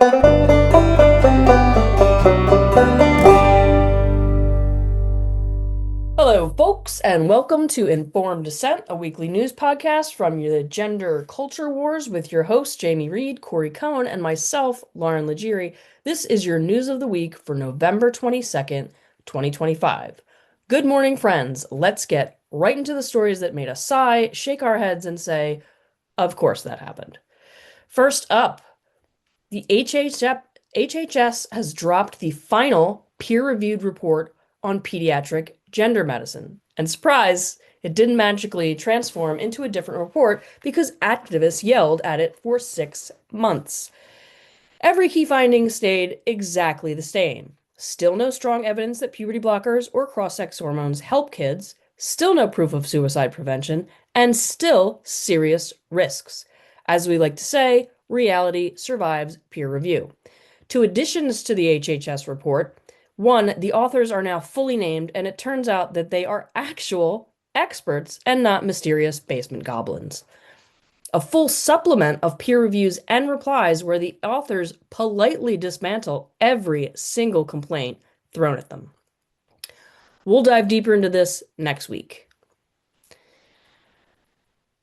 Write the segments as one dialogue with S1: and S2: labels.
S1: Hello, folks, and welcome to Informed Dissent, a weekly news podcast from the Gender Culture Wars with your hosts, Jamie Reed, Corey Cohn, and myself, Lauren Legere. This is your news of the week for November 22nd, 2025. Good morning, friends. Let's get right into the stories that made us sigh, shake our heads, and say, of course that happened. First up, the HHS has dropped the final peer-reviewed report on pediatric gender medicine. And surprise, it didn't magically transform into a different report because activists yelled at it for 6 months. Every key finding stayed exactly the same. Still no strong evidence that puberty blockers or cross-sex hormones help kids, still no proof of suicide prevention, and still serious risks. As we like to say, reality survives peer review. Two additions to the HHS report. One, the authors are now fully named, and it turns out that they are actual experts and not mysterious basement goblins. A full supplement of peer reviews and replies where the authors politely dismantle every single complaint thrown at them. We'll dive deeper into this next week.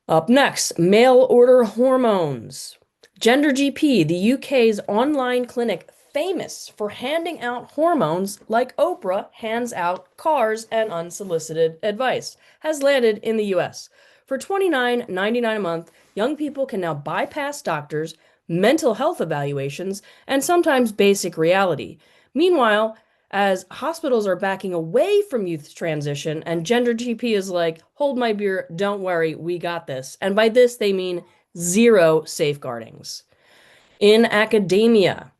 S1: Up next, mail order hormones. Gender GP, the UK's online clinic famous for handing out hormones like Oprah hands out cars and unsolicited advice, has landed in the US. For $29.99 a month, young people can now bypass doctors, mental health evaluations, and sometimes basic reality. Meanwhile, as hospitals are backing away from youth transition and Gender GP is like, hold my beer, don't worry, we got this. And by this, they mean zero safeguardings. In academia,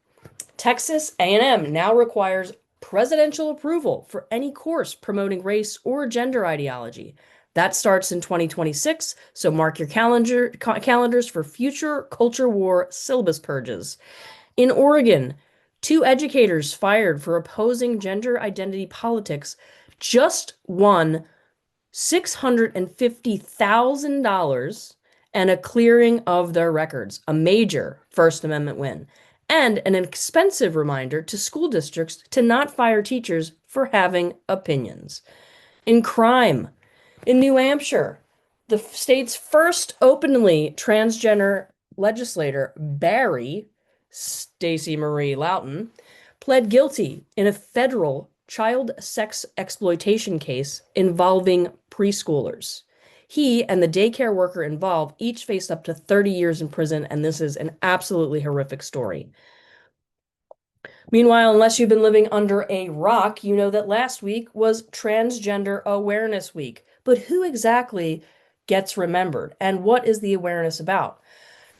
S1: Texas A&M now requires presidential approval for any course promoting race or gender ideology. That starts in 2026, so mark your calendars for future culture war syllabus purges. In Oregon, 2 educators fired for opposing gender identity politics just won $650,000 and a clearing of their records, a major First Amendment win, and an expensive reminder to school districts to not fire teachers for having opinions. In crime, in New Hampshire, the state's first openly transgender legislator, Barry Stacey Marie Loughton, pled guilty in a federal child sex exploitation case involving preschoolers. He and the daycare worker involved each faced up to 30 years in prison, and this is an absolutely horrific story. Meanwhile, unless you've been living under a rock, you know that last week was Transgender Awareness Week. But who exactly gets remembered, and what is the awareness about?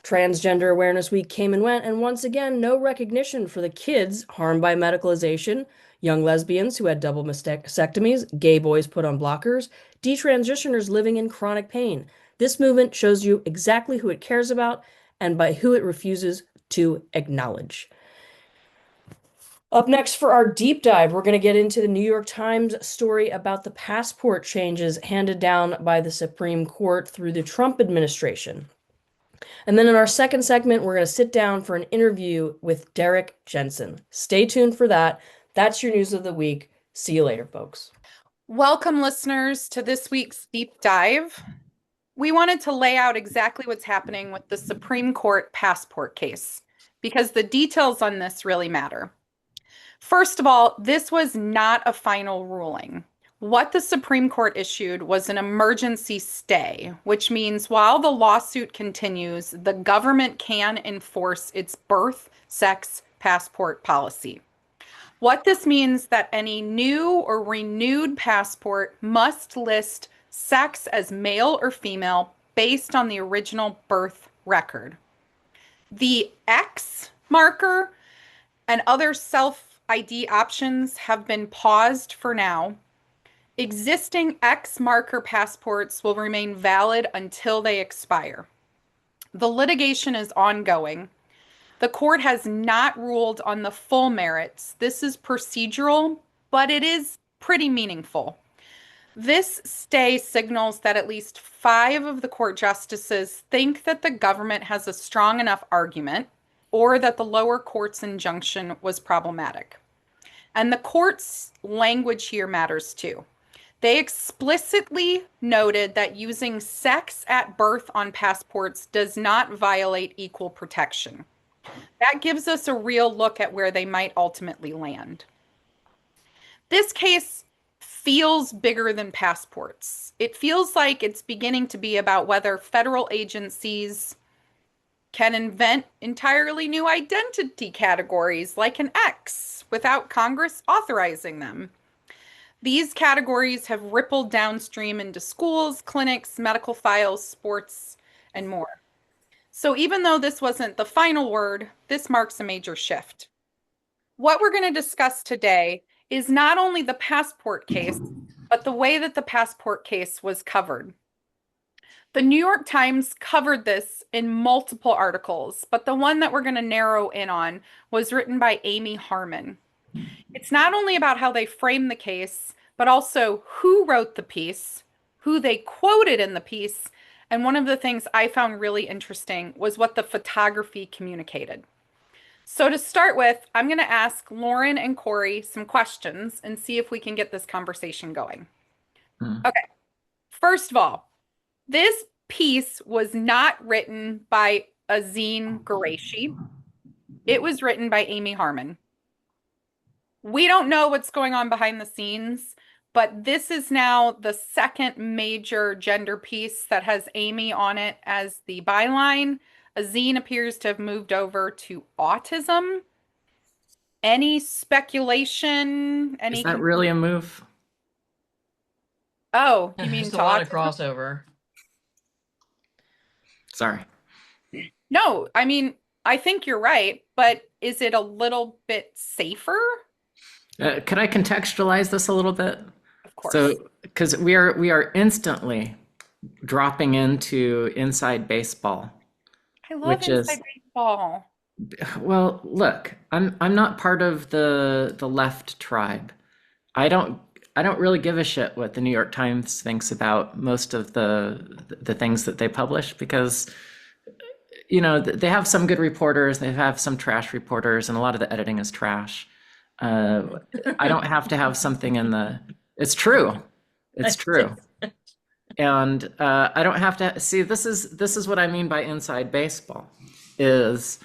S1: Transgender Awareness Week came and went, and once again, no recognition for the kids harmed by medicalization, young lesbians who had double mastectomies, gay boys put on blockers, detransitioners living in chronic pain. This movement shows you exactly who it cares about and by who it refuses to acknowledge. Up next for our deep dive, we're going to get into the New York Times story about the passport changes handed down by the Supreme Court through the Trump administration. And then in our second segment, we're going to sit down for an interview with Derrick Jensen. Stay tuned for that. That's your news of the week. See you later, folks.
S2: Welcome, listeners, to this week's deep dive. We wanted to lay out exactly what's happening with the Supreme Court passport case, because the details on this really matter. First of all, this was not a final ruling. What the Supreme Court issued was an emergency stay, which means while the lawsuit continues, the government can enforce its birth, sex, passport policy. What this means that any new or renewed passport must list sex as male or female based on the original birth record. The X marker and other self-ID options have been paused for now. Existing X marker passports will remain valid until they expire. The litigation is ongoing. The court has not ruled on the full merits. This is procedural, but it is pretty meaningful. This stay signals that at least 5 of the court justices think that the government has a strong enough argument, or that the lower court's injunction was problematic. And the court's language here matters too. They explicitly noted that using sex at birth on passports does not violate equal protection. That gives us a real look at where they might ultimately land. This case feels bigger than passports. It feels like it's beginning to be about whether federal agencies can invent entirely new identity categories like an X without Congress authorizing them. These categories have rippled downstream into schools, clinics, medical files, sports, and more. So even though this wasn't the final word, this marks a major shift. What we're going to discuss today is not only the passport case, but the way that the passport case was covered. The New York Times covered this in multiple articles, but the one that we're going to narrow in on was written by Amy Harmon. It's not only about how they framed the case, but also who wrote the piece, who they quoted in the piece, and one of the things I found really interesting was what the photography communicated. So to start with, I'm going to ask Lauren and Corey some questions and see if we can get this conversation going. Okay, first of all, this piece was not written by Azine Qureshi. It was written by Amy Harmon. We don't know what's going on behind the scenes, but this is now the second major gender piece that has Amy on it as the byline. Azine appears to have moved over to autism. Any speculation?
S3: Is that really a move?
S2: Oh, you mean
S1: Just a
S2: to
S1: lot of
S2: autism?
S1: crossover.
S3: Sorry.
S2: No, I mean, I think you're right, but is it a little bit safer?
S3: Could I contextualize this a little bit?
S2: Of course.
S3: So, because we are instantly dropping into inside baseball,
S2: I love
S3: which is,
S2: inside baseball.
S3: well, look, I'm not part of the left tribe. I don't really give a shit what the New York Times thinks about most of the things that they publish because they have some good reporters, they have some trash reporters, and a lot of the editing is trash. I don't have to have something in the. It's true. It's true. And I don't have to see. This is what I mean by inside baseball. Is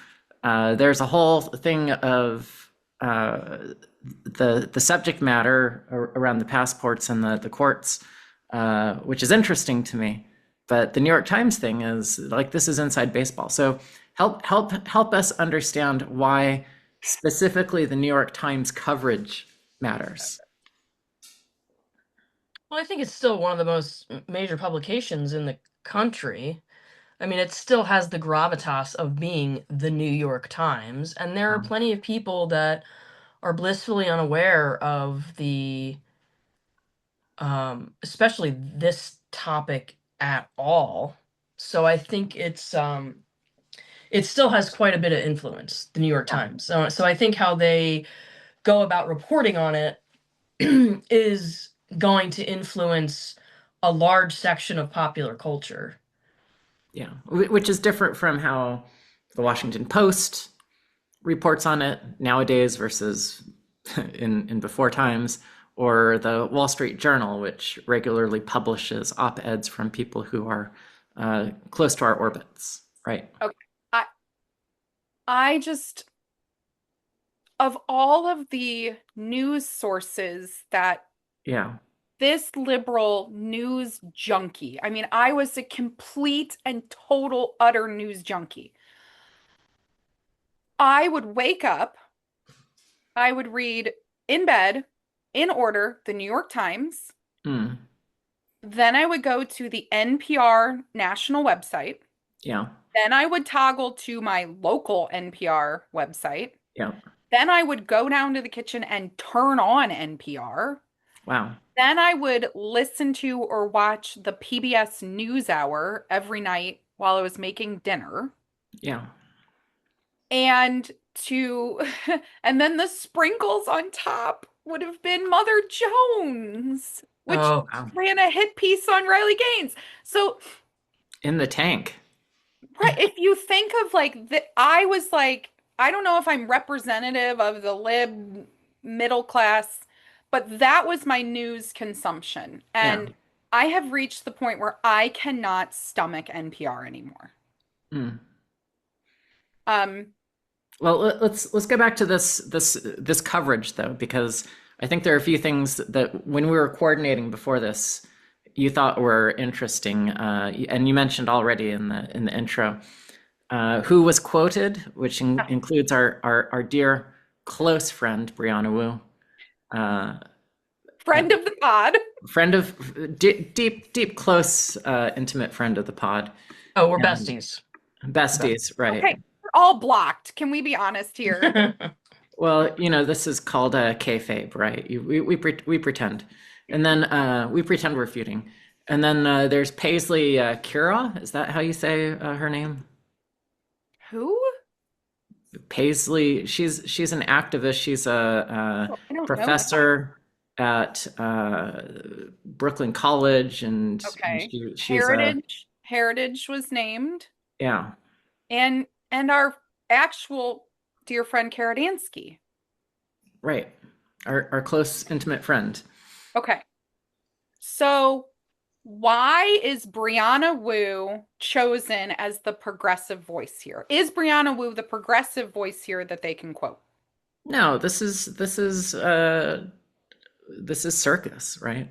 S3: there's a whole thing of the subject matter around the passports and the courts, which is interesting to me. But the New York Times thing is like this is inside baseball. So help us understand why specifically the New York Times coverage matters.
S1: Well, I think it's still one of the most major publications in the country. I mean, it still has the gravitas of being the New York Times, and there are plenty of people that are blissfully unaware of especially this topic at all. So I think it still has quite a bit of influence, the New York Times. So I think how they go about reporting on it is going to influence a large section of popular culture.
S3: Yeah, which is different from how the Washington Post reports on it nowadays versus in before times, or the Wall Street Journal, which regularly publishes op-eds from people who are close to our orbits, right?
S2: Okay. I just, of all of the news sources that
S3: Yeah.
S2: this liberal news junkie, I mean, I was a complete and total utter news junkie. I would wake up, I would read in bed, in order, the New York Times.
S3: Mm.
S2: Then I would go to the NPR national website.
S3: Yeah.
S2: Then I would toggle to my local NPR website.
S3: Yeah.
S2: Then I would go down to the kitchen and turn on NPR.
S3: Wow.
S2: Then I would listen to or watch the PBS NewsHour every night while I was making dinner.
S3: Yeah.
S2: And and then the sprinkles on top would have been Mother Jones, which
S1: Oh,
S2: ran a hit piece on Riley Gaines. So
S3: In the tank.
S2: right, if you think of like I was like I don't know if I'm representative of the lib middle class, but that was my news consumption.
S3: Yeah.
S2: And I have reached the point where I cannot stomach NPR anymore.
S3: Mm.
S2: Um,
S3: Well, let's go back to this coverage though, because I think there are a few things that when we were coordinating before this, you thought were interesting, and you mentioned already in the intro. Who was quoted, which includes our dear close friend Brianna Wu, uh,
S2: friend of the pod.
S3: friend of deep close intimate friend of the pod,
S1: Oh, we're
S3: and
S1: besties.
S3: besties, right?
S2: Okay, we're all blocked. Can we be honest here?
S3: Well, this is called a kayfabe, right? We pretend, and then we pretend we're feuding, and then there's Paisley Kira. Is that how you say her name?
S2: Who?
S3: Paisley. She's an activist. She's a
S2: I don't know that.
S3: professor at Brooklyn College, and
S2: Okay.
S3: she's a
S2: Heritage was named,
S3: yeah,
S2: and our actual dear friend Karadansky.
S3: right. Our close intimate friend.
S2: Okay. So why is Brianna Wu chosen as the progressive voice here? Is Brianna Wu the progressive voice here that they can quote?
S3: No, this is circus, right?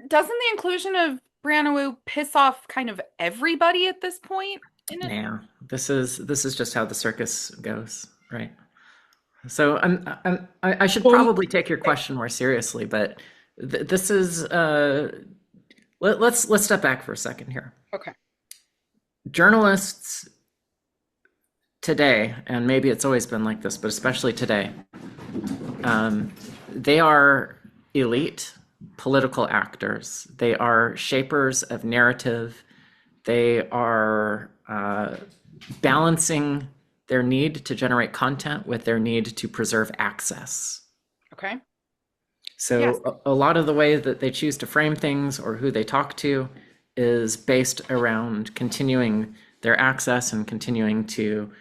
S2: Doesn't the inclusion of Brianna Wu piss off kind of everybody at this point in it?
S3: Nah, this is just how the circus goes, right? So I should probably take your question more seriously, but this is let's step back for a second here.
S2: Okay.
S3: Journalists today, and maybe it's always been like this, but especially today, they are elite political actors. They are shapers of narrative. They are balancing their need to generate content with their need to preserve access.
S2: Okay.
S3: So
S2: Yes.
S3: a lot of the way that they choose to frame things or who they talk to is based around continuing their access and continuing to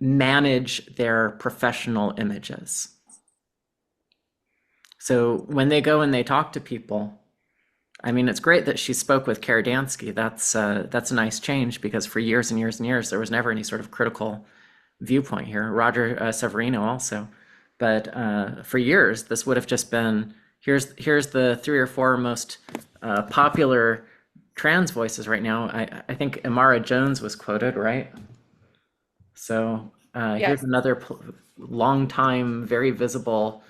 S3: manage their professional images. So when they go and they talk to people, I mean, it's great that she spoke with Karadansky. That's a nice change, because for years and years and years, there was never any sort of critical viewpoint here. Roger Severino also. But for years, this would have just been, here's the 3 or 4 most popular trans voices right now. I think Amara Jones was quoted, right? So here's another long-time, very visible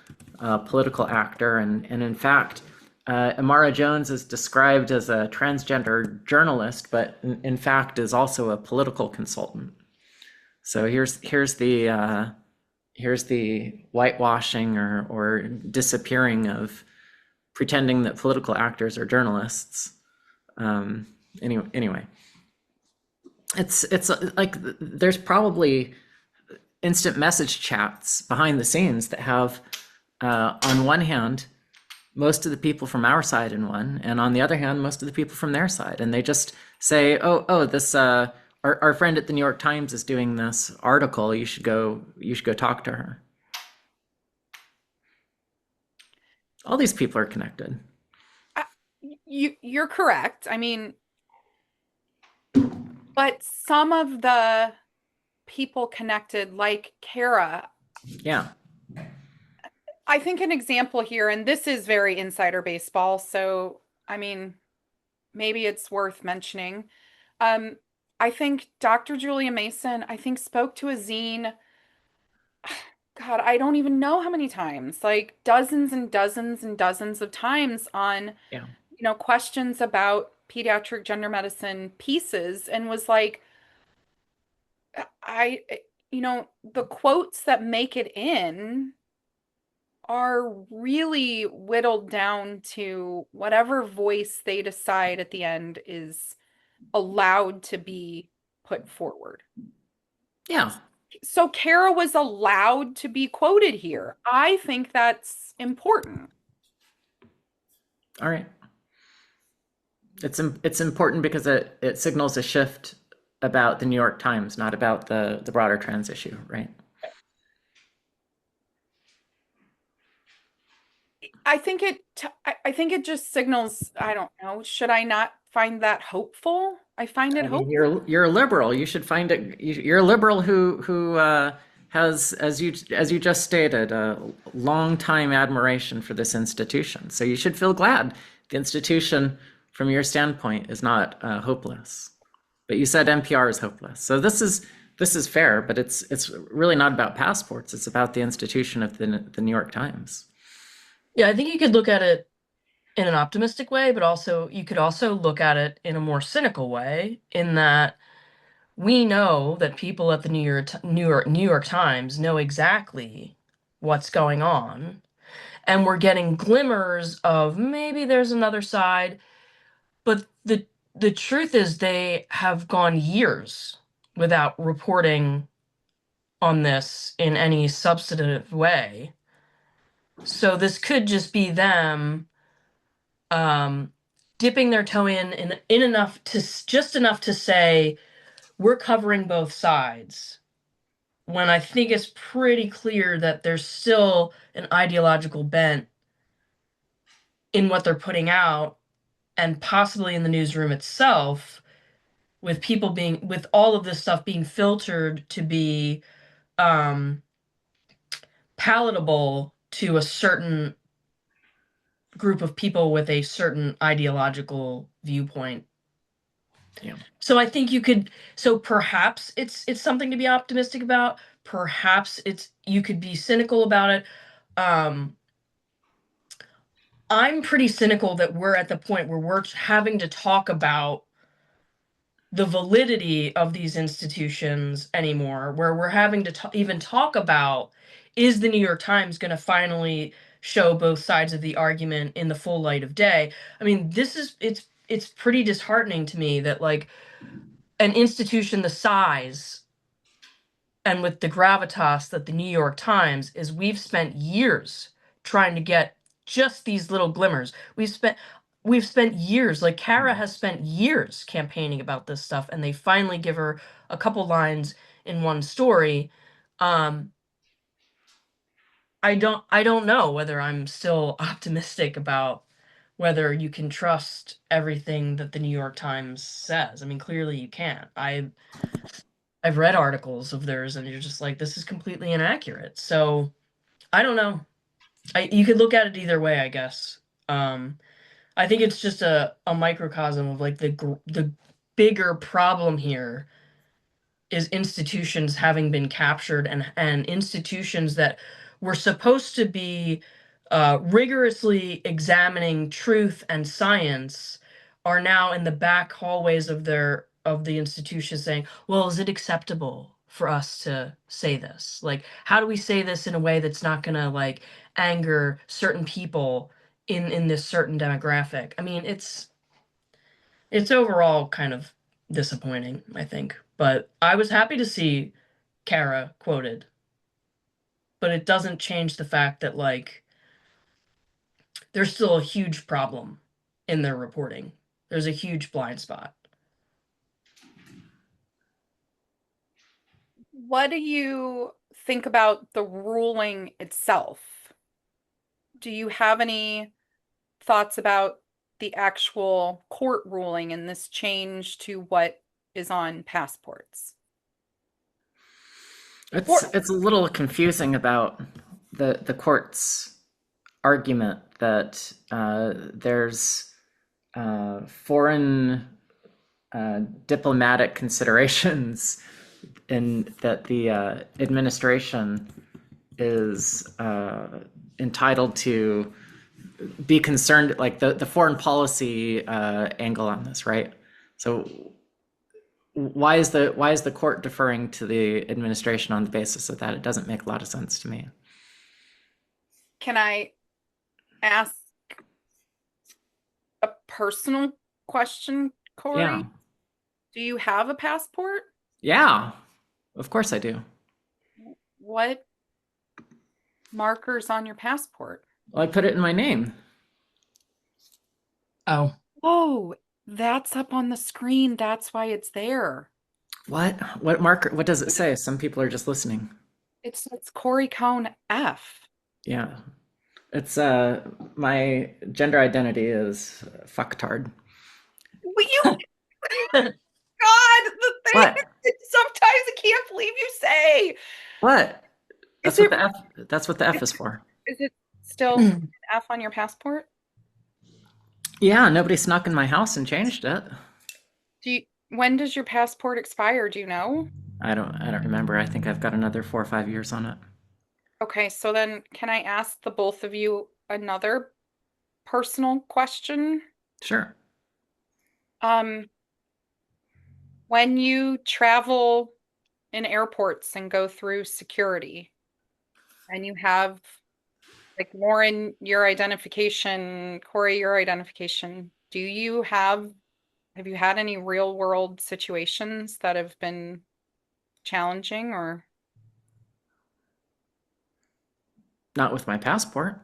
S3: political actor. And in fact, Amara Jones is described as a transgender journalist, but in fact is also a political consultant. So here's the whitewashing or disappearing of pretending that political actors are journalists. Anyway, it's like there's probably instant message chats behind the scenes that have, on one hand, most of the people from our side in one, and on the other hand, most of the people from their side, and they just say, "Oh, this our friend at the New York Times is doing this article. You should go talk to her." All these people are connected.
S2: You're correct. I mean, but some of the people connected, like Kara,
S3: Yeah.
S2: I think an example here, and this is very insider baseball, so I mean, maybe it's worth mentioning. I think Dr. Julia Mason, I think, spoke to a zine, God, I don't even know how many times, like dozens and dozens and dozens of times on,
S3: Yeah.
S2: questions about pediatric gender medicine pieces, and was like, the quotes that make it in are really whittled down to whatever voice they decide at the end is allowed to be put forward.
S3: Yeah.
S2: So Kara was allowed to be quoted here. I think that's important.
S3: All right. It's important because it signals a shift about the New York Times, not about the broader trans issue, right?
S2: I think I think it just signals, I don't know, should I not find that hopeful? I find it
S3: I mean,
S2: hopeful.
S3: you're a liberal. You should find it. You're a liberal who has, as you just stated, a long time admiration for this institution. So you should feel glad the institution, from your standpoint, is not hopeless. But you said NPR is hopeless. So this is fair, but it's really not about passports. It's about the institution of the New York Times.
S1: Yeah, I think you could look at it in an optimistic way, but also you could also look at it in a more cynical way, in that we know that people at the New York Times know exactly what's going on, and we're getting glimmers of maybe there's another side, but the truth is they have gone years without reporting on this in any substantive way. So this could just be them um, dipping their toe in enough to just enough to say we're covering both sides. When I think it's pretty clear that there's still an ideological bent in what they're putting out, and possibly in the newsroom itself, with all of this stuff being filtered to be um, palatable to a certain group of people with a certain ideological viewpoint.
S3: Yeah.
S1: So I think so perhaps it's something to be optimistic about. Perhaps you could be cynical about it. Um, I'm pretty cynical that we're at the point where we're having to talk about the validity of these institutions anymore, where we're having to even talk about, is the New York Times going to finally show both sides of the argument in the full light of day? I mean, it's pretty disheartening to me that, like, an institution the size and with the gravitas that the New York Times is, we've spent years trying to get just these little glimmers. We've spent years, like Kara has spent years campaigning about this stuff, and they finally give her a couple lines in one story. Um, I don't know whether I'm still optimistic about whether you can trust everything that the New York Times says. I mean, clearly you can't. I've read articles of theirs, and you're just like, this is completely inaccurate. So I don't know. You could look at it either way, I guess. Um, I think it's just a microcosm of, like, the bigger problem here is institutions having been captured, and institutions that were supposed to be rigorously examining truth and science are now in the back hallways of the institution saying, well, is it acceptable for us to say this? Like, how do we say this in a way that's not gonna, like, anger certain people in this certain demographic? I mean, it's overall kind of disappointing, I think. But I was happy to see Kara quoted. But it doesn't change the fact that, like, there's still a huge problem in their reporting. There's a huge blind spot.
S2: What do you think about the ruling itself? Do you have any thoughts about the actual court ruling and this change to what is on passports?
S3: It's a little confusing about the court's argument that there's foreign diplomatic considerations, and that the administration is entitled to be concerned, like the foreign policy angle on this, right? So why is the court deferring to the administration on the basis of that? It doesn't make a lot of sense to me.
S2: Can I ask a personal question, Corey?
S3: Yeah.
S2: Do you have a passport?
S3: Yeah, of course I do.
S2: What markers on your passport?
S3: Well, I put it in my name.
S1: Oh,
S2: Oh, that's up on the screen. That's why it's there.
S3: What? What marker? What does it say? Some people are just listening.
S2: It's Corey Cohn F.
S3: Yeah. It's my gender identity is fucktard.
S2: Will you God, the thing
S3: What?
S2: that sometimes I can't believe you say.
S3: What?
S2: Is
S3: That's what
S2: it
S3: the F that's what the F is for.
S2: is it still an F on your passport?
S3: Yeah, nobody snuck in my house and changed it.
S2: When does your passport expire? Do you know?
S3: I don't remember. I think I've got another 4 or 5 years on it.
S2: Okay, so then can I ask the both of you another personal question?
S3: Sure.
S2: Um, when you travel in airports and go through security and you have like Lauren, your identification, Corey, your identification, have you had any real world situations that have been challenging or
S3: Not with my passport.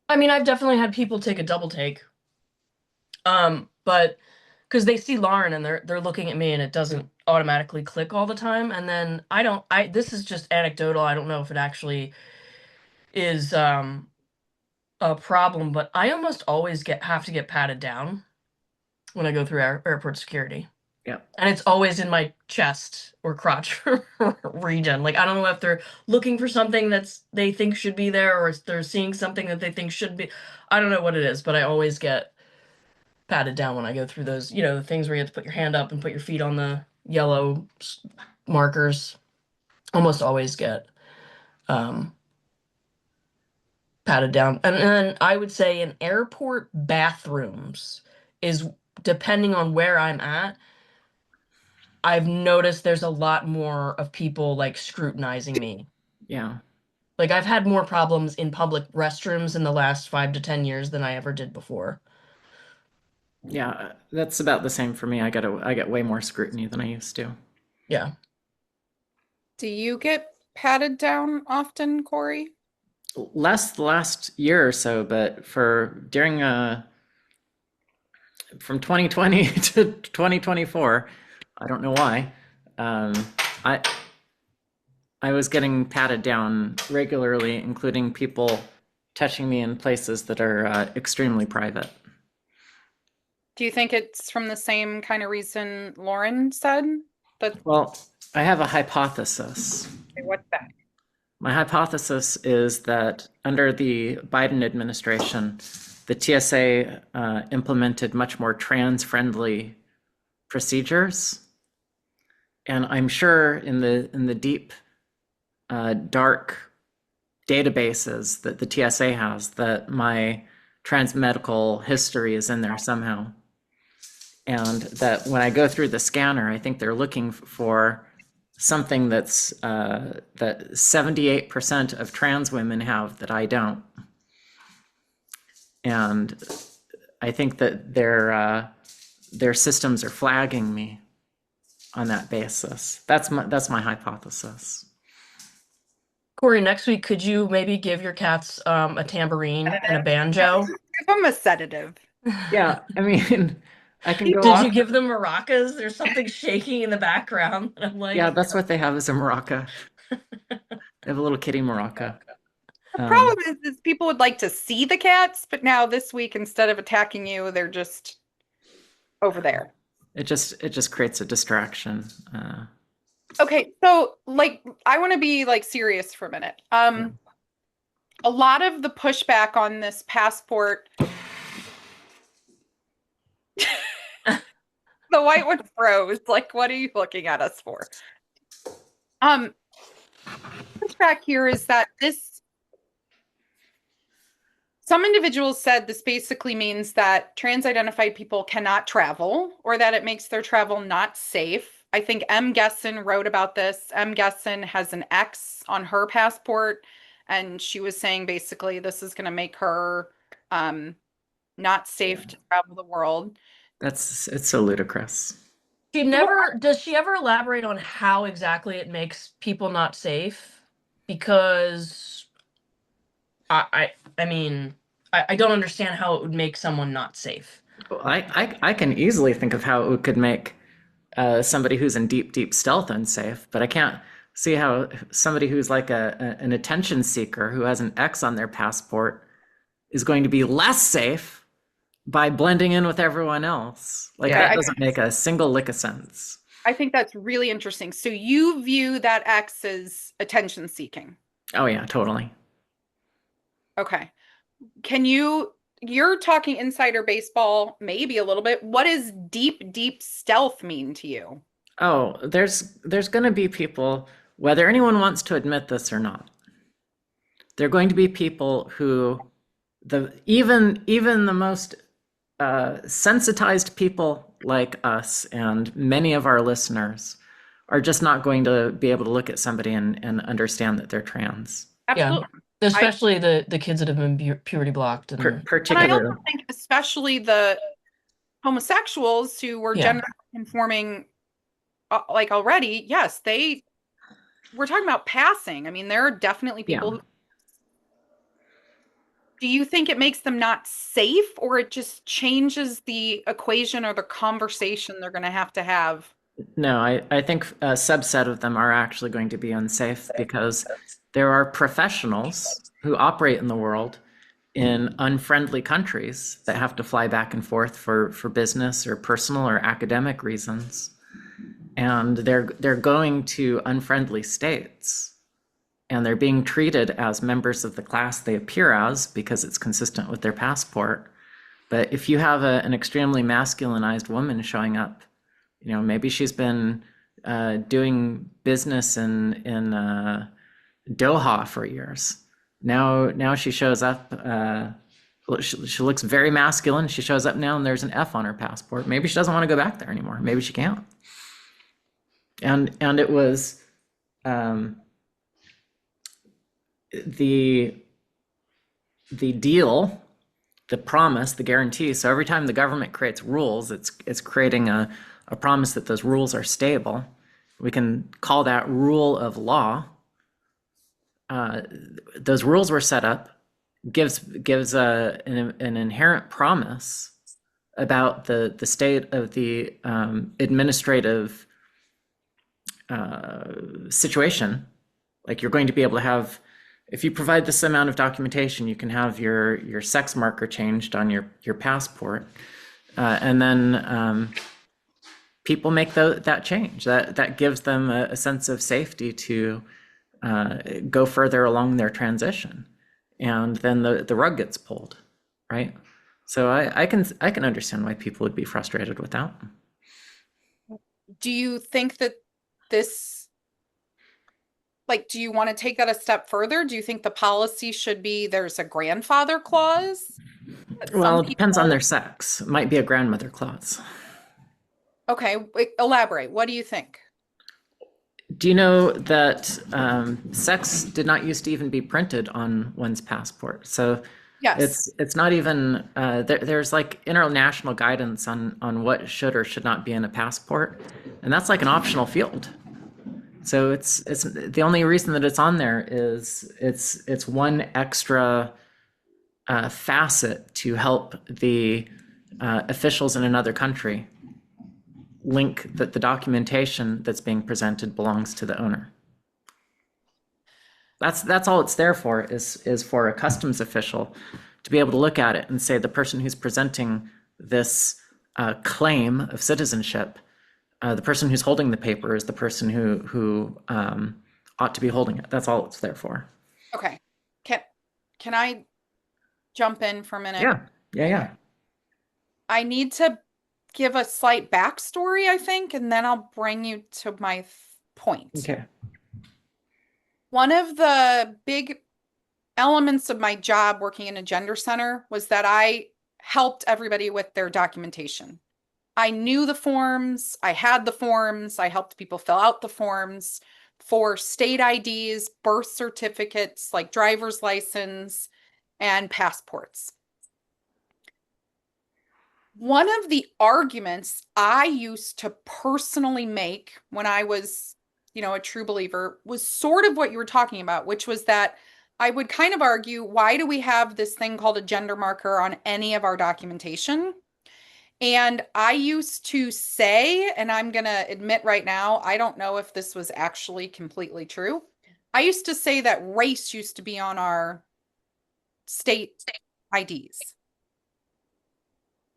S1: I mean, I've definitely had people take a double take. But because they see Lauren and they're looking at me and it doesn't automatically click all the time. And then I this is just anecdotal. I don't know if it actually is a problem, but I almost always have to get patted down when I go through airport security.
S3: Yeah.
S1: And it's always in my chest or crotch region. Like I don't know if they're looking for something they think should be there or if they're seeing something that they think should be. I don't know what it is, but I always get patted down when I go through those, the things where you have to put your hand up and put your feet on the yellow markers. Almost always get um, patted down. And then I would say in airport bathrooms is depending on where I'm at, I've noticed there's a lot more of people like scrutinizing me.
S3: Yeah.
S1: Like I've had more problems in public restrooms in the last 5 to 10 years than I ever did before.
S3: Yeah, that's about the same for me. I get way more scrutiny than I used to.
S1: Yeah.
S2: do you get patted down often, Corey?
S3: Less the last year or so, but for during from 2020 to 2024, I don't know why. Um, I I was getting patted down regularly, including people touching me in places that are extremely private.
S2: Do you think it's from the same kind of reason Lauren said? That
S3: Well, I have a hypothesis.
S2: what's that?
S3: My hypothesis is that under the Biden administration, the TSA implemented much more trans-friendly procedures, and I'm sure in the deep, dark databases that the TSA has, that my trans medical history is in there somehow, and that when I go through the scanner, I think they're looking for something that 78% of trans women have that I don't. And I think that their systems are flagging me on that basis. That's my hypothesis.
S1: Corey, next week, could you maybe give your cats a tambourine and a banjo?
S2: Give them a sedative.
S3: Yeah, I mean, I can go
S1: Did
S3: off.
S1: you give them maracas? There's something shaking in the background. And I'm
S3: Yeah,
S1: like,
S3: that's what they have is a maraca. They have a little kitty maraca.
S2: The problem is people would like to see the cats, but now this week, instead of attacking you, they're just over there.
S3: It just creates a distraction.
S2: Okay, so like I want to be like serious for a minute. A lot of the pushback on this passport, the white one froze. Like, what are you looking at us for? Pushback here is that some individuals said this basically means that trans-identified people cannot travel or that it makes their travel not safe. I think M. Gesson wrote about this. M. Gesson has an X on her passport, and she was saying basically this is going to make her not safe to travel the world.
S3: It's so ludicrous.
S1: does she ever elaborate on how exactly it makes people not safe? Because I mean, I don't understand how it would make someone not safe.
S3: I can easily think of how it could make somebody who's in deep, deep stealth unsafe, but I can't see how somebody who's like an attention seeker who has an X on their passport is going to be less safe by blending in with everyone else. Like
S1: Yeah.
S3: that doesn't make a single lick of sense.
S2: I think that's really interesting. So you view that X as attention seeking.
S3: Oh yeah, totally.
S2: Okay. You're talking insider baseball, maybe a little bit. What does deep, deep stealth mean to you?
S3: Oh, there's going to be people, whether anyone wants to admit this or not, there are going to be people who even the most sensitized people like us and many of our listeners are just not going to be able to look at somebody and understand that they're trans.
S2: Absolutely.
S1: Especially the kids that have been puberty blocked. And
S2: And I
S3: Particularly,
S2: also think especially the homosexuals who were gender conforming like already, yes, we're talking about passing. I mean, there are definitely people who do you think it makes them not safe or it just changes the equation or the conversation they're going to have?
S3: no, I think a subset of them are actually going to be unsafe because there are professionals who operate in the world in unfriendly countries that have to fly back and forth for business or personal or academic reasons. And they're going to unfriendly states and they're being treated as members of the class they appear as because it's consistent with their passport. But if you have an extremely masculinized woman showing up, maybe she's been doing business in Doha for years. Now she shows up. She looks very masculine. She shows up now, and there's an F on her passport. Maybe she doesn't want to go back there anymore. Maybe she can't. And it was the deal, the promise, the guarantee. So every time the government creates rules, it's creating a promise that those rules are stable. We can call that rule of law. Those rules were set up, gives an inherent promise about the state of the administrative situation. Like you're going to be able to have, if you provide this amount of documentation, you can have your sex marker changed on your passport, and then people make that change. That gives them a sense of safety to go further along their transition, and then the rug gets pulled, right? So I can understand why people would be frustrated with that.
S2: Do you think that do you want to take that a step further? Do you think the policy should be there's a grandfather clause?
S3: Well, it depends on their sex. It might be a grandmother clause.
S2: Okay, elaborate. What do you think?
S3: Do you know that sex did not used to even be printed on one's passport? So
S2: yes,
S3: it's not even there's like international guidance on what should or should not be in a passport, and that's like an optional field. So it's the only reason that it's on there is it's one extra facet to help the officials in another country link that the documentation that's being presented belongs to the owner. That's all it's there for, is for a customs official to be able to look at it and say the person who's presenting this claim of citizenship, the person who's holding the paper is the person who ought to be holding it. That's all it's there for.
S2: Okay. Can I jump in for a minute?
S3: Yeah.
S2: I need to give a slight backstory, I think, and then I'll bring you to my point.
S3: Okay.
S2: One of the big elements of my job working in a gender center was that I helped everybody with their documentation. I knew the forms, I had the forms, I helped people fill out the forms for state IDs, birth certificates, like driver's license, and passports. One of the arguments I used to personally make when I was, a true believer was sort of what you were talking about, which was that I would kind of argue, why do we have this thing called a gender marker on any of our documentation? And I used to say, and I'm going to admit right now, I don't know if this was actually completely true. I used to say that race used to be on our state IDs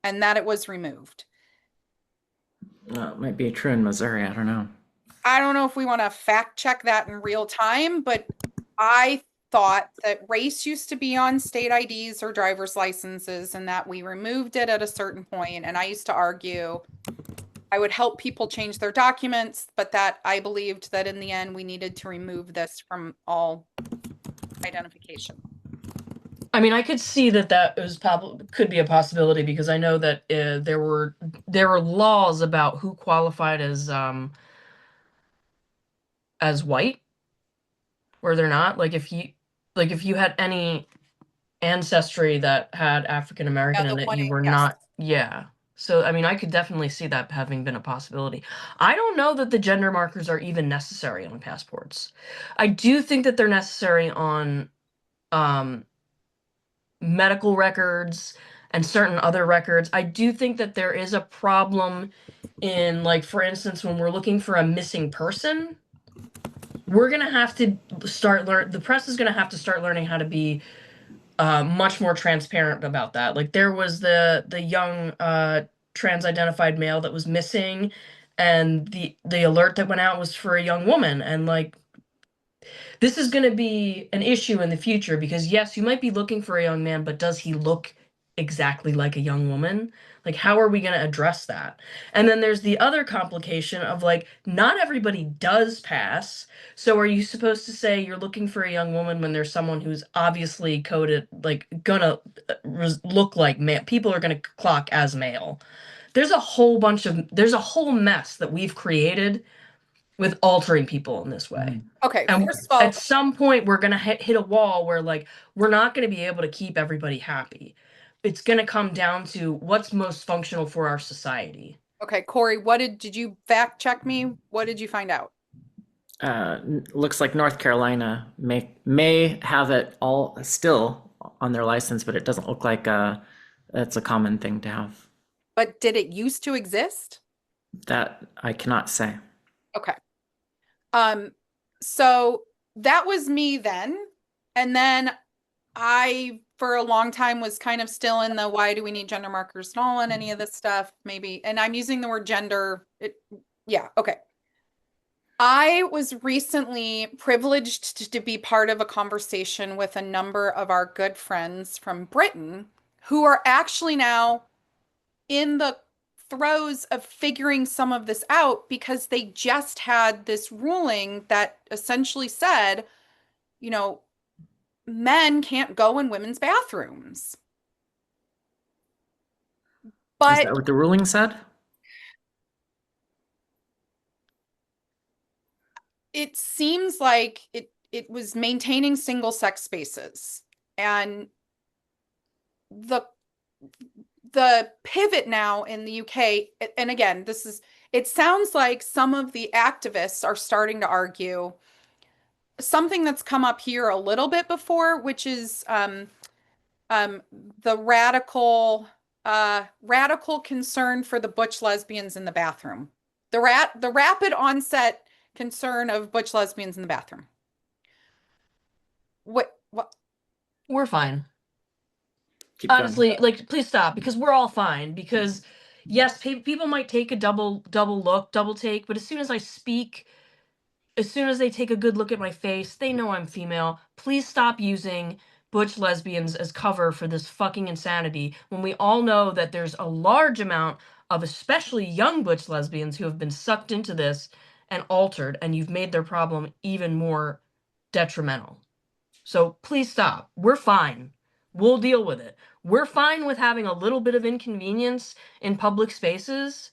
S2: and that it was removed.
S3: It might be true in Missouri. I don't know.
S2: I don't know if we want to fact check that in real time, but I thought that race used to be on state IDs or driver's licenses and that we removed it at a certain point. And I used to argue I would help people change their documents, but that I believed that in the end we needed to remove this from all identification.
S1: I mean, I could see that was probably could be a possibility because I know that there were laws about who qualified as white, where they're not. Like if you had any ancestry that had African
S2: Yeah,
S1: American
S2: the
S1: in it,
S2: one,
S1: you were
S2: yes.
S1: not, yeah. So I mean, I could definitely see that having been a possibility. I don't know that the gender markers are even necessary on passports. I do think that they're necessary on um medical records and certain other records. I do think that there is a problem in, like, for instance, when we're looking for a missing person, we're gonna have to the press is gonna have to start learning how to be much more transparent about that. Like there was the young trans-identified male that was missing, and the alert that went out was for a young woman, and like this is going to be an issue in the future because yes, you might be looking for a young man, but does he look exactly like a young woman? Like, how are we going to address that? And then there's the other complication of like, not everybody does pass. So are you supposed to say you're looking for a young woman when there's someone who's obviously coded, like, gonna look like male? People are going to clock as male. There's a whole mess that we've created with altering people in this way.
S2: Okay,
S1: And
S2: first of all,
S1: at some point, we're going to hit a wall where, like, we're not going to be able to keep everybody happy. It's going to come down to what's most functional for our society.
S2: okay, Corey, did you fact check me? What did you find out?
S3: Looks like North Carolina may have it all still on their license, but it doesn't look like it's a common thing to have.
S2: But did it used to exist?
S3: That I cannot say.
S2: Okay. So that was me then. And then I, for a long time, was kind of still in the why do we need gender markers and all and any of this stuff, maybe. And I'm using the word gender. Yeah, okay. I was recently privileged to be part of a conversation with a number of our good friends from Britain who are actually now in the throes of figuring some of this out because they just had this ruling that essentially said, you know, men can't go in women's bathrooms.
S3: Is
S2: But
S3: that what the ruling said?
S2: it seems like it was maintaining single sex spaces. And the pivot now in the UK, and again, it sounds like some of the activists are starting to argue something that's come up here a little bit before, which is the radical concern for the butch lesbians in the bathroom. The rapid onset concern of butch lesbians in the bathroom. What?
S1: We're fine.
S3: Keep going.
S1: Honestly, like, please stop because we're all fine. Because yes, people might take a double look, double take, but as soon as I speak, as soon as they take a good look at my face, they know I'm female. Please stop using butch lesbians as cover for this fucking insanity when we all know that there's a large amount of especially young butch lesbians who have been sucked into this and altered, and you've made their problem even more detrimental. So please stop. We're fine. We'll deal with it. We're fine with having a little bit of inconvenience in public spaces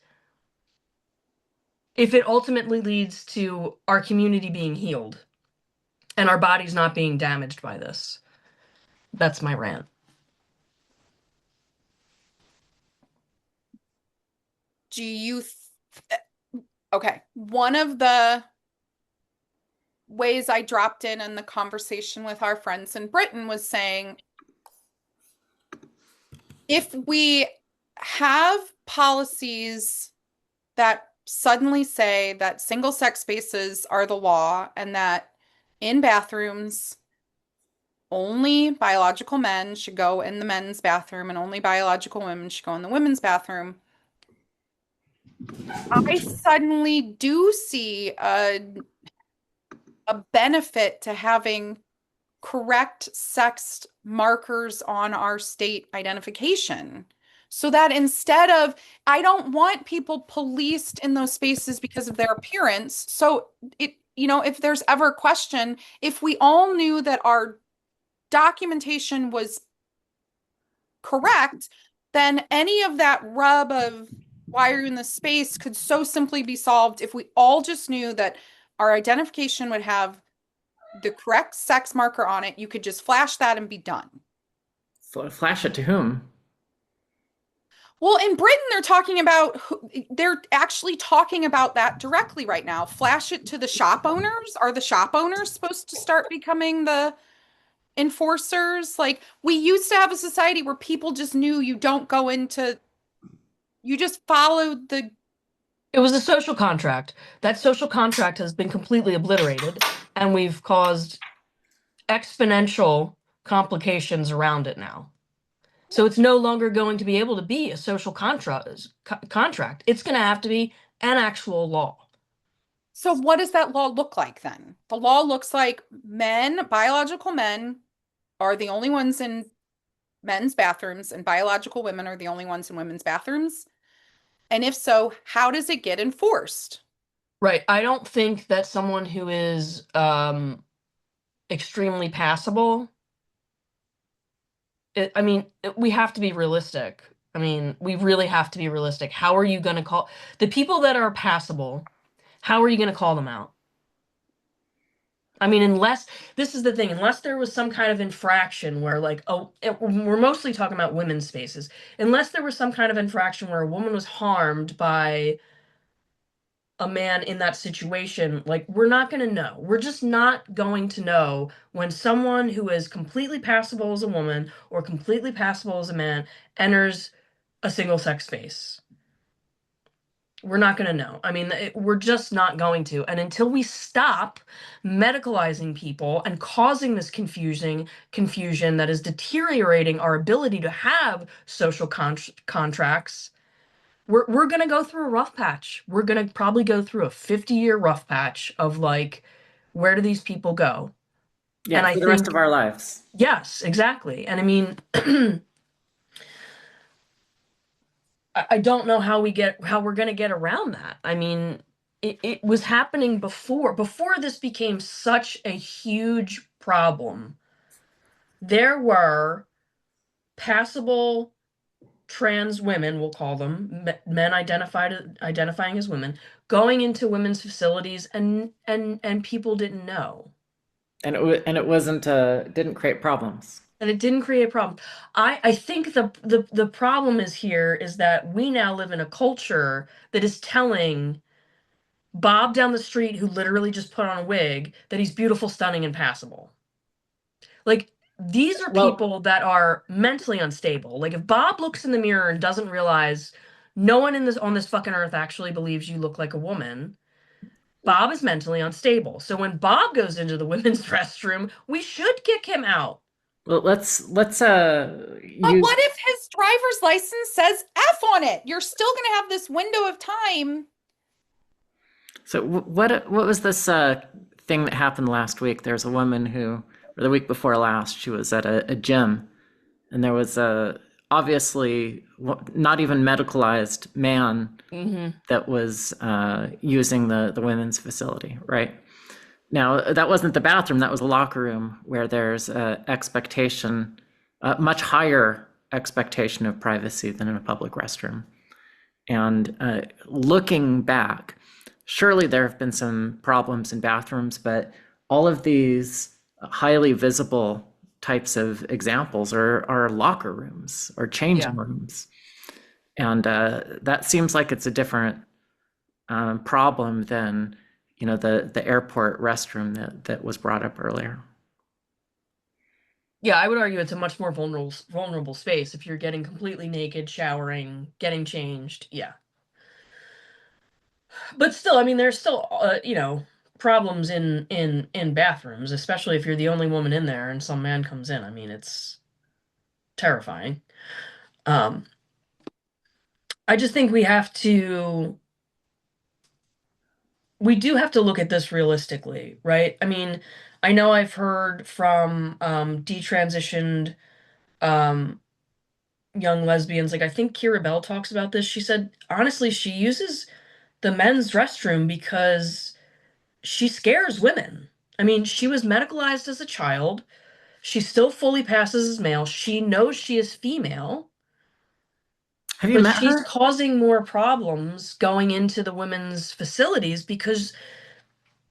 S1: if it ultimately leads to our community being healed and our bodies not being damaged by this. That's my rant.
S2: Do you okay, one of the ways I dropped in the conversation with our friends in Britain was saying if we have policies that suddenly say that single-sex spaces are the law and that in bathrooms, only biological men should go in the men's bathroom and only biological women should go in the women's bathroom, I suddenly do see a benefit to having correct sex markers on our state identification. So that instead of, I don't want people policed in those spaces because of their appearance. So if there's ever a question, if we all knew that our documentation was correct, then any of that rub of why are you in this space could so simply be solved if we all just knew that our identification would have the correct sex marker on it. You could just flash that and be done.
S3: Flash it to whom?
S2: Well, in Britain, they're actually talking about that directly right now. Flash it to the shop owners. Are the shop owners supposed to start becoming the enforcers? Like, we used to have a society where people just knew you just followed the.
S1: It was a social contract. That social contract has been completely obliterated, and we've caused exponential complications around it now. So it's no longer going to be able to be a social contract. It's going to have to be an actual law.
S2: So what does that law look like then? The law looks like biological men are the only ones in men's bathrooms and biological women are the only ones in women's bathrooms. And if so, how does it get enforced?
S1: Right. I don't think that someone who is extremely passable. We have to be realistic. We really have to be realistic. How are you going to call the people that are passable? How are you going to call them out? Unless this is the thing, unless there was some kind of infraction where we're mostly talking about women's spaces. Unless there was some kind of infraction where a woman was harmed by a man in that situation, we're not going to know. We're just not going to know when someone who is completely passable as a woman or completely passable as a man enters a single-sex space. We're not going to know. We're just not going to. And until we stop medicalizing people and causing this confusion that is deteriorating our ability to have social contracts, we're going to go through a rough patch. We're going to probably go through a 50-year rough patch of where do these people go?
S3: Yeah,
S1: and
S3: for the rest of our lives.
S1: Yes, exactly. And I don't know how we're going to get around that. It was happening before this became such a huge problem. There were passable trans women, we'll call them, men identifying as women, going into women's facilities and people didn't know.
S3: And it wasn't didn't create problems.
S1: And it didn't create a problem. I think the problem is that we now live in a culture that is telling Bob down the street, who literally just put on a wig, that he's beautiful, stunning, and passable. These are people that are mentally unstable. If Bob looks in the mirror and doesn't realize no one on this fucking earth actually believes you look like a woman, Bob is mentally unstable. So when Bob goes into the women's restroom, we should kick him out.
S3: Well, let's
S2: But what if his driver's license says F on it? You're still going to have this window of time.
S3: So what was this thing that happened last week? There's a woman or the week before last, she was at a gym, and there was a obviously not even medicalized man that was using the women's facility, right? Now, that wasn't the bathroom, that was a locker room where there's a much higher expectation of privacy than in a public restroom. And looking back, surely there have been some problems in bathrooms, but all of these highly visible types of examples are locker rooms or changing rooms. And that seems like it's a different problem than the airport restroom that was brought up earlier.
S1: Yeah, I would argue it's a much more vulnerable space if you're getting completely naked, showering, getting changed. Yeah. But still, I mean, there's still problems in bathrooms, especially if you're the only woman in there and some man comes in. I mean, it's terrifying. Um, I just think we do have to look at this realistically, right? I mean, I know I've heard from detransitioned um young lesbians, like I think Kira Bell talks about this. She said honestly she uses the men's restroom because she scares women. I mean, she was medicalized as a child. She still fully passes as male. She knows she is female,
S3: Have you
S1: but
S3: met
S1: she's
S3: her?
S1: causing more problems going into the women's facilities because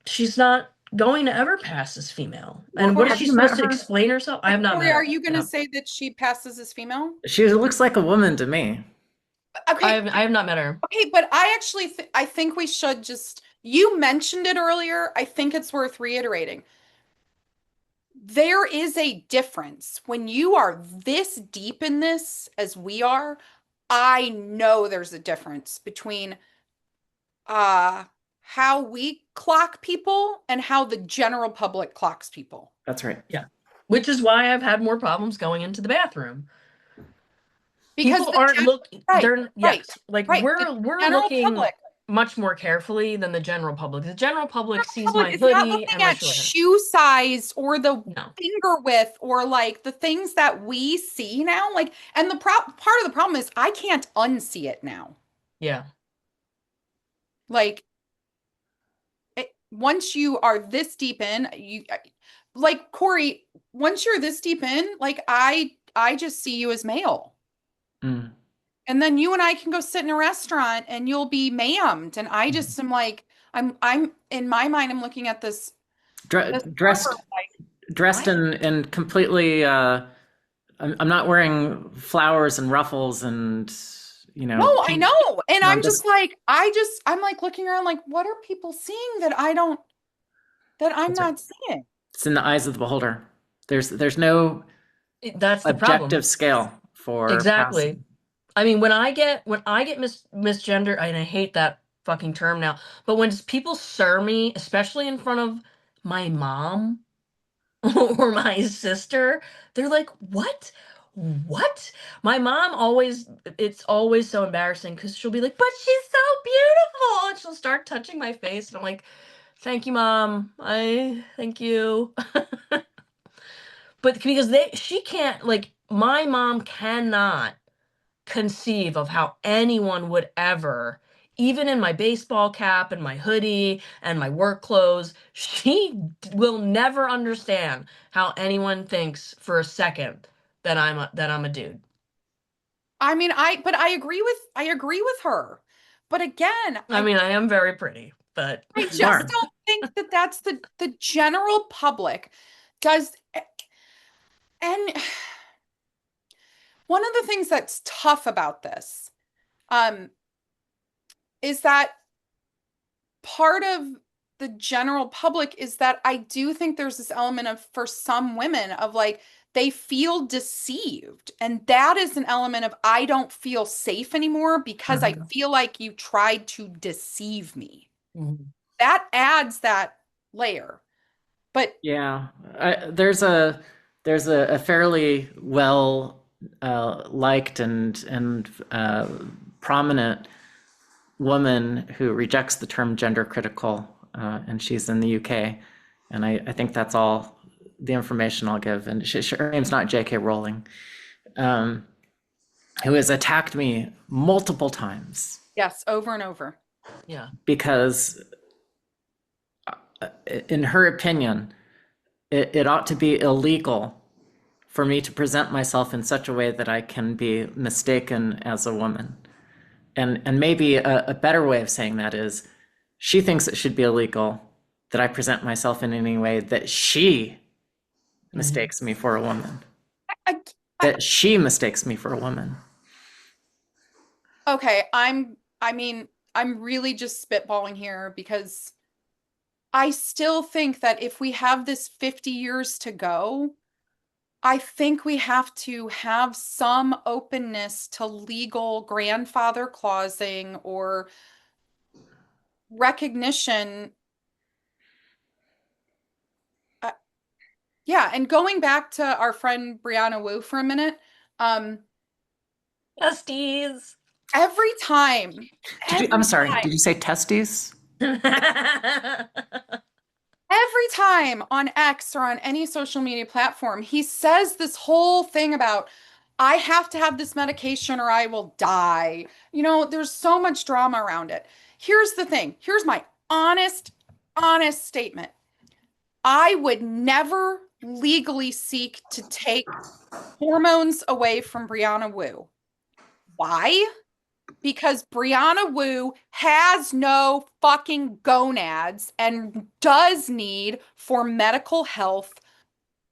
S1: she's not going to ever pass as female. And what is
S3: Have
S1: she
S3: you met
S1: supposed to
S3: her?
S1: explain herself? I have not
S2: Corey,
S1: met
S2: are
S1: her.
S2: you going to
S1: No.
S2: say that she passes as female?
S3: She looks like a woman to me.
S2: Okay,
S1: I have not met her.
S2: okay, but I actually I think we should just, you mentioned it earlier. I think it's worth reiterating. There is a difference when you are this deep in this as we are. I know there's a difference between uh how we clock people and how the general public clocks people.
S3: That's right.
S1: Yeah. Which is why I've had more problems going into the bathroom.
S2: Because
S1: People aren't looking,
S2: right,
S1: they're,
S2: right,
S1: yes, like
S2: right. The
S1: we're
S2: general
S1: looking
S2: public,
S1: much more carefully than the general public. The general public sees my
S2: is not
S1: hoodie and
S2: looking
S1: my
S2: at
S1: short hair.
S2: shoe size or the
S1: No.
S2: finger width or like the things that we see now. Like, and the part of the problem is I can't unsee it now.
S1: Yeah.
S2: Like, once you are this deep in, you like Corey, once you're this deep in, like I just see you as male.
S3: Mm.
S2: And then you and I can go sit in a restaurant and you'll be ma'amed. And I just am like, I'm in my mind, I'm looking at this
S3: Dressed
S2: server, like,
S3: dressed
S2: what?
S3: in completely. I'm not wearing flowers and ruffles and
S2: No, I
S3: pink.
S2: know. And
S3: No,
S2: I'm
S3: I'm
S2: just
S3: just.
S2: like, I'm like looking around like, what are people seeing that I'm
S3: That's right.
S2: not seeing?
S3: It's in the eyes of the beholder. There's no
S1: That's the
S3: objective
S1: problem.
S3: scale for
S1: Exactly.
S3: passing.
S1: I mean, when I get misgender, and I hate that fucking term now, but when people sir me, especially in front of my mom or my sister, they're like, "What? What?" My mom always, it's always so embarrassing because she'll be like, "But she's so beautiful," and she'll start touching my face, and I'm like, "Thank you, mom. I thank you." But because she can't, like, my mom cannot conceive of how anyone would ever, even in my baseball cap and my hoodie and my work clothes, she will never understand how anyone thinks for a second that I'm a dude.
S2: I mean, but I agree with her. But again,
S1: I mean, I am very pretty, but
S2: I
S3: You
S2: just
S3: are.
S2: don't think that that's the general public does. And one of the things that's tough about this, um, is that part of the general public is that I do think there's this element of, for some women, of like they feel deceived. And that is an element of, I don't feel safe anymore because I
S3: Mhm.
S2: feel like you tried to deceive me.
S1: Mhm.
S2: That adds that layer. But
S3: Yeah, there's a fairly well liked and prominent woman who rejects the term gender critical, and she's in the UK, and I think that's all the information I'll give. And her name's not J.K. Rowling, um, who has attacked me multiple times
S2: yes, over and over.
S1: Yeah.
S3: because, in her opinion, it ought to be illegal for me to present myself in such a way that I can be mistaken as a woman. And maybe a better way of saying that is she thinks it should be illegal that I present myself in any way that she
S1: Mhm.
S3: mistakes me for a woman,
S2: I, I,
S3: that she mistakes me for a woman.
S2: okay, I mean, I'm really just spitballing here because I still think that if we have this 50 years to go, I think we have to have some openness to legal grandfather clausing or recognition. Uh, yeah, and going back to our friend Brianna Wu for a minute, um,
S1: Besties.
S2: every time,
S3: I'm
S2: every
S3: sorry,
S2: time,
S3: did you say testes?
S2: every time on X or on any social media platform, he says this whole thing about, I have to have this medication or I will die. There's so much drama around it. Here's the thing. Here's my honest statement. I would never legally seek to take hormones away from Brianna Wu. Why? Because Brianna Wu has no fucking gonads and does need, for medical health,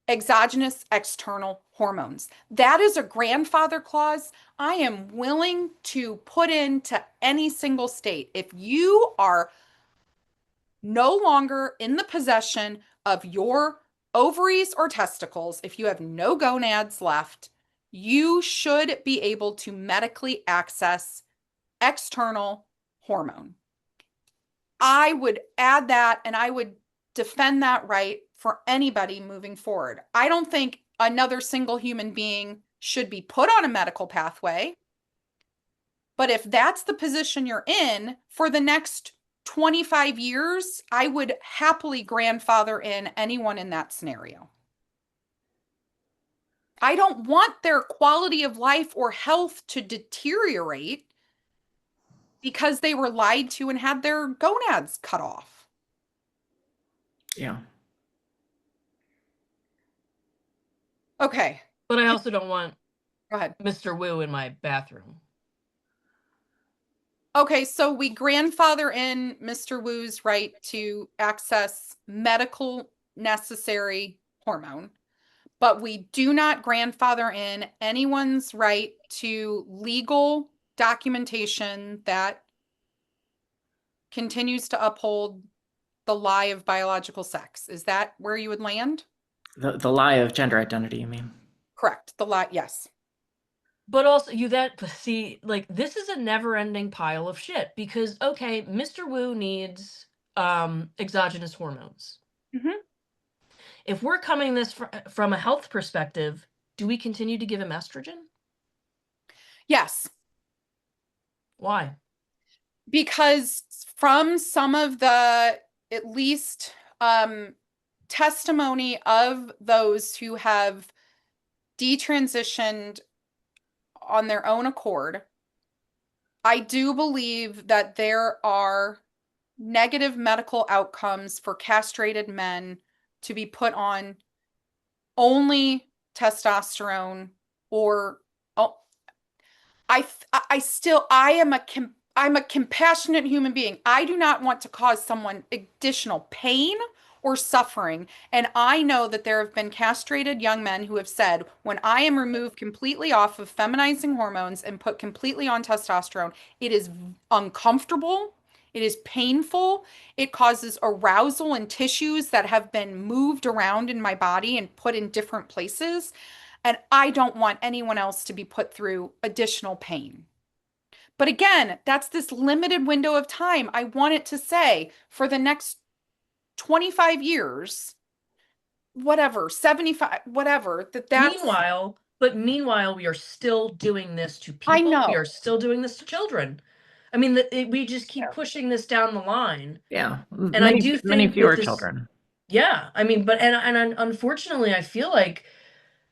S2: exogenous external hormones. That is a grandfather clause I am willing to put into any single state. If you are no longer in the possession of your ovaries or testicles, if you have no gonads left, you should be able to medically access external hormone. I would add that and I would defend that right for anybody moving forward. I don't think another single human being should be put on a medical pathway. But if that's the position you're in for the next 25 years, I would happily grandfather in anyone in that scenario. I don't want their quality of life or health to deteriorate because they were lied to and had their gonads cut off.
S3: Yeah.
S2: Okay.
S1: But I also don't want
S2: Go ahead.
S1: Mr. Wu in my bathroom.
S2: Okay, so we grandfather in Mr. Wu's right to access medical necessary hormone, but we do not grandfather in anyone's right to legal documentation that continues to uphold the lie of biological sex. Is that where you would land?
S3: The lie of gender identity, you mean?
S2: Correct. The lie, yes.
S1: But also, see, like, this is a never-ending pile of shit because, okay, Mr. Wu needs exogenous hormones.
S2: Mm-hmm.
S1: If we're coming this from a health perspective, do we continue to give him estrogen?
S2: Yes.
S1: Why?
S2: Because from some of the, at least, testimony of those who have detransitioned on their own accord, I do believe that there are negative medical outcomes for castrated men to be put on only testosterone or oh, I'm a compassionate human being. I do not want to cause someone additional pain or suffering. And I know that there have been castrated young men who have said, when I am removed completely off of feminizing hormones and put completely on testosterone, it is uncomfortable. It is painful. It causes arousal in tissues that have been moved around in my body and put in different places. And I don't want anyone else to be put through additional pain. But again, that's this limited window of time. I want it to say for the next 25 years, whatever, 75, whatever, that's.
S1: Meanwhile, we are still doing this to
S2: I
S1: people. We
S2: know.
S1: are still doing this to children. I mean, we just keep pushing this down the line.
S3: Yeah.
S1: And I do
S3: Many
S1: think
S3: fewer
S1: with this,
S3: children.
S1: yeah, I mean, and unfortunately, I feel like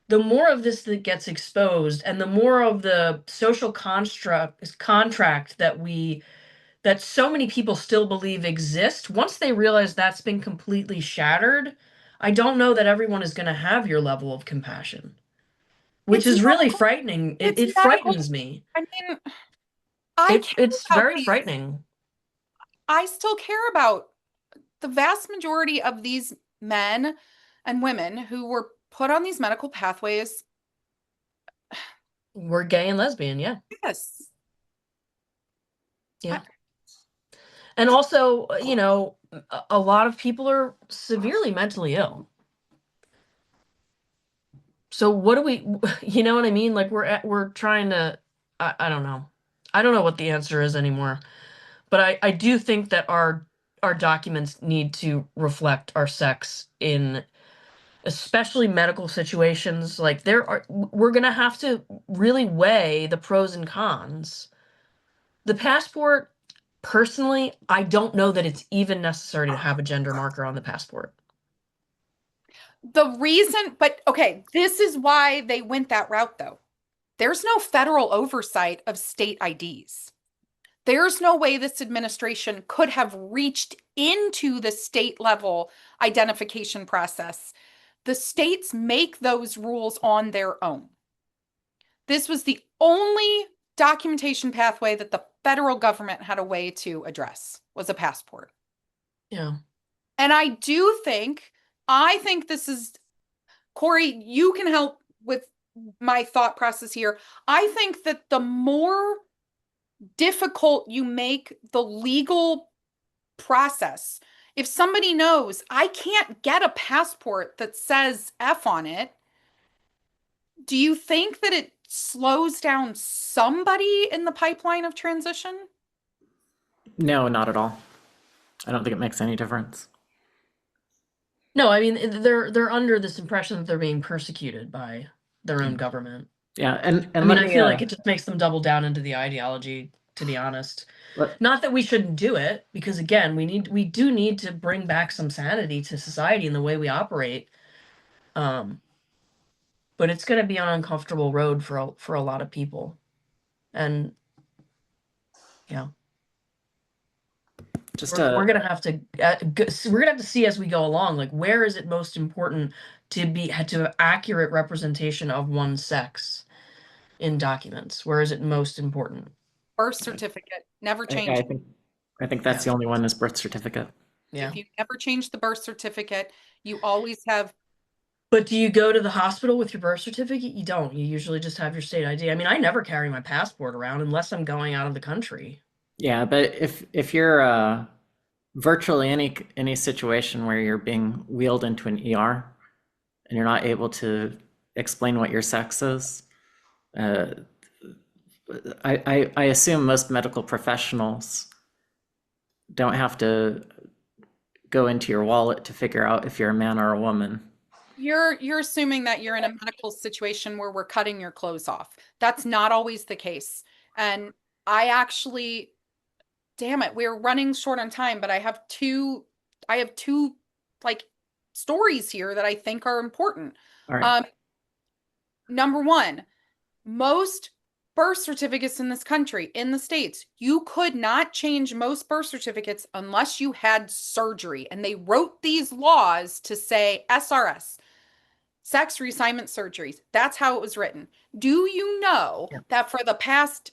S1: the more of this that gets exposed and the more of the social contract that so many people still believe exist, once they realize that's been completely shattered, I don't know that everyone is going to have your level of compassion, which
S2: It's
S1: is really
S2: medical.
S1: frightening.
S2: It's
S1: It
S2: medical.
S1: frightens me.
S2: I mean, I care
S1: It's
S2: about
S1: very
S2: these.
S1: frightening.
S2: I still care about the vast majority of these men and women who were put on these medical pathways.
S1: We're gay and lesbian, yeah.
S2: Yes.
S1: Yeah. And also, a lot of people are severely mentally ill. So what do we, you know what I mean? Like we're trying to, I don't know. I don't know what the answer is anymore. But I do think that our documents need to reflect our sex in especially medical situations. Like we're gonna have to really weigh the pros and cons. The passport, personally, I don't know that it's even necessary to have a gender marker on the passport.
S2: The reason, but okay, this is why they went that route though. There's no federal oversight of state IDs. There's no way this administration could have reached into the state level identification process. The states make those rules on their own. This was the only documentation pathway that the federal government had a way to address was a passport.
S1: Yeah.
S2: And I think this is, Corey, you can help with my thought process here. I think that the more difficult you make the legal process, if somebody knows I can't get a passport that says F on it, do you think that it slows down somebody in the pipeline of transition?
S3: No, not at all. I don't think it makes any difference.
S1: No, I mean they're under this impression that they're being persecuted by their own government.
S3: Yeah, and
S1: I mean,
S3: let
S1: I
S3: me
S1: feel like it just makes them double down into the ideology, to be honest.
S3: let,
S1: Not that we shouldn't do it, because again, we do need to bring back some sanity to society and the way we operate. Um, but it's going to be an uncomfortable road for a lot of people. And yeah,
S3: just
S1: we're going to have to we're going to have to see as we go along, like where is it most important to have accurate representation of one's sex in documents? Where is it most important?
S2: Birth certificate, never change.
S3: I think that's the only one is birth certificate.
S1: Yeah.
S2: If you never change the birth certificate, you always have.
S1: But do you go to the hospital with your birth certificate? You don't. You usually just have your state ID. I mean, I never carry my passport around unless I'm going out of the country.
S3: Yeah, but if you're virtually any situation where you're being wheeled into an ER and you're not able to explain what your sex is, uh, I assume most medical professionals don't have to go into your wallet to figure out if you're a man or a woman.
S2: You're assuming that you're in a medical situation where we're cutting your clothes off. That's not always the case. And I actually, damn it, we're running short on time, but I have two like stories here that I think are important.
S3: All right.
S2: Number one, most birth certificates in this country, in the States, you could not change most birth certificates unless you had surgery. And they wrote these laws to say SRS, sex reassignment surgeries. That's how it was written. Do you know that for the past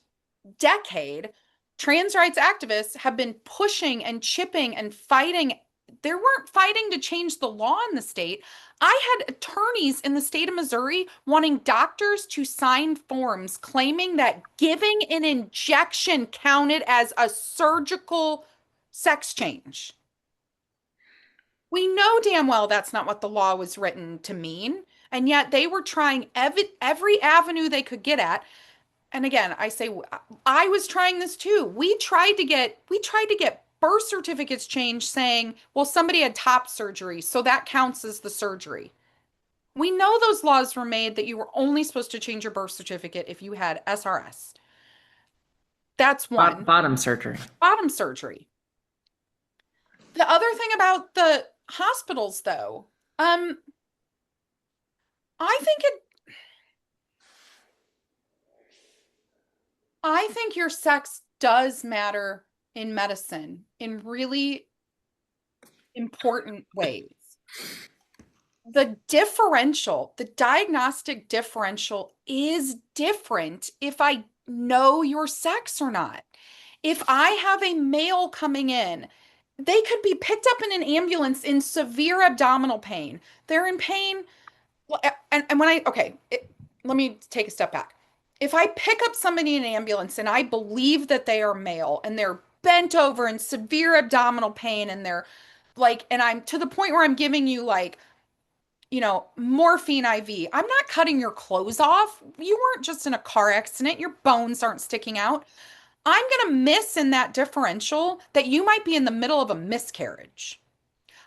S2: decade, trans rights activists have been pushing and chipping and fighting? They weren't fighting to change the law in the state. I had attorneys in the state of Missouri wanting doctors to sign forms claiming that giving an injection counted as a surgical sex change. We know damn well that's not what the law was written to mean. And yet they were trying every avenue they could get at. And again, I say I was trying this too. We tried to get birth certificates changed saying, well, somebody had top surgery, so that counts as the surgery. We know those laws were made that you were only supposed to change your birth certificate if you had SRS. That's one.
S3: Bottom surgery.
S2: Bottom surgery. The other thing about the hospitals, though, I think your sex does matter in medicine in really important ways. The diagnostic differential is different if I know your sex or not. If I have a male coming in, they could be picked up in an ambulance in severe abdominal pain. They're in pain. And let me take a step back. If I pick up somebody in an ambulance and I believe that they are male and they're bent over in severe abdominal pain and they're like, and I'm to the point where I'm giving you like morphine IV. I'm not cutting your clothes off. You weren't just in a car accident. Your bones aren't sticking out. I'm going to miss in that differential that you might be in the middle of a miscarriage.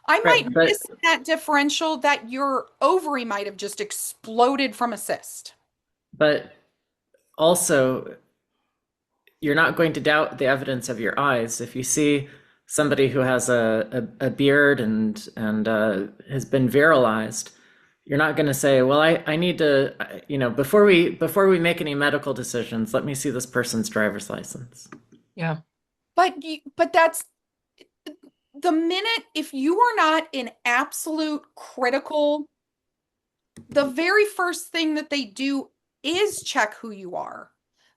S2: I
S3: Right,
S2: might
S3: but
S2: miss in that differential that your ovary might have just exploded from a cyst.
S3: but also you're not going to doubt the evidence of your eyes. If you see somebody who has a beard and has been virilized, you're not going to say, well, I need to, before we make any medical decisions, let me see this person's driver's license.
S1: Yeah.
S2: But that's the minute, if you are not in absolute critical, the very first thing that they do is check who you are.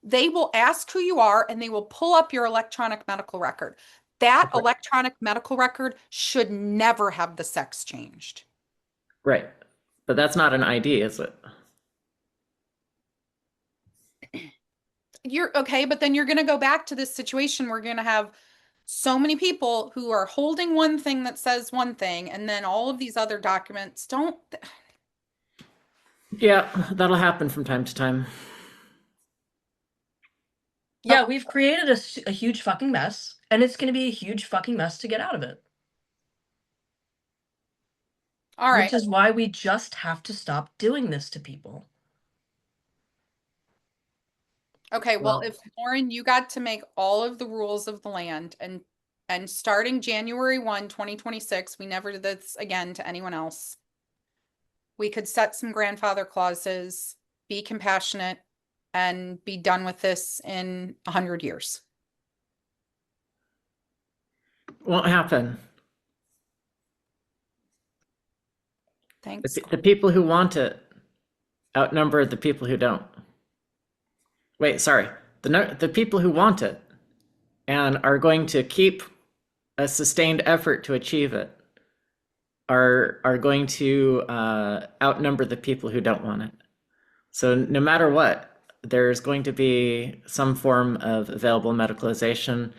S2: They will ask who you are and they will pull up your electronic medical record. That
S3: Right.
S2: electronic medical record should never have the sex changed.
S3: Right. But that's not an ID, is it?
S2: You're okay, but then you're going to go back to this situation. We're going to have so many people who are holding one thing that says one thing, and then all of these other documents don't.
S3: Yeah, that'll happen from time to time.
S1: Yeah, we've created a huge fucking mess, and it's going to be a huge fucking mess to get out of it.
S2: All right.
S1: Which is why we just have to stop doing this to people.
S2: Okay, well, if Lauren, you got to make all of the rules of the land and starting January 1, 2026, we never did this again to anyone else. We could set some grandfather clauses, be compassionate, and be done with this in 100 years.
S3: Won't happen.
S2: Thanks.
S3: The people who want it outnumber the people who don't. Wait, sorry. The people who want it and are going to keep a sustained effort to achieve it are going to outnumber the people who don't want it. So no matter what, there's going to be some form of available medicalization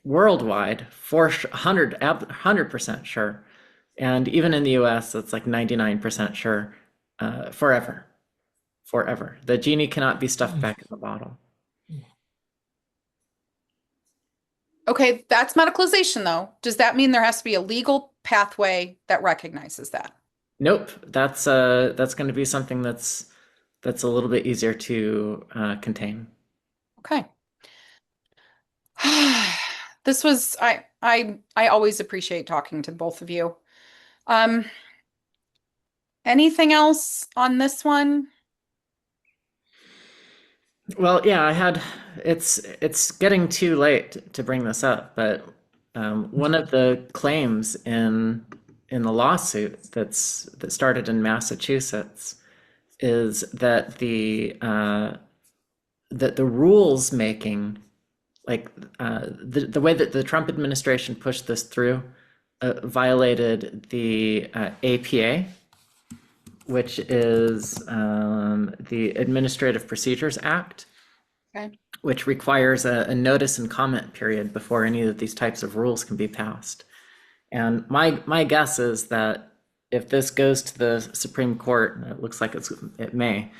S3: worldwide for 100% sure. And even in the US, it's like 99% sure forever. Forever. The genie cannot be stuffed back in the bottle.
S2: Okay, that's medicalization though. Does that mean there has to be a legal pathway that recognizes that?
S3: Nope. That's going to be something that's a little bit easier to contain.
S2: Okay. This was I always appreciate talking to both of you. Um, anything else on this one?
S3: Well, yeah, it's getting too late to bring this up, but one of the claims in the lawsuit that started in Massachusetts is that the rules making, like the way that the Trump administration pushed this through, violated the APA, which is the Administrative Procedures Act,
S2: Okay.
S3: which requires a notice and comment period before any of these types of rules can be passed. And my guess is that if this goes to the Supreme Court, and it looks like it may,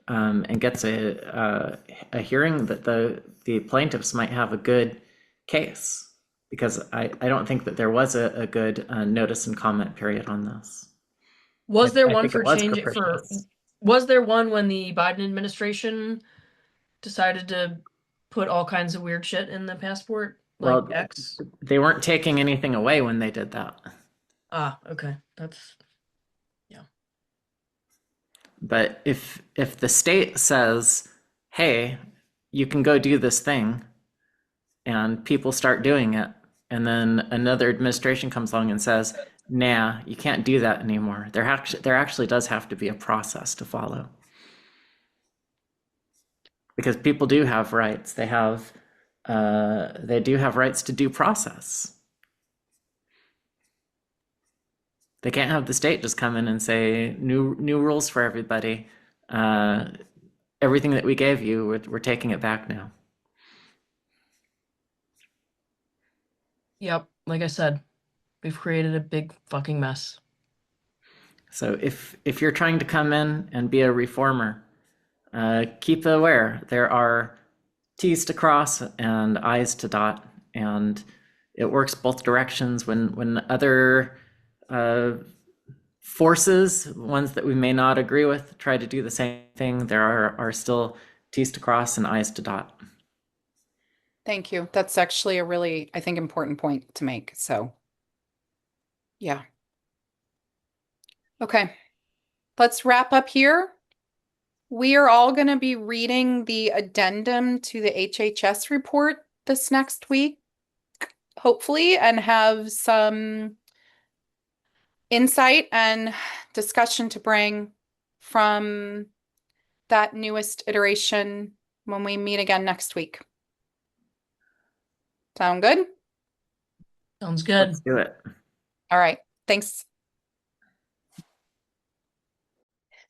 S3: and gets a hearing, that the plaintiffs might have a good case, because I don't think that there was a good notice and comment period on this.
S1: Was there
S3: I
S1: one
S3: think
S1: for
S3: it was
S1: change for
S3: capricious.
S1: was there one when the Biden administration decided to put all kinds of weird shit in the passport? Like
S3: Well,
S1: X?
S3: they weren't taking anything away when they did that.
S1: Ah, okay. That's
S3: But if the state says, "Hey, you can go do this thing," and people start doing it, and then another administration comes along and says, "Nah, you can't do that anymore," there actually does have to be a process to follow. Because people do have rights. They do have rights to due process. They can't have the state just come in and say new rules for everybody. Everything that we gave you, we're taking it back now.
S1: Yep, like I said, we've created a big fucking mess.
S3: So if you're trying to come in and be a reformer, keep aware there are T's to cross and I's to dot, and it works both directions. When other forces, ones that we may not agree with, try to do the same thing, there are still T's to cross and I's to dot.
S2: Thank you. That's actually a really, I think, important point to make. So, yeah. Okay. Let's wrap up here. We are all going to be reading the addendum to the HHS report this next week, hopefully, and have some insight and discussion to bring from that newest iteration when we meet again next week. Sound good?
S1: Sounds good.
S3: Let's do it.
S2: All right. Thanks.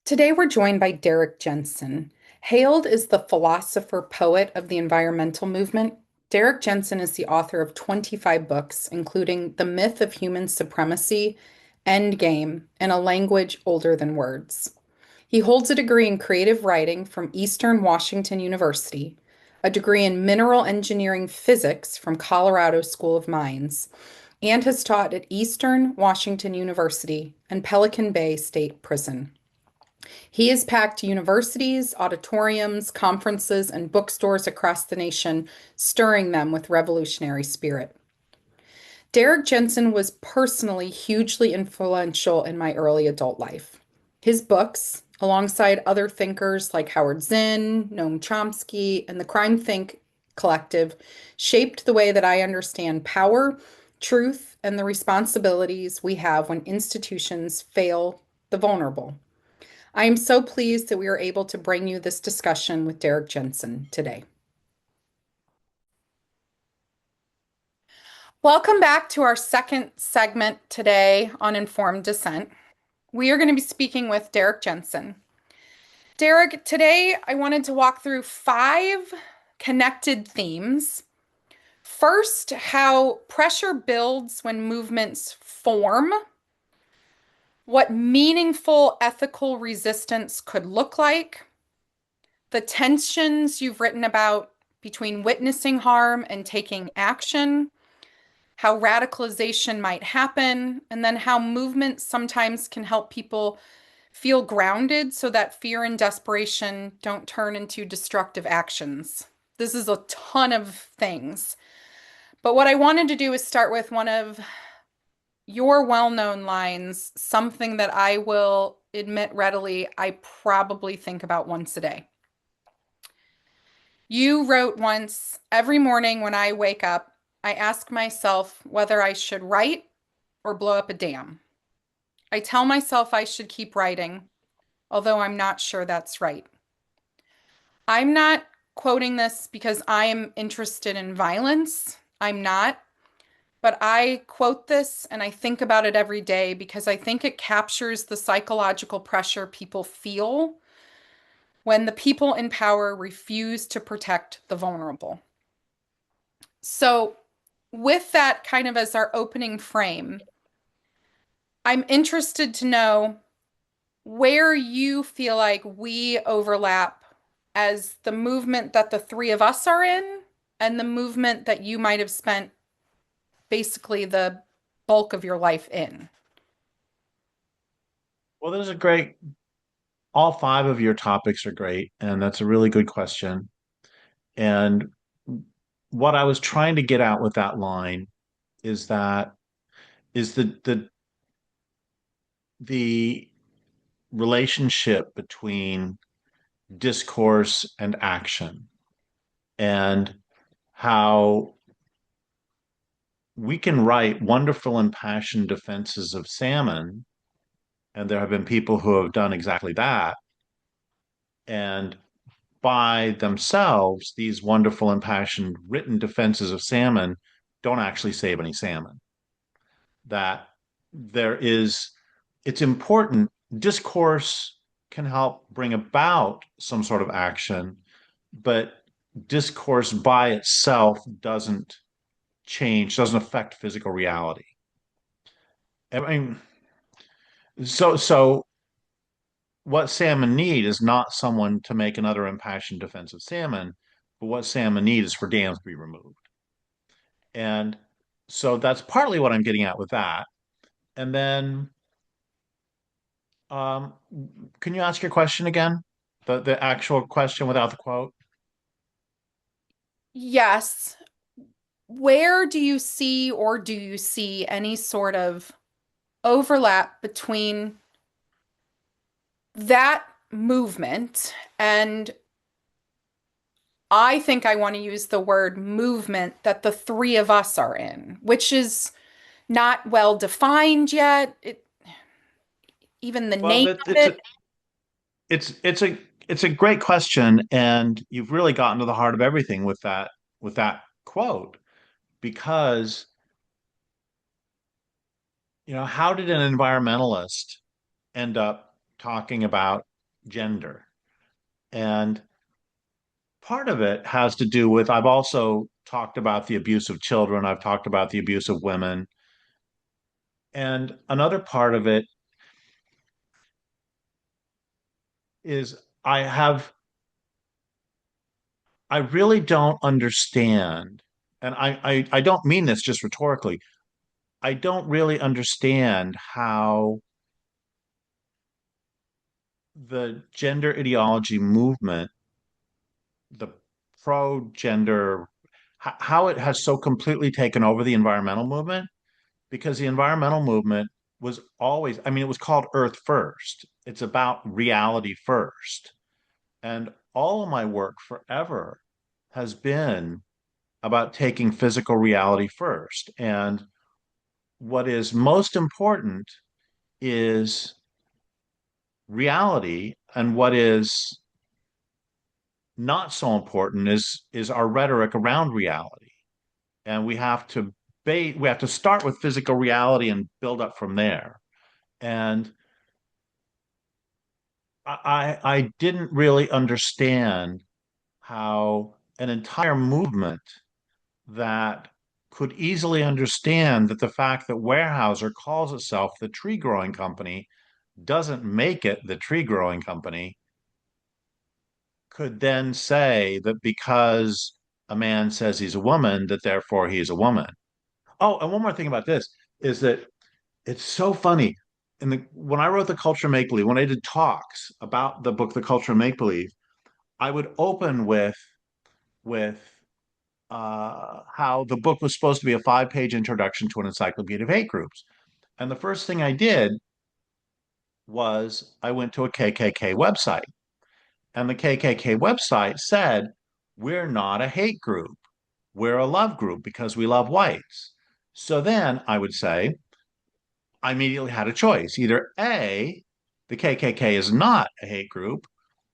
S2: Today we're joined by Derrick Jensen. Hailed as the philosopher poet of the environmental movement, Derrick Jensen is the author of 25 books, including The Myth of Human Supremacy, Endgame, and A Language Older Than Words. He holds a degree in creative writing from Eastern Washington University, a degree in mineral engineering physics from Colorado School of Mines, and has taught at Eastern Washington University and Pelican Bay State Prison. He has packed universities, auditoriums, conferences, and bookstores across the nation, stirring them with revolutionary spirit. Derrick Jensen was personally hugely influential in my early adult life. His books, alongside other thinkers like Howard Zinn, Noam Chomsky, and the Crime Think Collective, shaped the way that I understand power, truth, and the responsibilities we have when institutions fail the vulnerable. I am so pleased that we are able to bring you this discussion with Derrick Jensen today. Welcome back to our second segment today on Informed Dissent. We are going to be speaking with Derrick Jensen. Derrick, today I wanted to walk through 5 connected themes. First, how pressure builds when movements form, what meaningful ethical resistance could look like, the tensions you've written about between witnessing harm and taking action, how radicalization might happen, and then how movements sometimes can help people feel grounded so that fear and desperation don't turn into destructive actions. This is a ton of things. But what I wanted to do is start with one of your well-known lines, something that I will admit readily I probably think about once a day. You wrote once, every morning when I wake up, I ask myself whether I should write or blow up a dam. I tell myself I should keep writing, although I'm not sure that's right. I'm not quoting this because I am interested in violence. I'm not. But I quote this and I think about it every day because I think it captures the psychological pressure people feel when the people in power refuse to protect the vulnerable. So, with that kind of as our opening frame, I'm interested to know where you feel like we overlap as the movement that the three of us are in and the movement that you might have spent basically the bulk of your life in.
S4: Well, all 5 of your topics are great, and that's a really good question. And what I was trying to get out with that line is that is the relationship between discourse and action, and how we can write wonderful impassioned defenses of salmon, and there have been people who have done exactly that. And by themselves, these wonderful impassioned written defenses of salmon don't actually save any salmon. That it's important. Discourse can help bring about some sort of action, but discourse by itself doesn't affect physical reality. I mean, So what salmon need is not someone to make another impassioned defense of salmon, but what salmon need is for dams to be removed. And so that's partly what I'm getting at with that. And then, um, can you ask your question again? The actual question without the quote?
S2: Yes. Where do you see, or do you see any sort of overlap between that movement and I think I want to use the word movement that the three of us are in, which is not well defined yet. Even the
S4: Well,
S2: name of it.
S4: it's it's a it's a great question, and you've really gotten to the heart of everything with that quote, because how did an environmentalist end up talking about gender? And part of it has to do with I've also talked about the abuse of children, I've talked about the abuse of women, and another part of it is I really don't understand, and I don't mean this just rhetorically. I don't really understand how the gender ideology movement, the pro-gender, how it has so completely taken over the environmental movement, because the environmental movement was always, I mean, it was called Earth First. It's about reality first. And all of my work forever has been about taking physical reality first. And what is most important is reality, and what is not so important is our rhetoric around reality. And we have to start with physical reality and build up from there. And I didn't really understand how an entire movement that could easily understand that the fact that Weyerhaeuser calls itself the tree growing company doesn't make it the tree growing company, could then say that because a man says he's a woman, that therefore he's a woman. Oh, and one more thing about this is that it's so funny. When I wrote The Culture of Make Believe, when I did talks about the book The Culture of Make Believe, I would open with how the book was supposed to be a 5-page introduction to an encyclopedia of hate groups. And the first thing I did was I went to a KKK website. And the KKK website said, we're not a hate group. We're a love group because we love whites. So then I would say, I immediately had a choice. Either A, the KKK is not a hate group,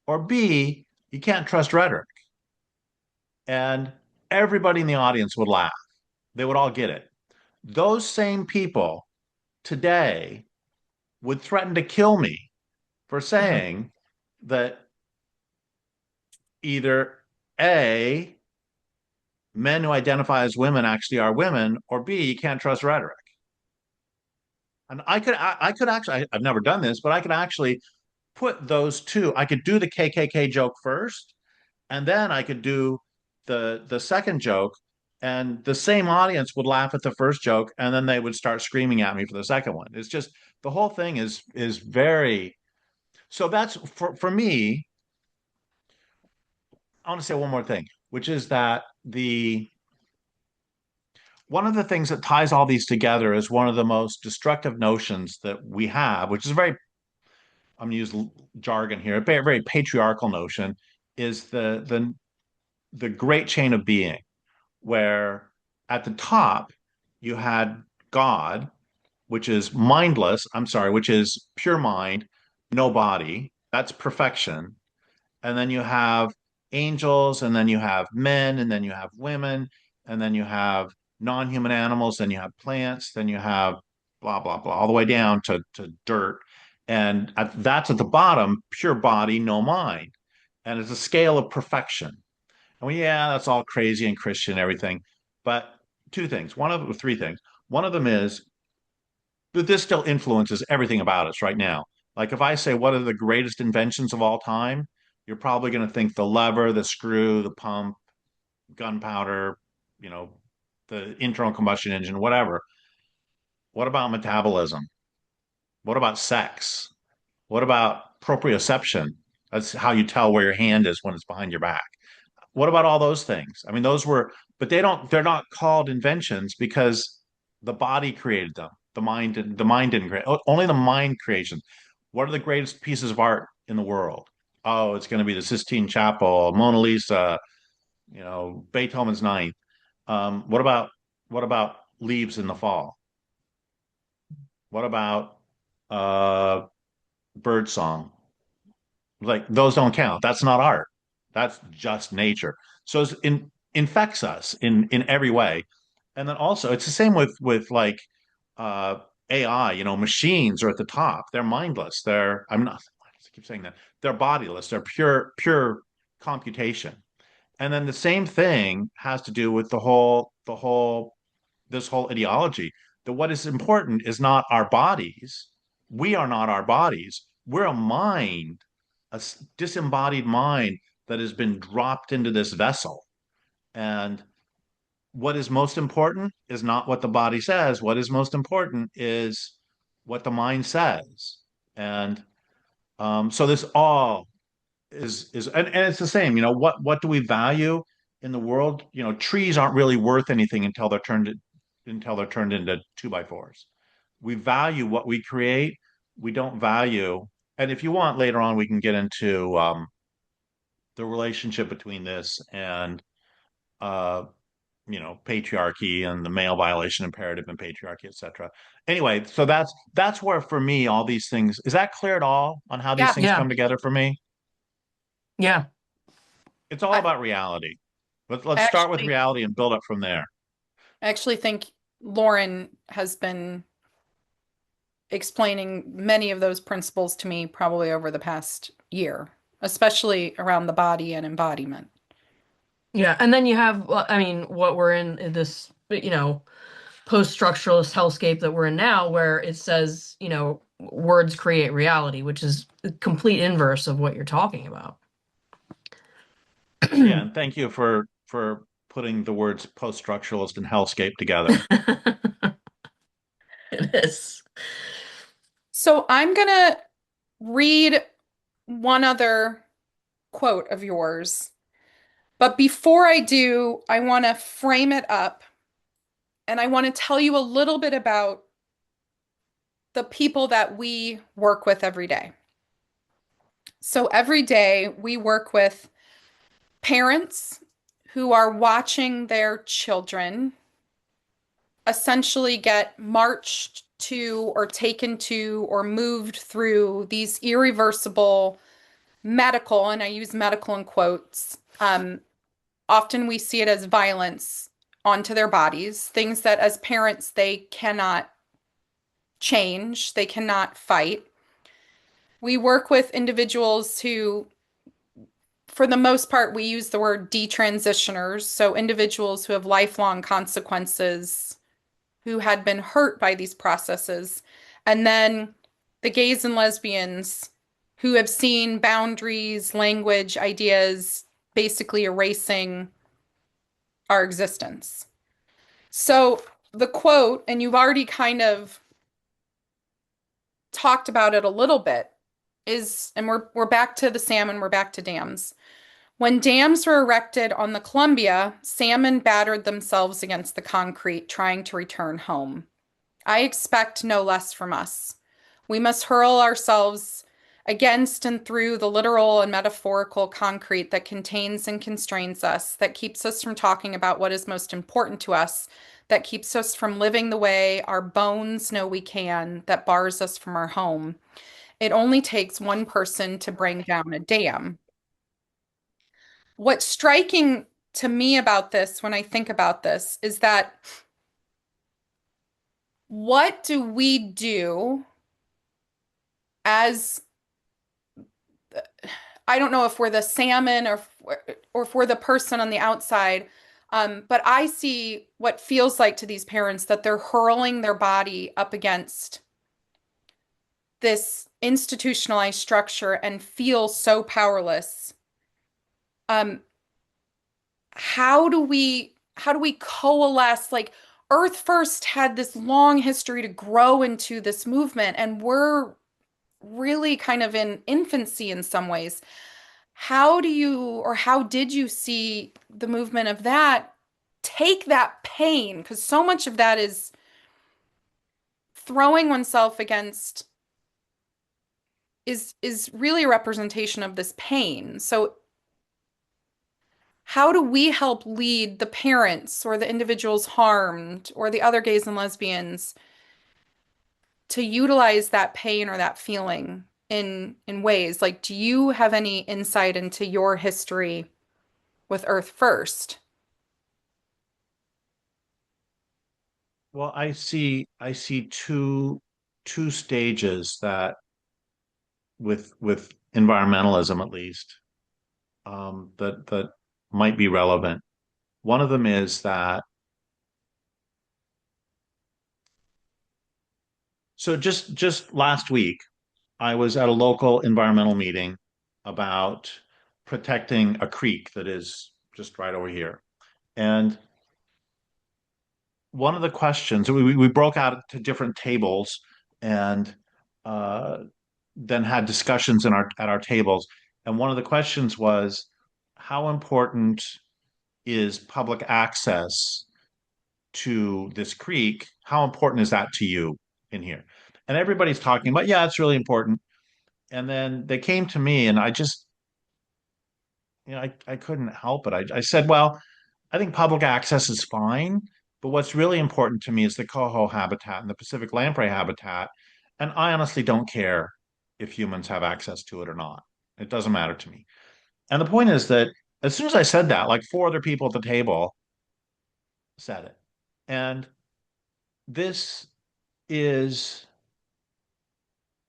S4: or B, you can't trust rhetoric. And everybody in the audience would laugh. They would all get it. Those same people today would threaten to kill me for
S1: Mhm.
S4: saying that either A, men who identify as women actually are women, or B, you can't trust rhetoric. And I could actually, I've never done this, but I could actually put those two. I could do the KKK joke first, and then I could do the second joke, and the same audience would laugh at the first joke, and then they would start screaming at me for the second one. It's just the whole thing is very. So that's for me. I want to say one more thing, which is that the one of the things that ties all these together is one of the most destructive notions that we have, which is a very, I'm going to use jargon here, a very, very patriarchal notion, is the great chain of being, where at the top you had God, which is mindless, I'm sorry, which is pure mind, no body. That's perfection. And then you have angels, and then you have men, and then you have women, and then you have non-human animals, then you have plants, then you have blah blah blah, all the way down to dirt. And that's at the bottom, pure body, no mind. And it's a scale of perfection. And yeah, that's all crazy and Christian and everything. But two things, three things. One of them is but this still influences everything about us right now. Like if I say what are the greatest inventions of all time, you're probably going to think the lever, the screw, the pump, gunpowder, you know, the internal combustion engine, whatever. What about metabolism? What about sex? What about proprioception? That's how you tell where your hand is when it's behind your back. What about all those things? I mean, those were, but they're not called inventions because the body created them. The mind didn't create, only the mind creation. What are the greatest pieces of art in the world? Oh, it's going to be the Sistine Chapel, Mona Lisa, Beethoven's Ninth. What about Leaves in the Fall? What about uh, Bird Song? Like those don't count. That's not art. That's just nature. So infects us in every way. And then also it's the same with like uh AI, machines are at the top. They're mindless. I'm not I keep saying that. They're bodiless. They're pure computation. And then the same thing has to do with this whole ideology that what is important is not our bodies. We are not our bodies. We're a mind, disembodied mind that has been dropped into this vessel. And what is most important is not what the body says. What is most important is what the mind says. And so this all and it's the same. What do we value in the world? Trees aren't really worth anything until they're turned into two by fours. We value what we create. We don't value, and if you want later on, we can get into the relationship between this and uh, patriarchy and the male violation imperative and patriarchy, etc. Anyway, so that's where for me all these things is that clear at all on how these
S2: Yeah.
S4: things
S1: Yeah.
S4: come together for me?
S1: Yeah.
S4: It's all
S2: I,
S4: about reality. Let's
S2: I
S4: start with
S2: actually
S4: reality and build up from there.
S2: I actually think Lauren has been explaining many of those principles to me probably over the past year, especially around the body and embodiment.
S1: Yeah. And then you have, well, I mean, what we're in this, post-structuralist hellscape that we're in now, where it says, words create reality, which is the complete inverse of what you're talking about.
S4: Yeah, and thank you for putting the words post-structuralist and hellscape together.
S1: It is.
S2: So I'm going to read one other quote of yours. But before I do, I want to frame it up and I want to tell you a little bit about the people that we work with every day. So every day we work with parents who are watching their children essentially get marched to or taken to or moved through these irreversible medical, and I use medical in quotes. Often we see it as violence onto their bodies, things that as parents they cannot change, they cannot fight. We work with individuals who, for the most part, we use the word detransitioners, so individuals who have lifelong consequences, who had been hurt by these processes, and then the gays and lesbians who have seen boundaries, language, ideas basically erasing our existence. So the quote, and you've already kind of talked about it a little bit, is, and we're back to the salmon, we're back to dams. When dams were erected on the Columbia, salmon battered themselves against the concrete, trying to return home. I expect no less from us. We must hurl ourselves against and through the literal and metaphorical concrete that contains and constrains us, that keeps us from talking about what is most important to us, that keeps us from living the way our bones know we can, that bars us from our home. It only takes one person to bring down a dam. What's striking to me about this when I think about this is that what do we do as, I don't know if we're the salmon or if we're the person on the outside, but I see what feels like to these parents that they're hurling their body up against this institutionalized structure and feel so powerless, um, how do we coalesce? Like Earth First had this long history to grow into this movement, and we're really kind of in infancy in some ways. How do you, or how did you see the movement of that take that pain? Because so much of that is throwing oneself against is really a representation of this pain. So how do we help lead the parents or the individuals harmed or the other gays and lesbians to utilize that pain or that feeling in ways? Like, do you have any insight into your history with Earth First?
S4: Well, I see two stages that with environmentalism at least that might be relevant. One of them is that so just last week I was at a local environmental meeting about protecting a creek that is just right over here. And one of the questions we broke out to different tables and uh, then had discussions in our at our tables. And one of the questions was, how important is public access to this creek? How important is that to you in here? And everybody's talking about, yeah, it's really important. And then they came to me, and I just, I couldn't help it. I said, well, I think public access is fine, but what's really important to me is the coho habitat and the Pacific lamprey habitat. And I honestly don't care if humans have access to it or not. It doesn't matter to me. And the point is that as soon as I said that, like four other people at the table said it. And this is,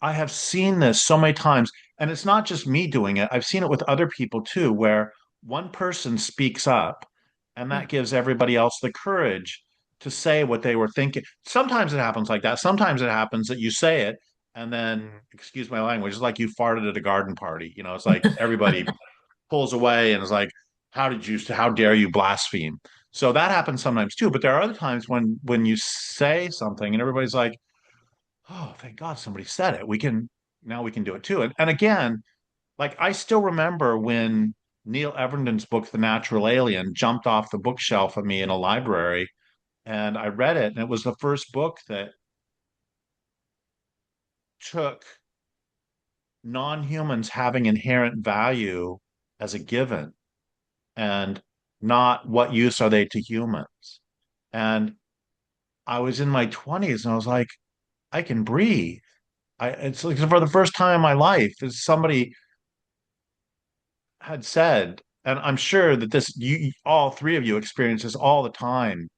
S4: I have seen this so many times, and it's not just me doing it. I've seen it with other people too, where one person speaks up and that gives everybody else the courage to say what they were thinking. Sometimes it happens like that. Sometimes it happens that you say it and then, excuse my language, it's like you farted at a garden party. It's like everybody pulls away and is like, how dare you blaspheme? So that happens sometimes too. But there are other times when you say something and everybody's like, oh, thank God somebody said it. Now we can do it too. And again, like I still remember when Neil Everden's book, The Natural Alien, jumped off the bookshelf of me in a library and I read it. And it was the first book that took non-humans having inherent value as a given and not what use are they to humans. And I was in my 20s and I was like, I can breathe. It's like for the first time in my life, is somebody had said, and I'm sure that all three of you experience this all the time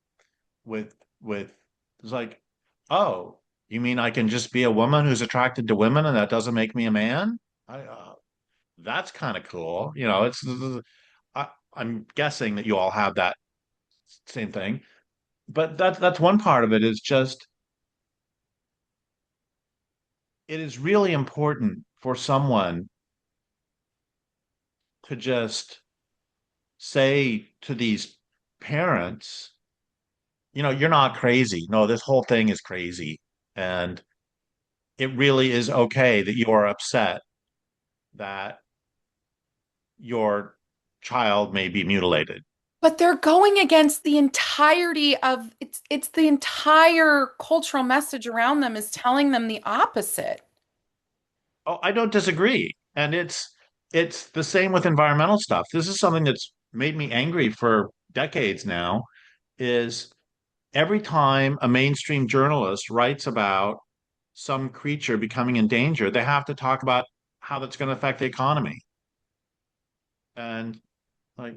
S4: with it's like, oh, you mean I can just be a woman who's attracted to women and that doesn't make me a man? That's kind of cool. I'm guessing that you all have that same thing, but that's one part of it is just it is really important for someone to just say to these parents, you're not crazy. No, this whole thing is crazy. And it really is okay that you are upset that your child may be mutilated.
S2: But they're going against the entirety of it's the entire cultural message around them is telling them the opposite.
S4: Oh, I don't disagree. And it's the same with environmental stuff. This is something that's made me angry for decades now, is every time a mainstream journalist writes about some creature becoming endangered, they have to talk about how that's going to affect the economy. And like,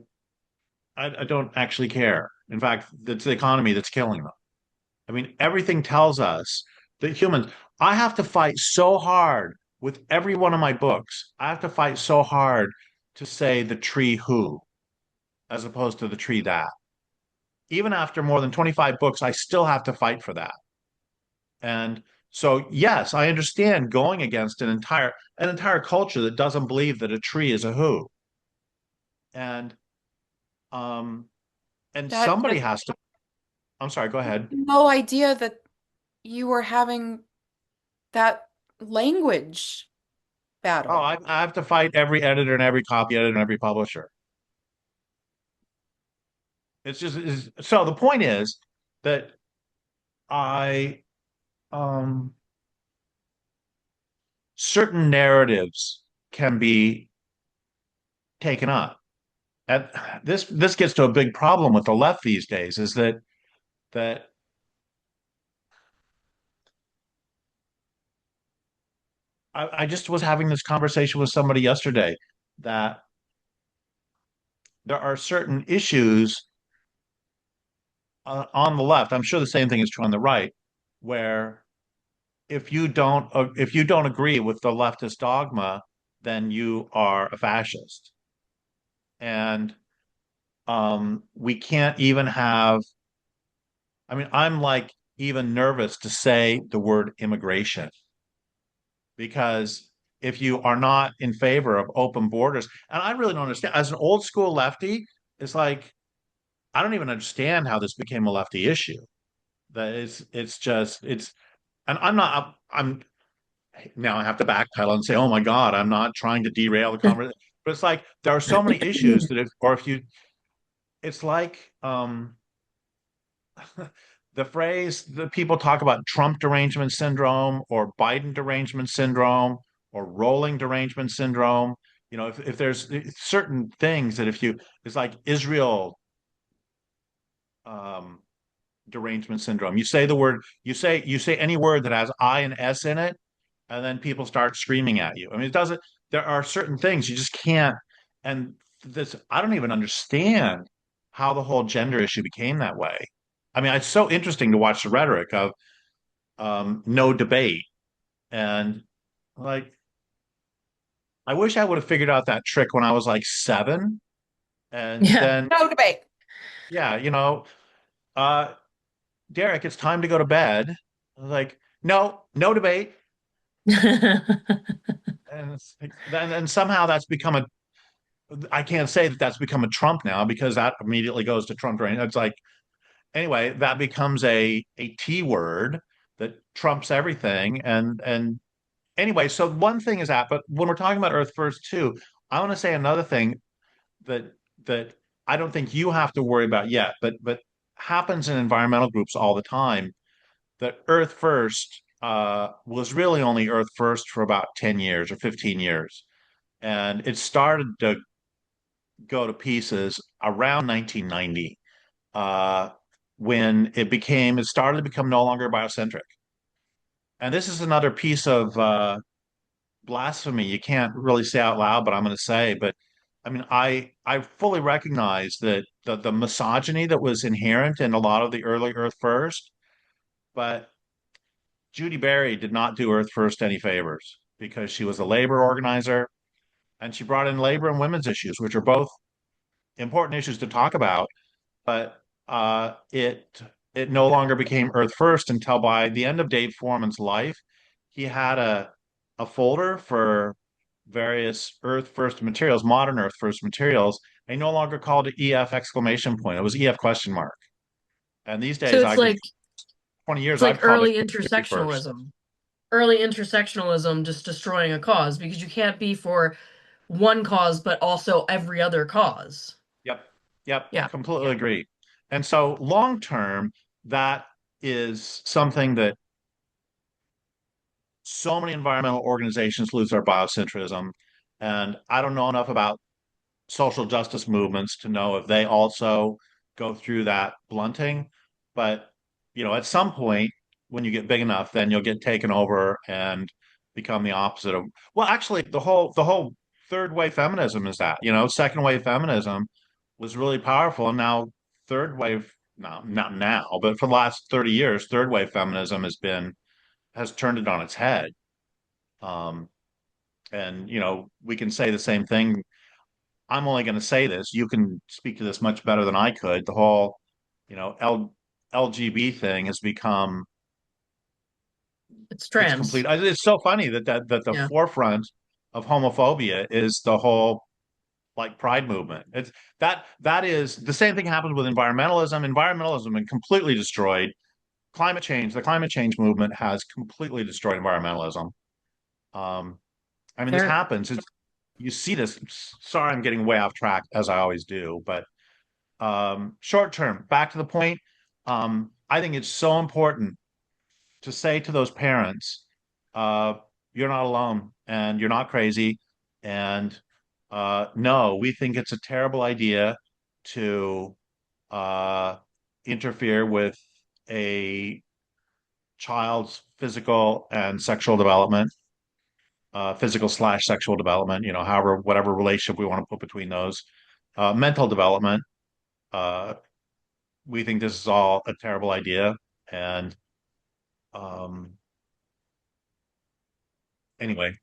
S4: I don't actually care. In fact, it's the economy that's killing them. I mean, everything tells us that humans, I have to fight so hard with every one of my books. I have to fight so hard to say the tree who, as opposed to the tree that. Even after more than 25 books, I still have to fight for that. And So yes, I understand going against an entire culture that doesn't believe that a tree is a who. And um and
S2: That
S4: somebody
S2: just
S4: has to, I'm sorry, go ahead.
S2: no idea that you were having that language
S4: Oh,
S2: battle.
S4: I have to fight every editor and every copy editor and every publisher. So the point is that I um certain narratives can be taken up. And this gets to a big problem with the left these days is that I just was having this conversation with somebody yesterday that there are certain issues on the left. I'm sure the same thing is true on the right, where if you don't agree with the leftist dogma, then you are a fascist. And we can't even have. I mean, I'm like even nervous to say the word immigration because if you are not in favor of open borders, and I really don't understand, as an old school lefty, it's like I don't even understand how this became a lefty issue. That it's just it's, and I'm not I'm now I have to backpedal and say, oh my God, I'm not trying to derail the conversation. But it's like there are so many issues that if you, it's like the phrase that people talk about Trump derangement syndrome or Biden derangement syndrome or rolling derangement syndrome. If there's certain things that if you, it's like Israel um, derangement syndrome. You say any word that has I and S in it, and then people start screaming at you. I mean, it doesn't, there are certain things you just can't, and this, I don't even understand how the whole gender issue became that way. I mean, it's so interesting to watch the rhetoric of no debate. And like, I wish I would have figured out that trick when I was like 7. And
S1: Yeah.
S4: then,
S2: No debate.
S4: yeah, uh, Derrick, it's time to go to bed. I was like, no, no debate. And then somehow that's become a, I can't say that that's become a Trump now because that immediately goes to Trump. Right? It's like, anyway, that becomes a T word that trumps everything. And anyway, so one thing is that, but when we're talking about Earth First too, I want to say another thing that that I don't think you have to worry about yet, but happens in environmental groups all the time. That Earth First was really only Earth First for about 10 years or 15 years. And it started to go to pieces around 1990 uh, when it started to become no longer biocentric. And this is another piece of blasphemy you can't really say out loud, but I'm going to say. But I mean, I fully recognize that the misogyny that was inherent in a lot of the early Earth First, but Judy Berry did not do Earth First any favors because she was a labor organizer and she brought in labor and women's issues, which are both important issues to talk about. But it no longer became Earth First until by the end of Dave Foreman's life, he had a folder for various Earth First materials, modern Earth First materials. They no longer called it EF exclamation point. It was EF question mark. And these
S1: So
S4: days, I could 20
S1: it's
S4: years
S1: like
S4: I've called it
S1: early
S4: first.
S1: intersectionalism. Early intersectionalism just destroying a cause because you can't be for one cause but also every other cause.
S4: Yep. Yep.
S1: Yeah.
S4: Completely agree. And so long term, that is something that so many environmental organizations lose their biocentrism. And I don't know enough about social justice movements to know if they also go through that blunting. But, at some point, when you get big enough, then you'll get taken over and become the opposite of, well, actually, the whole third wave feminism is that, second wave feminism was really powerful. And now third wave, no, not now, but for the last 30 years, third wave feminism has turned it on its head. Um, and we can say the same thing. I'm only going to say this. You can speak to this much better than I could. The whole, LGB thing has become
S1: It's
S4: It's complete.
S1: trans.
S4: It's so funny that the
S1: Yeah.
S4: forefront of homophobia is the whole like pride movement. It's that is the same thing happens with environmentalism. Environmentalism been completely destroyed. Climate change, the climate change movement has completely destroyed environmentalism. Um, I mean, this
S3: There,
S4: happens. You see this. Sorry, I'm getting way off track as I always do, but short term, back to the point. I think it's so important to say to those parents, uh, you're not alone and you're not crazy. And no, we think it's a terrible idea to uh, interfere with a child's physical and sexual development, physical slash sexual development, however, whatever relationship we want to put between those, mental development. Uh, we think this is all a terrible idea. And um, anyway,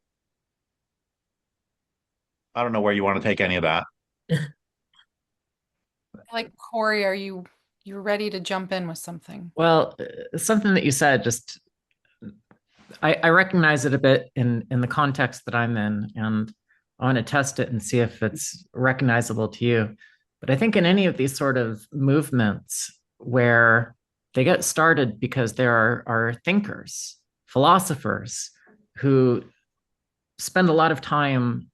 S4: I don't know where you want to take any of that.
S2: Like Corey, are you ready to jump in with something?
S3: well, something that you said, just I recognize it a bit in the context that I'm in, and I want to test it and see if it's recognizable to you. But I think in any of these sort of movements where they get started because there are thinkers, philosophers who spend a lot of time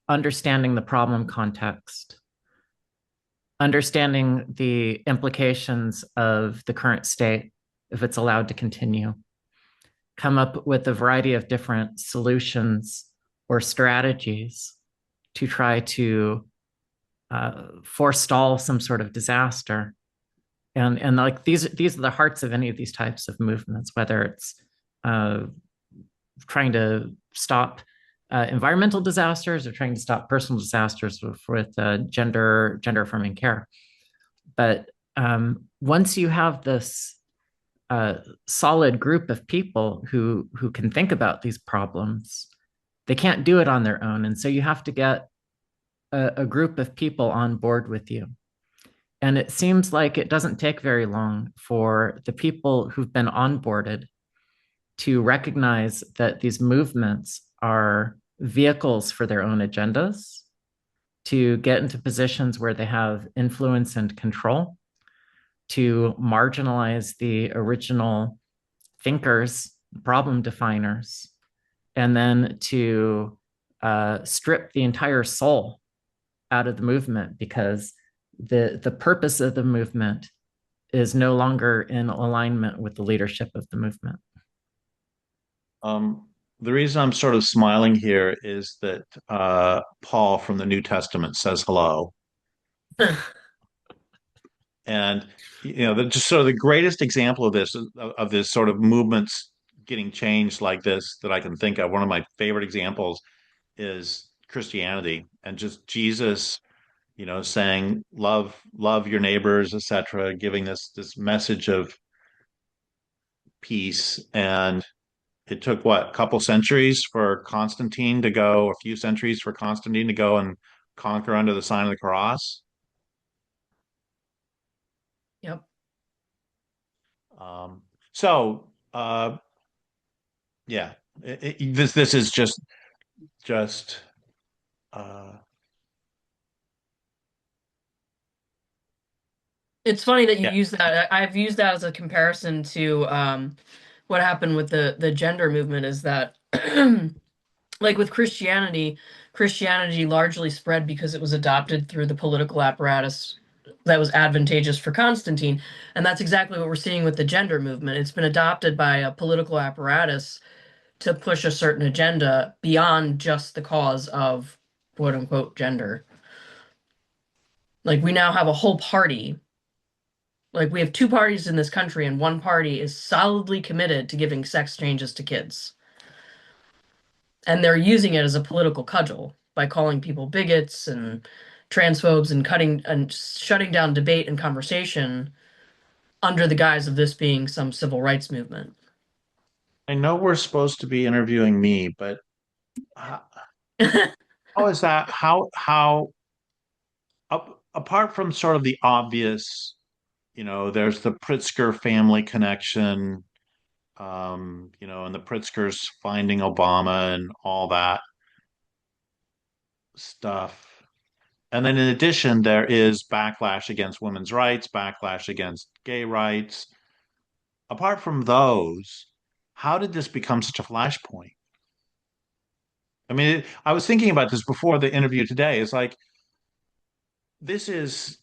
S3: understanding the problem context, understanding the implications of the current state if it's allowed to continue, come up with a variety of different solutions or strategies to try to forestall some sort of disaster. And like these are the hearts of any of these types of movements, whether it's uh, trying to stop environmental disasters or trying to stop personal disasters with gender affirming care. But once you have this solid group of people who can think about these problems, they can't do it on their own, and so you have to get a group of people on board with you. And it seems like it doesn't take very long for the people who've been onboarded to recognize that these movements are vehicles for their own agendas, to get into positions where they have influence and control, to marginalize the original thinkers, problem definers, and then to strip the entire soul out of the movement because the purpose of the movement is no longer in alignment with the leadership of the movement.
S4: The reason I'm sort of smiling here is that Paul from the New Testament says hello. And just sort of the greatest example of this sort of movements getting changed like this that I can think of. One of my favorite examples is Christianity and just Jesus, saying love your neighbors, etc., giving this message of peace. And it took what, a couple centuries for Constantine to go, a few centuries for Constantine to go and conquer under the sign of the cross.
S1: Yep.
S4: So yeah, this is just uh,
S1: It's funny that you
S4: yeah.
S1: use that. I've used that as a comparison to what happened with the gender movement is that like with Christianity, Christianity largely spread because it was adopted through the political apparatus that was advantageous for Constantine. And that's exactly what we're seeing with the gender movement. It's been adopted by a political apparatus to push a certain agenda beyond just the cause of quote unquote gender. Like we now have a whole party. Like we have two parties in this country, and one party is solidly committed to giving sex changes to kids. And they're using it as a political cudgel by calling people bigots and transphobes and cutting and shutting down debate and conversation under the guise of this being some civil rights movement.
S4: I know we're supposed to be interviewing me, but how, how is that? Apart from sort of the obvious, there's the Pritzker family connection, and the Pritzkers finding Obama and all that stuff. And then in addition, there is backlash against women's rights, backlash against gay rights. Apart from those, how did this become such a flashpoint? I mean, I was thinking about this before the interview today. It's like this is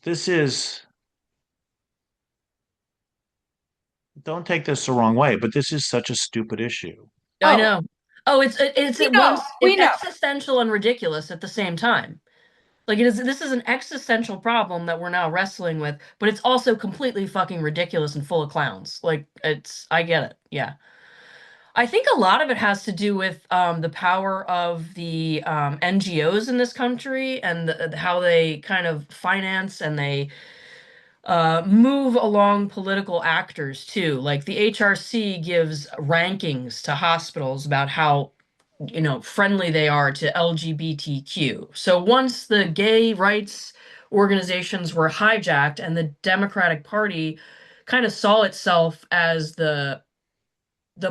S4: don't take this the wrong way, but this is such a stupid issue.
S1: I
S2: Oh,
S1: know. Oh, it's
S2: we
S1: at
S2: know.
S1: once
S2: We
S1: it's
S2: know.
S1: existential and ridiculous at the same time. Like it is this is an existential problem that we're now wrestling with, but it's also completely fucking ridiculous and full of clowns. Like it's I get it. Yeah. I think a lot of it has to do with the power of the NGOs in this country and how they kind of finance and they move along political actors too. Like the HRC gives rankings to hospitals about how, friendly they are to LGBTQ. So once the gay rights organizations were hijacked and the Democratic Party kind of saw itself as the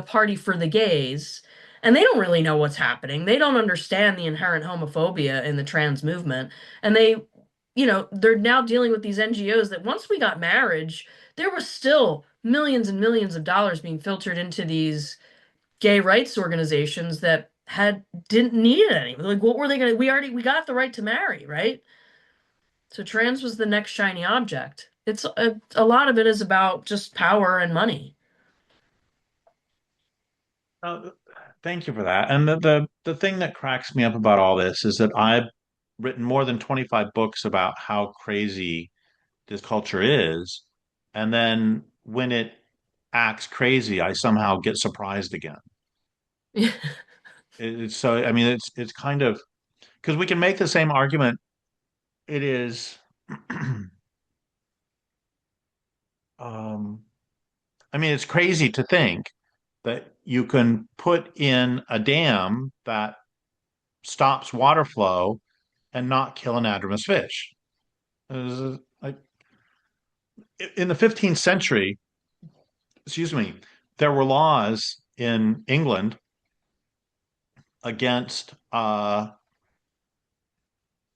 S1: party for the gays, and they don't really know what's happening. They don't understand the inherent homophobia in the trans movement. And they're now dealing with these NGOs that once we got marriage, there was still millions and millions of dollars being filtered into these gay rights organizations that didn't need it anymore. Like what were they gonna we got the right to marry, right? So trans was the next shiny object. It's a lot of it is about just power and money.
S4: Uh, Thank you for that. And the thing that cracks me up about all this is that I've written more than 25 books about how crazy this culture is. And then when it acts crazy, I somehow get surprised again. So, I mean, it's kind of because we can make the same argument. It is, um, I mean, it's crazy to think that you can put in a dam that stops water flow and not kill an anadromous fish. Like in the 15th century, excuse me, there were laws in England against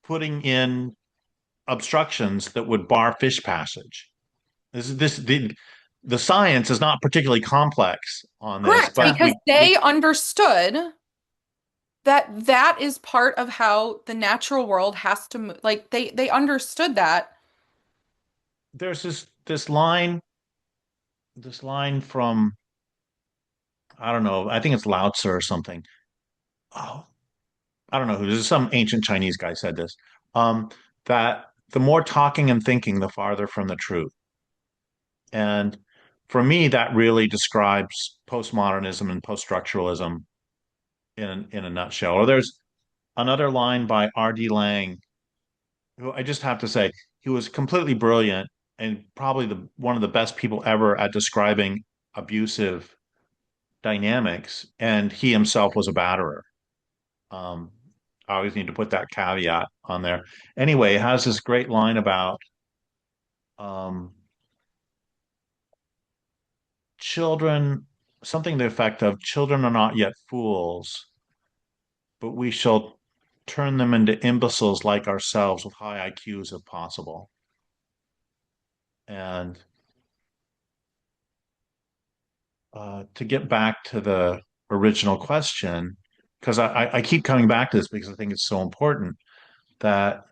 S4: putting in obstructions that would bar fish passage. The science is not particularly complex on this,
S2: Correct,
S4: but
S2: because
S4: we
S2: they understood that that is part of how the natural world has to move. Like they understood that.
S4: there's this line from I don't know, I think it's Lao Tzu or something. Oh, I don't know who. This is some ancient Chinese guy said this. Um, that the more talking and thinking, the farther from the truth. And for me, that really describes postmodernism and poststructuralism in a nutshell. Or there's another line by R.D. Laing, who I just have to say, he was completely brilliant and probably the one of the best people ever at describing abusive dynamics. And he himself was a batterer. Um, I always need to put that caveat on there. Anyway, it has this great line about um, children, something to the effect of children are not yet fools, but we shall turn them into imbeciles like ourselves with high IQs if possible. And to get back to the original question, because I keep coming back to this because I think it's so important that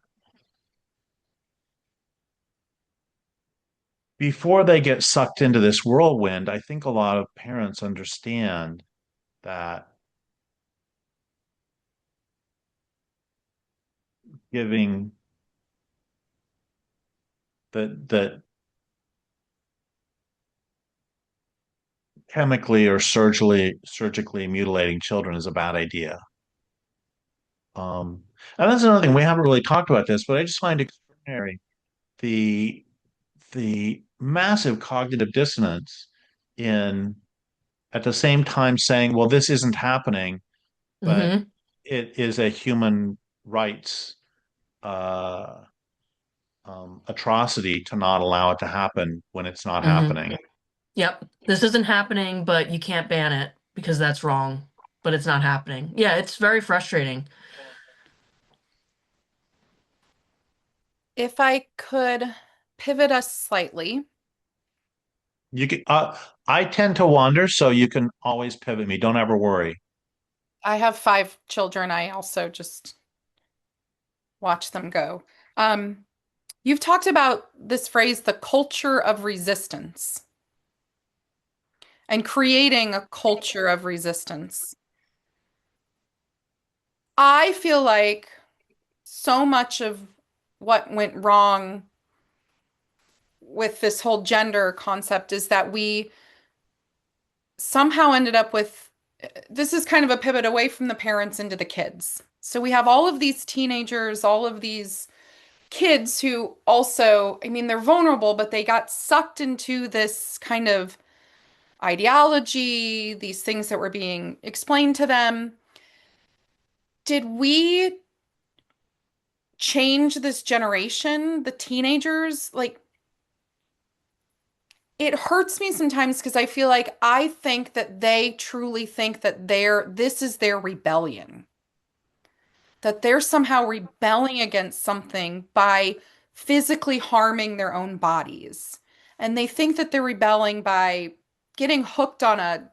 S4: before they get sucked into this whirlwind, I think a lot of parents understand that giving that chemically or surgically mutilating children is a bad idea. And that's another thing we haven't really talked about this, but I just find it extraordinary the the massive cognitive dissonance in at the same time saying, well, this isn't happening, but
S1: Hmm.
S4: it is a human rights atrocity to not allow it to happen when it's not
S1: Hmm.
S4: happening.
S1: Yep. This isn't happening, but you can't ban it because that's wrong. But it's not happening. Yeah, it's very frustrating.
S2: If I could pivot us slightly,
S4: You can, I tend to wander, so you can always pivot me. Don't ever worry.
S2: I have 5 children. I also just watch them go. Um, you've talked about this phrase, the culture of resistance, and creating a culture of resistance. I feel like so much of what went wrong with this whole gender concept is that we somehow ended up with this is kind of a pivot away from the parents into the kids. So we have all of these teenagers, all of these kids who also, I mean, they're vulnerable, but they got sucked into this kind of ideology, these things that were being explained to them. Did we change this generation, the teenagers? Like, it hurts me sometimes because I feel like I think that they truly think that this is their rebellion, that they're somehow rebelling against something by physically harming their own bodies. And they think that they're rebelling by getting hooked on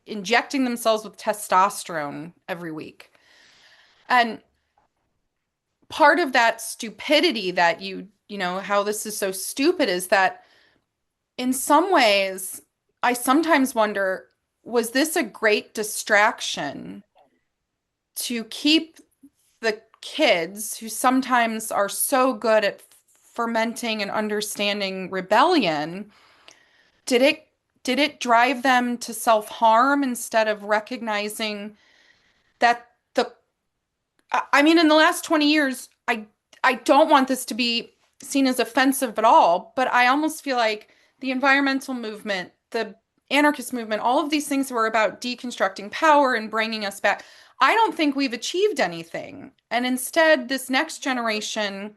S2: injecting themselves with testosterone every week. And part of that stupidity that how this is so stupid is that in some ways, I sometimes wonder, was this a great distraction to keep the kids who sometimes are so good at fermenting and understanding rebellion? Did it drive them to self-harm instead of recognizing that I mean, in the last 20 years, I don't want this to be seen as offensive at all, but I almost feel like the environmental movement, the anarchist movement, all of these things were about deconstructing power and bringing us back. I don't think we've achieved anything. And instead, this next generation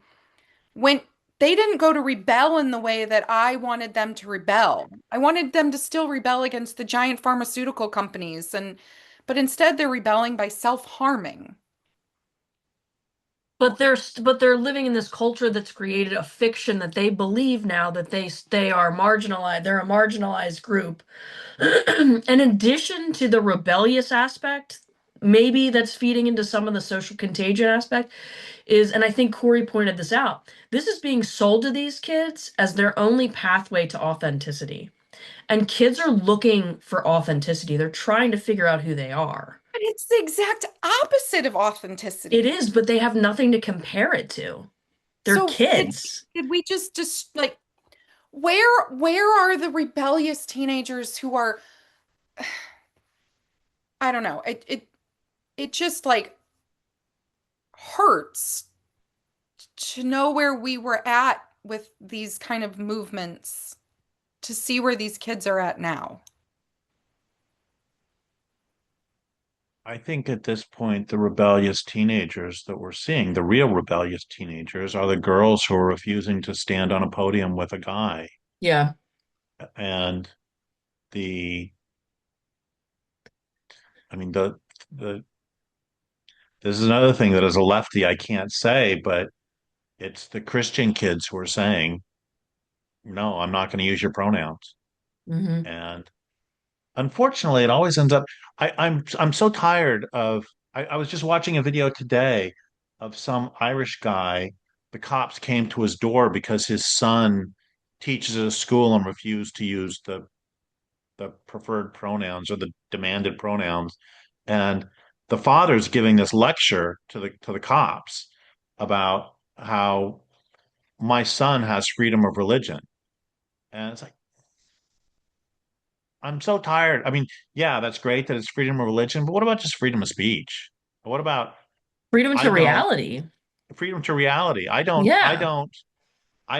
S2: went, they didn't go to rebel in the way that I wanted them to rebel. I wanted them to still rebel against the giant pharmaceutical companies but instead they're rebelling by self-harming.
S1: But they're living in this culture that's created a fiction that they believe now that they are marginalized. They're a marginalized group. In addition to the rebellious aspect, maybe that's feeding into some of the social contagion aspect and I think Corey pointed this out, this is being sold to these kids as their only pathway to authenticity. And kids are looking for authenticity. They're trying to figure out who they are.
S2: But it's the exact opposite of
S1: It
S2: authenticity.
S1: is, but they have nothing to compare it to. They're
S2: So
S1: kids.
S2: did we just like where are the rebellious teenagers who are I don't know. It just like hurts to know where we were at with these kind of movements to see where these kids are at now.
S4: I think at this point, the rebellious teenagers that we're seeing, the real rebellious teenagers, are the girls who are refusing to stand on a podium with a guy.
S1: Yeah.
S4: And the, I mean, the, this is another thing that as a lefty I can't say, but it's the Christian kids who are saying, no, I'm not going to use your pronouns.
S1: Hmm.
S4: And unfortunately, it always ends up. I'm so tired of. I was just watching a video today of some Irish guy. The cops came to his door because his son teaches at a school and refused to use the preferred pronouns or the demanded pronouns, and the father's giving this lecture to the cops about how my son has freedom of religion, and it's like I'm so tired. I mean, yeah, that's great that it's freedom of religion, but what about just freedom of speech? What about
S1: Freedom
S4: I
S1: to
S4: don't
S1: reality.
S4: freedom to reality?
S1: Yeah.
S4: I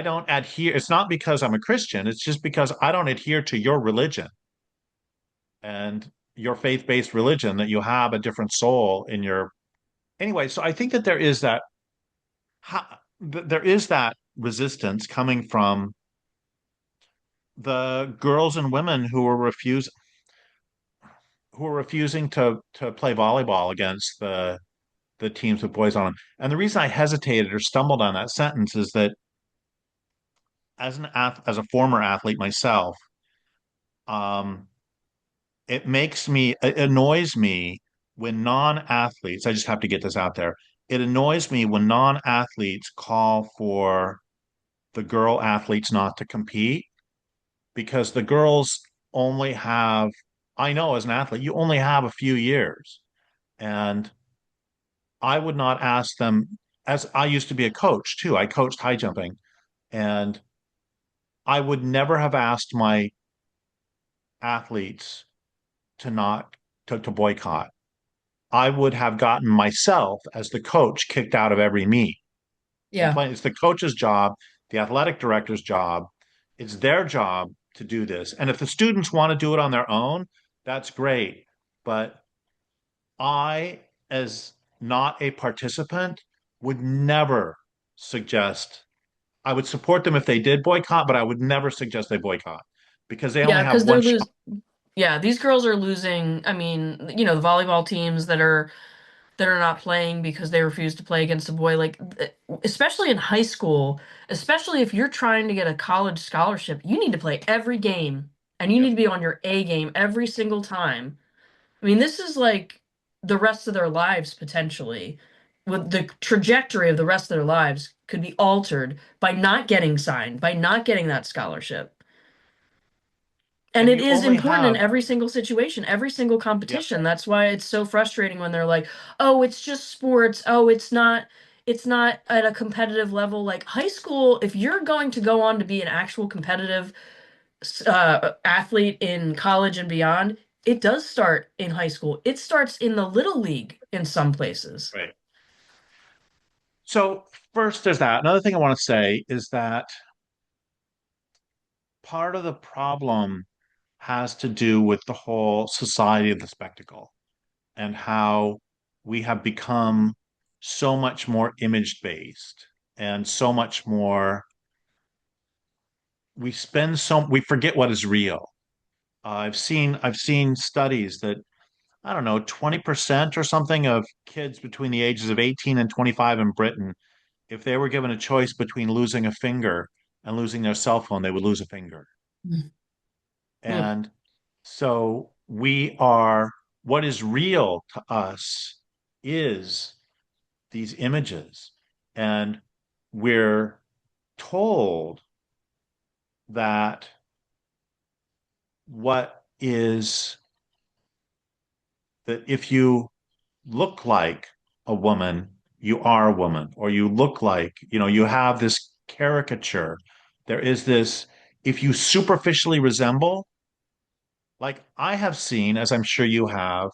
S4: don't adhere. It's not because I'm a Christian, it's just because I don't adhere to your religion and your faith-based religion that you have a different soul in your anyway. So I think that there is that resistance coming from the girls and women who were refusing to play volleyball against the teams with boys on them. And the reason I hesitated or stumbled on that sentence is that as a former athlete myself, um, it annoys me when non-athletes, I just have to get this out there. It annoys me when non-athletes call for the girl athletes not to compete because the girls only have, I know as an athlete, you only have a few years. And I would not ask them, as I used to be a coach too. I coached high jumping, and I would never have asked my athletes to not to boycott. I would have gotten myself as the coach kicked out of every meet.
S1: Yeah.
S4: It's the coach's job, the athletic director's job. It's their job to do this. And if the students want to do it on their own, that's great. But I, as not a participant, would never suggest, I would support them if they did boycott, but I would never suggest they boycott because they only
S1: Yeah,
S4: have
S1: because
S4: one
S1: they're
S4: shot.
S1: losing. Yeah, these girls are losing. I mean, the volleyball teams that are not playing because they refuse to play against a boy, like especially in high school, especially if you're trying to get a college scholarship, you need to play every game and you need
S4: Yep,
S1: to be on your A game every single time. I mean, this is like the rest of their lives potentially. With the trajectory of the rest of their lives could be altered by not getting signed, by not getting that scholarship. And
S4: and
S1: it
S4: you
S1: is
S4: only
S1: important in
S4: have,
S1: every single situation, every single
S4: yep,
S1: competition. That's why it's so frustrating when they're like, "Oh, it's just sports. Oh, it's not at a competitive level." Like high school, if you're going to go on to be an actual competitive athlete in college and beyond, it does start in high school. It starts in the little league in some places.
S4: right. So first, there's that. Another thing I want to say is that part of the problem has to do with the whole society of the spectacle and how we have become so much more image based and so much more we forget what is real. I've seen studies that I don't know 20% or something of kids between the ages of 18 and 25 in Britain, if they were given a choice between losing a finger and losing their cell phone, they would lose a finger.
S1: Mm.
S4: And so we are, what is real to us is these images. And we're told that what is, that if you look like a woman, you are a woman, or you look like, you have this caricature. There is this, if you superficially resemble, like I have seen, as I'm sure you have,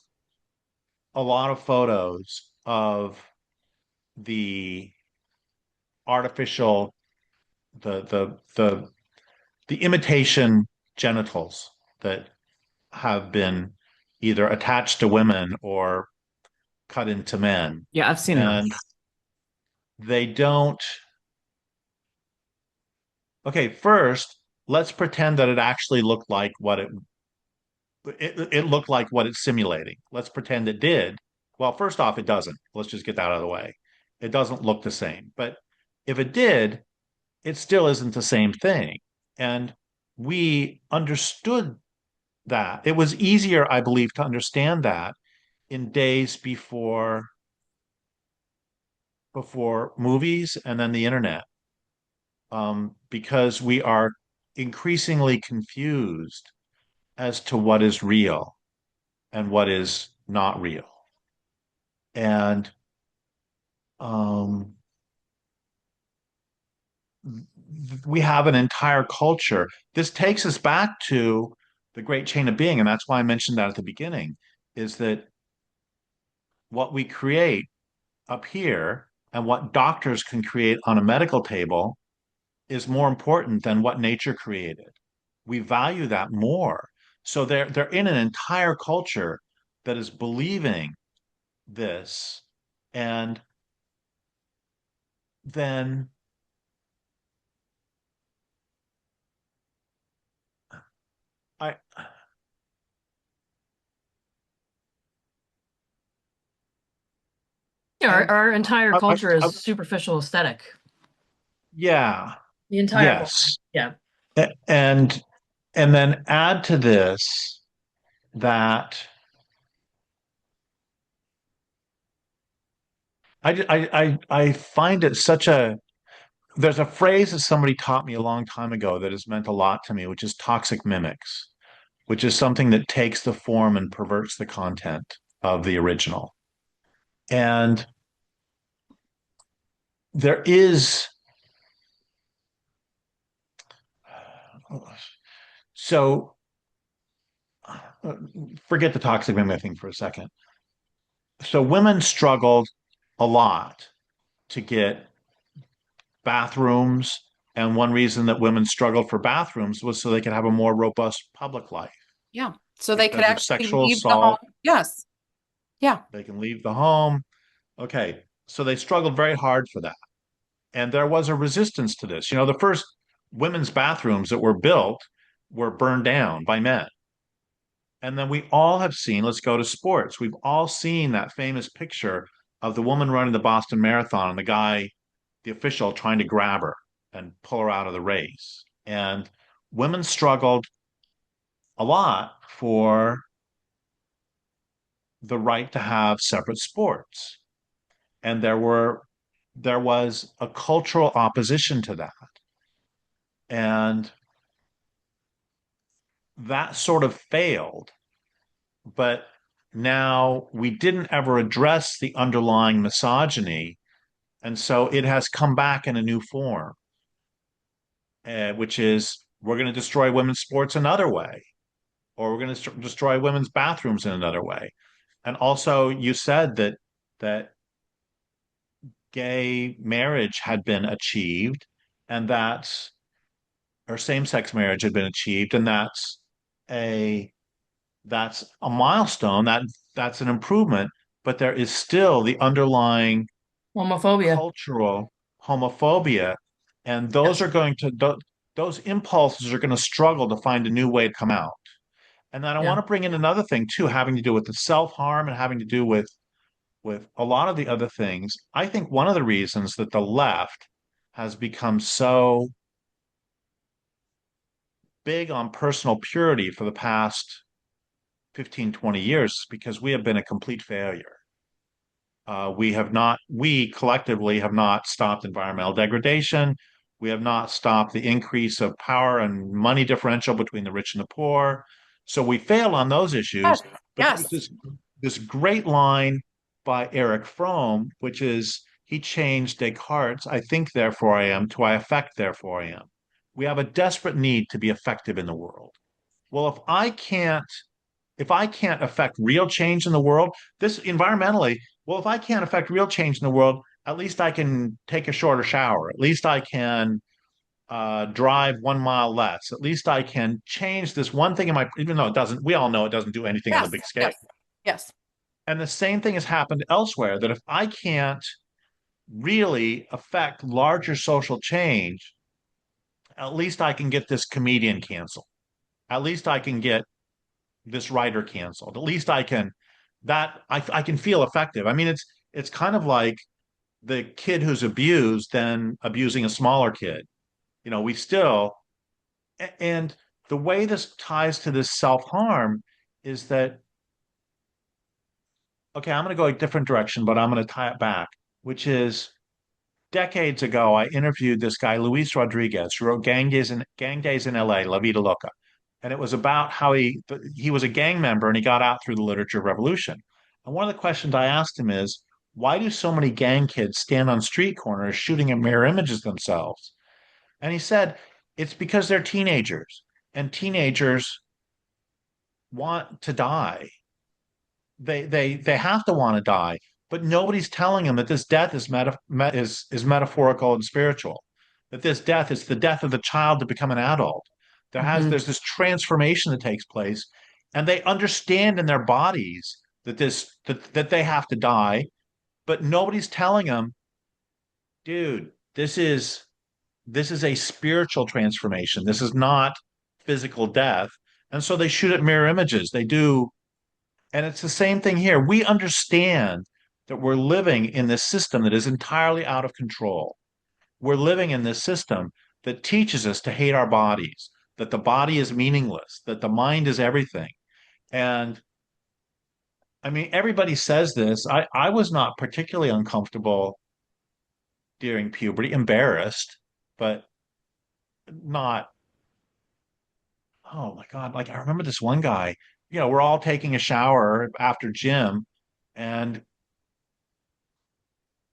S4: a lot of photos of the artificial, the the the the imitation genitals that have been either attached to women or cut into men.
S3: Yeah, I've seen
S4: And
S3: those.
S4: they don't, okay, first, let's pretend that it actually looked like it looked like what it's simulating. Let's pretend it did. Well, first off, it doesn't. Let's just get that out of the way. It doesn't look the same. But if it did, it still isn't the same thing. And we understood that. It was easier, I believe, to understand that in days before movies and then the internet, because we are increasingly confused as to what is real and what is not real. And um, we have an entire culture. This takes us back to the great chain of being, and that's why I mentioned that at the beginning, is that what we create up here and what doctors can create on a medical table is more important than what nature created. We value that more. So they're in an entire culture that is believing this, and then I
S1: Yeah,
S4: and
S1: our entire culture
S4: I
S1: is superficial aesthetic.
S4: yeah,
S1: The entire culture.
S4: yes.
S1: Yeah.
S4: And then add to this that I find it such a there's a phrase that somebody taught me a long time ago that has meant a lot to me, which is toxic mimics, which is something that takes the form and perverts the content of the original. And there is so forget the toxic mimic thing for a second. So women struggled a lot to get bathrooms. And one reason that women struggled for bathrooms was so they could have a more robust public life
S2: Yeah. So they could
S4: because of
S2: actually
S4: sexual
S2: leave the home.
S4: assault.
S2: Yes. Yeah.
S4: They can leave the home. Okay. So they struggled very hard for that. And there was a resistance to this. The first women's bathrooms that were built were burned down by men. And then we all have seen, let's go to sports. We've all seen that famous picture of the woman running the Boston Marathon and the guy, the official, trying to grab her and pull her out of the race. And women struggled a lot for the right to have separate sports. And there was a cultural opposition to that. And that sort of failed. But now we didn't ever address the underlying misogyny. And so it has come back in a new form, which is we're going to destroy women's sports another way, or we're going to destroy women's bathrooms in another way. And also, you said that gay marriage had been achieved, and that's or same-sex marriage had been achieved, and a that's a milestone. That's an improvement, but there is still the underlying
S1: Homophobia.
S4: cultural homophobia, and those
S1: Yes.
S4: are going to those impulses are going to struggle to find a new way to come out. And then I
S1: Yeah.
S4: want to bring in another thing too, having to do with the self-harm and having to do with a lot of the other things. I think one of the reasons that the left has become so big on personal purity for the past 15, 20 years is because we have been a complete failure. We collectively have not stopped environmental degradation. We have not stopped the increase of power and money differential between the rich and the poor. So we fail on those issues.
S2: Yes.
S4: But there's
S2: Yes.
S4: this great line by Erich Fromm, which is he changed Descartes' "I think, therefore I am" to "I affect, therefore I am." We have a desperate need to be effective in the world. Well, if I can't affect real change in the world, this environmentally, well, if I can't affect real change in the world, at least I can take a shorter shower. At least I can drive 1 mile less. At least I can change this one thing in my, even though it doesn't, we all know it doesn't do anything on the
S2: Yes.
S4: big scale.
S2: Yes. Yes.
S4: And the same thing has happened elsewhere that if I can't really affect larger social change, at least I can get this comedian canceled. At least I can get this writer canceled. At least I can feel effective. I mean, it's kind of like the kid who's abused then abusing a smaller kid. We still and the way this ties to this self-harm is that okay, I'm going to go a different direction, but I'm going to tie it back, which is decades ago, I interviewed this guy, Luis Rodriguez, who wrote Gang Days in LA, La Vida Loca. And it was about how he was a gang member and he got out through the literature revolution. And one of the questions I asked him is, why do so many gang kids stand on street corners shooting at mirror images themselves? And he said, it's because they're teenagers and teenagers want to die. They have to want to die, but nobody's telling them that this death is metaphorical and spiritual. That this death is the death of the child to become an adult.
S1: Mhm.
S4: There's this transformation that takes place, and they understand in their bodies that they have to die, but nobody's telling them, dude, this is a spiritual transformation. This is not physical death. And so they shoot at mirror images. They do. And it's the same thing here. We understand that we're living in this system that is entirely out of control. We're living in this system that teaches us to hate our bodies, that the body is meaningless, that the mind is everything. And I mean, everybody says this. I was not particularly uncomfortable during puberty, embarrassed, but not, oh my God. Like, I remember this one guy, we're all taking a shower after gym, and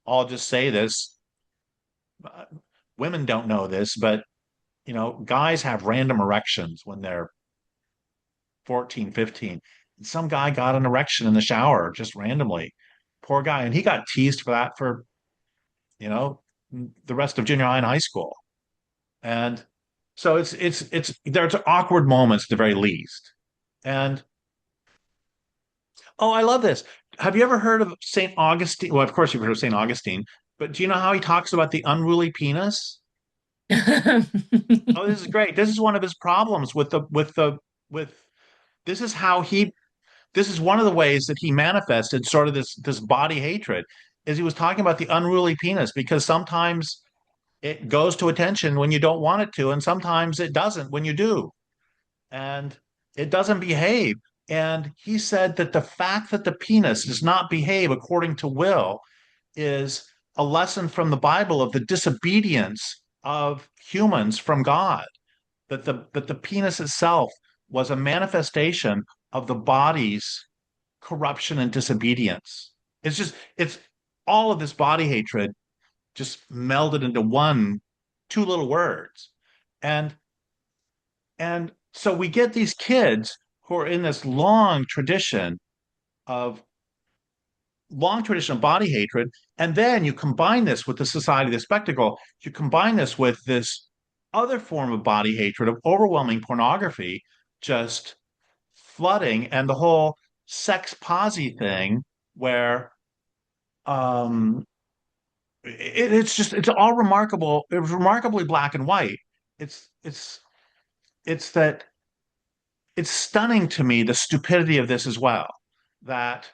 S4: I'll just say this. uh, Women don't know this, but guys have random erections when they're 14, 15. And some guy got an erection in the shower just randomly. Poor guy. And he got teased for that for, you know, the rest of junior high and high school. And so there's awkward moments at the very least. And oh, I love this. Have you ever heard of St. Augustine? Well, of course you've heard of St. Augustine, but do you know how he talks about the unruly penis? Oh, this is great. This is one of his problems with this is how he this is one of the ways that he manifested sort of this body hatred is he was talking about the unruly penis because sometimes it goes to attention when you don't want it to, and sometimes it doesn't when you do. And it doesn't behave. And he said that the fact that the penis does not behave according to will is a lesson from the Bible of the disobedience of humans from God, that the penis itself was a manifestation of the body's corruption and disobedience. It's all of this body hatred just melded into two little words. And and so we get these kids who are in this of long tradition of body hatred, and then you combine this with the society of the spectacle, you combine this with this other form of body hatred of overwhelming pornography just flooding, and the whole sex posy thing where um it's all remarkable. It was remarkably black and white. It's it's it's that it's stunning to me the stupidity of this as well, that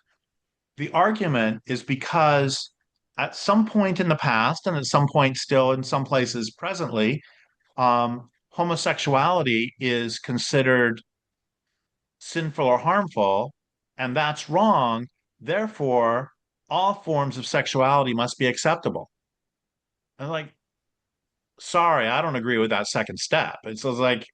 S4: the argument is because at some point in the past and at some point still in some places presently, homosexuality is considered sinful or harmful, and that's wrong. Therefore, all forms of sexuality must be acceptable. And like, sorry, I don't agree with that second step. It's like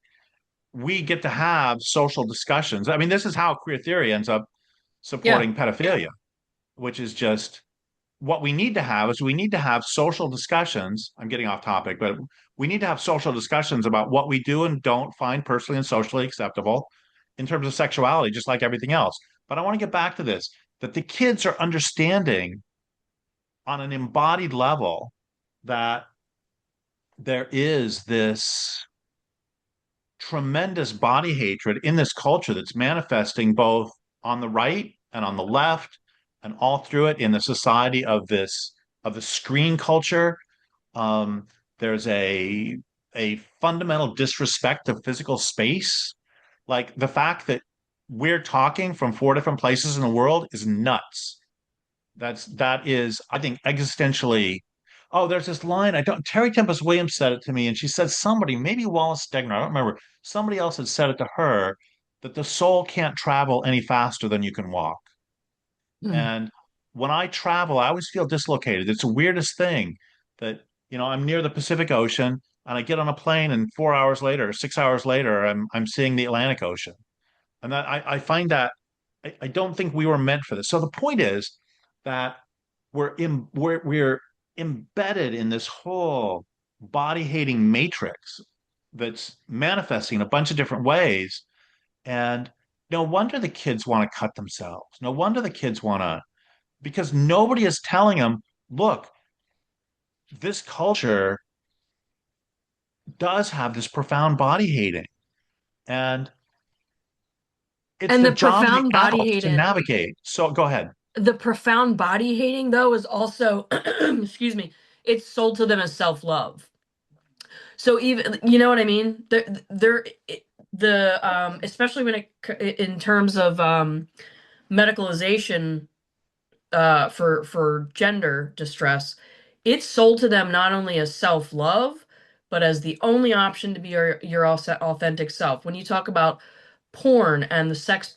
S4: we get to have social discussions. I mean, this is how queer theory ends up
S1: Yeah.
S4: supporting pedophilia, which is just what we need to have is we need to have social discussions. I'm getting off topic, but we need to have social discussions about what we do and don't find personally and socially acceptable in terms of sexuality, just like everything else. But I want to get back to this, that the kids are understanding on an embodied level that there is this tremendous body hatred in this culture that's manifesting both on the right and on the left and all through it in the society of the screen culture. There's a fundamental disrespect of physical space. Like the fact that we're talking from four different places in the world is nuts. That is, I think, existentially. Oh, there's this line. I don't. Terry Tempest Williams said it to me, and she said somebody, maybe Wallace Stegner, I don't remember. Somebody else had said it to her that the soul can't travel any faster than you can walk.
S1: Hmm.
S4: And when I travel, I always feel dislocated. It's the weirdest thing that, I'm near the Pacific Ocean and I get on a plane and 4 hours later, 6 hours later, I'm seeing the Atlantic Ocean. And that I find that I don't think we were meant for this. So the point is that we're embedded in this whole body hating matrix that's manifesting in a bunch of different ways. And no wonder the kids want to cut themselves. No wonder the kids want to, because nobody is telling them, look, this culture does have this profound body hating. And it's
S1: And
S4: the
S1: the
S4: job of the
S1: profound body
S4: adults to
S1: hating,
S4: navigate. So go ahead.
S1: the profound body hating though is also, excuse me, it's sold to them as self-love. So even, you know what I mean? the especially when in terms of medicalization for gender distress, it's sold to them not only as self-love, but as the only option to be your authentic self. When you talk about porn and the sex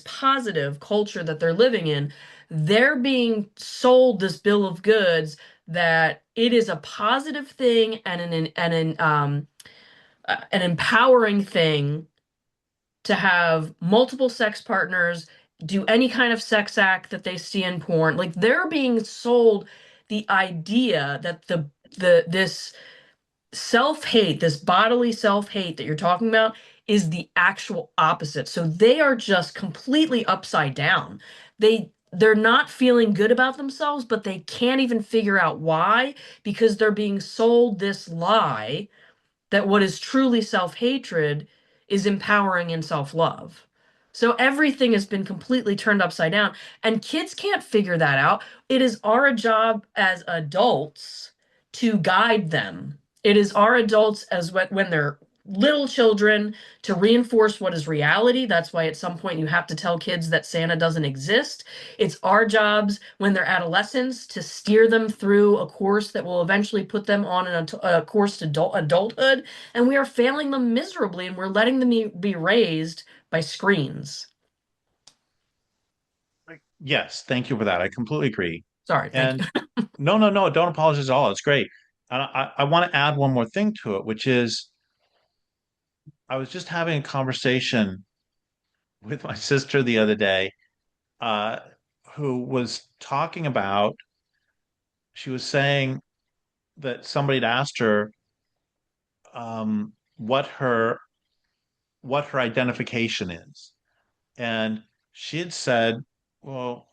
S1: positive culture that they're living in, they're being sold this bill of goods that it is a positive thing and an empowering thing to have multiple sex partners, do any kind of sex act that they see in porn. Like they're being sold the idea that this self-hate, this bodily self-hate that you're talking about is the actual opposite. So they are just completely upside down. They're not feeling good about themselves, but they can't even figure out why because they're being sold this lie that what is truly self-hatred is empowering and self-love. So everything has been completely turned upside down, and kids can't figure that out. It is our job as adults to guide them. It is our adults as when they're little children to reinforce what is reality. That's why at some point you have to tell kids that Santa doesn't exist. It's our jobs when they're adolescents to steer them through a course that will eventually put them on a course to adulthood. And we are failing them miserably, and we're letting them be raised by screens.
S4: Yes, thank you for that. I completely agree.
S1: Sorry, thank
S4: And
S1: you.
S4: no, no, no, don't apologize at all. It's great. And I want to add one more thing to it, which is I was just having a conversation with my sister the other day, uh, who was talking about, she was saying that somebody had asked her um, what her what her identification is. And she had said, well,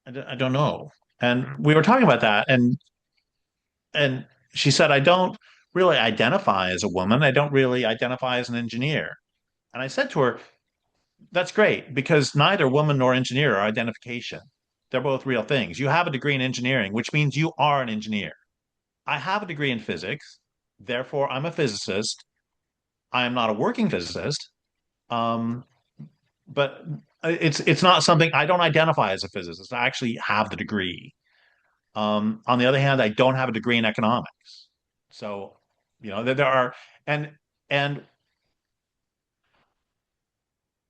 S4: I don't know. And we were talking about that, and she said, I don't really identify as a woman. I don't really identify as an engineer. And I said to her, that's great because neither woman nor engineer are identification. They're both real things. You have a degree in engineering, which means you are an engineer. I have a degree in physics, therefore I'm a physicist. I am not a working physicist, um, but it's not something I don't identify as a physicist. I actually have the degree. On the other hand, I don't have a degree in economics. So, there are and and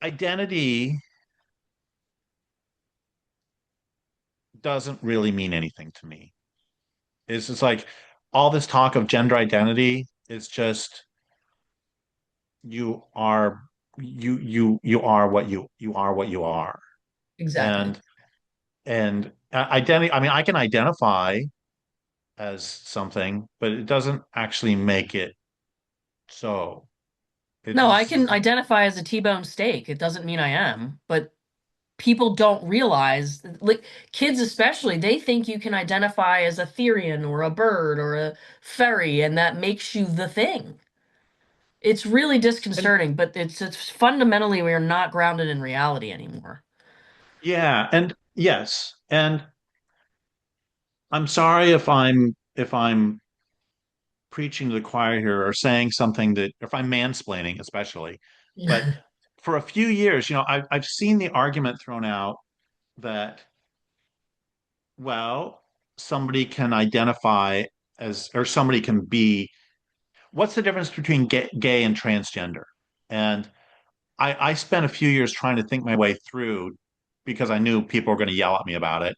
S4: identity doesn't really mean anything to me. It's just like all this talk of gender identity is just you are you are what you are.
S1: Exactly.
S4: And identity, I mean, I can identify as something, but it doesn't actually make it so.
S1: No, I
S4: It's
S1: can identify as a T-bone steak. It doesn't mean I am, but people don't realize, like kids especially, they think you can identify as a Therian or a bird or a fairy, and that makes you the thing. It's really
S4: and
S1: disconcerting, but it's fundamentally we are not grounded in reality anymore.
S4: yeah, and yes, and I'm sorry if I'm preaching to the choir here or saying something that if I'm mansplaining especially, but for a few years, I've seen the argument thrown out that, well, somebody can identify as, or somebody can be, what's the difference between gay and transgender? And I spent a few years trying to think my way through because I knew people were going to yell at me about it.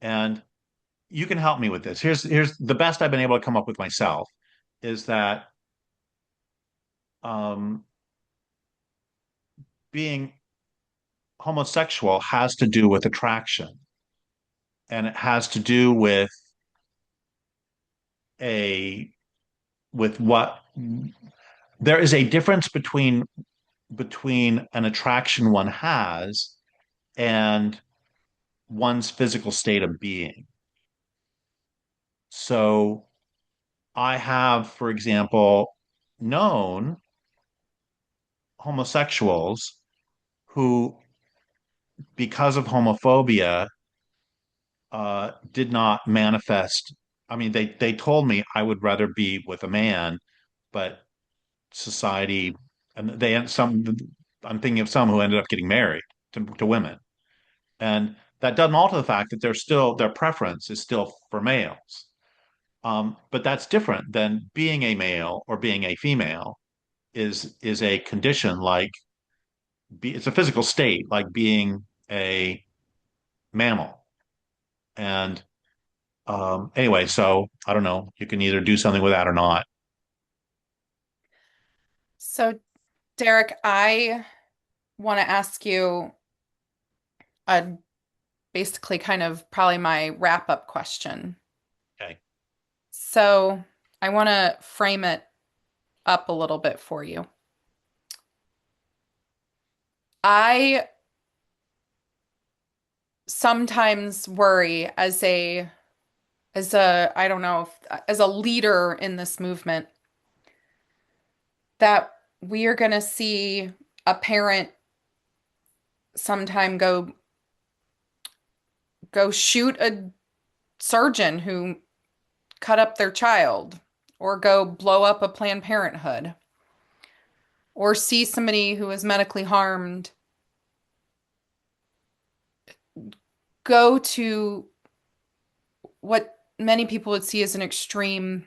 S4: And you can help me with this. Here's the best I've been able to come up with myself is that um, being homosexual has to do with attraction, and it has to do a with what there is a difference between an attraction one has and one's physical state of being. So I have, for example, known homosexuals who, because of homophobia, did not manifest. I mean, they told me I would rather be with a man, but society, and I'm thinking of some who ended up getting married to women. And that doesn't alter the fact that their preference is still for males. But that's different than being a male or being a female is a condition like it's a physical state like being a mammal. And anyway, so I don't know. You can either do something with that or not.
S2: So, Derrick, I want to ask you a basically kind of probably my wrap-up question.
S4: Okay.
S2: So, I want to frame it up a little bit for you. I sometimes worry as a I don't know if, as a leader in this movement that we are going to see a parent sometime go shoot a surgeon who cut up their child or go blow up a Planned Parenthood or see somebody who is medically harmed go to what many people would see as an extreme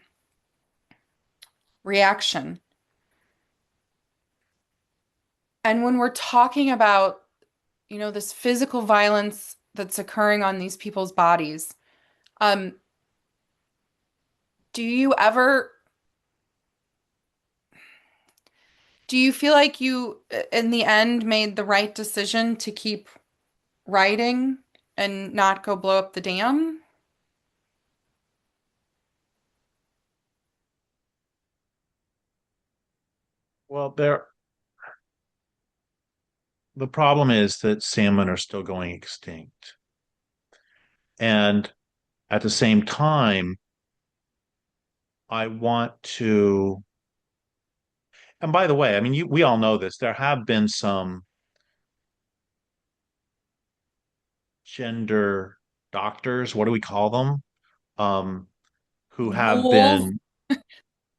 S2: reaction. And when we're talking about, this physical violence that's occurring on these people's bodies, um, do you ever, do you feel like you, in the end, made the right decision to keep writing and not go blow up the dam?
S4: Well, the problem is that salmon are still going extinct. And at the same time, I want to, and by the way, I mean, we all know this. There have been some gender doctors, what do we call them? Um, who have
S2: Ghouls,
S4: been,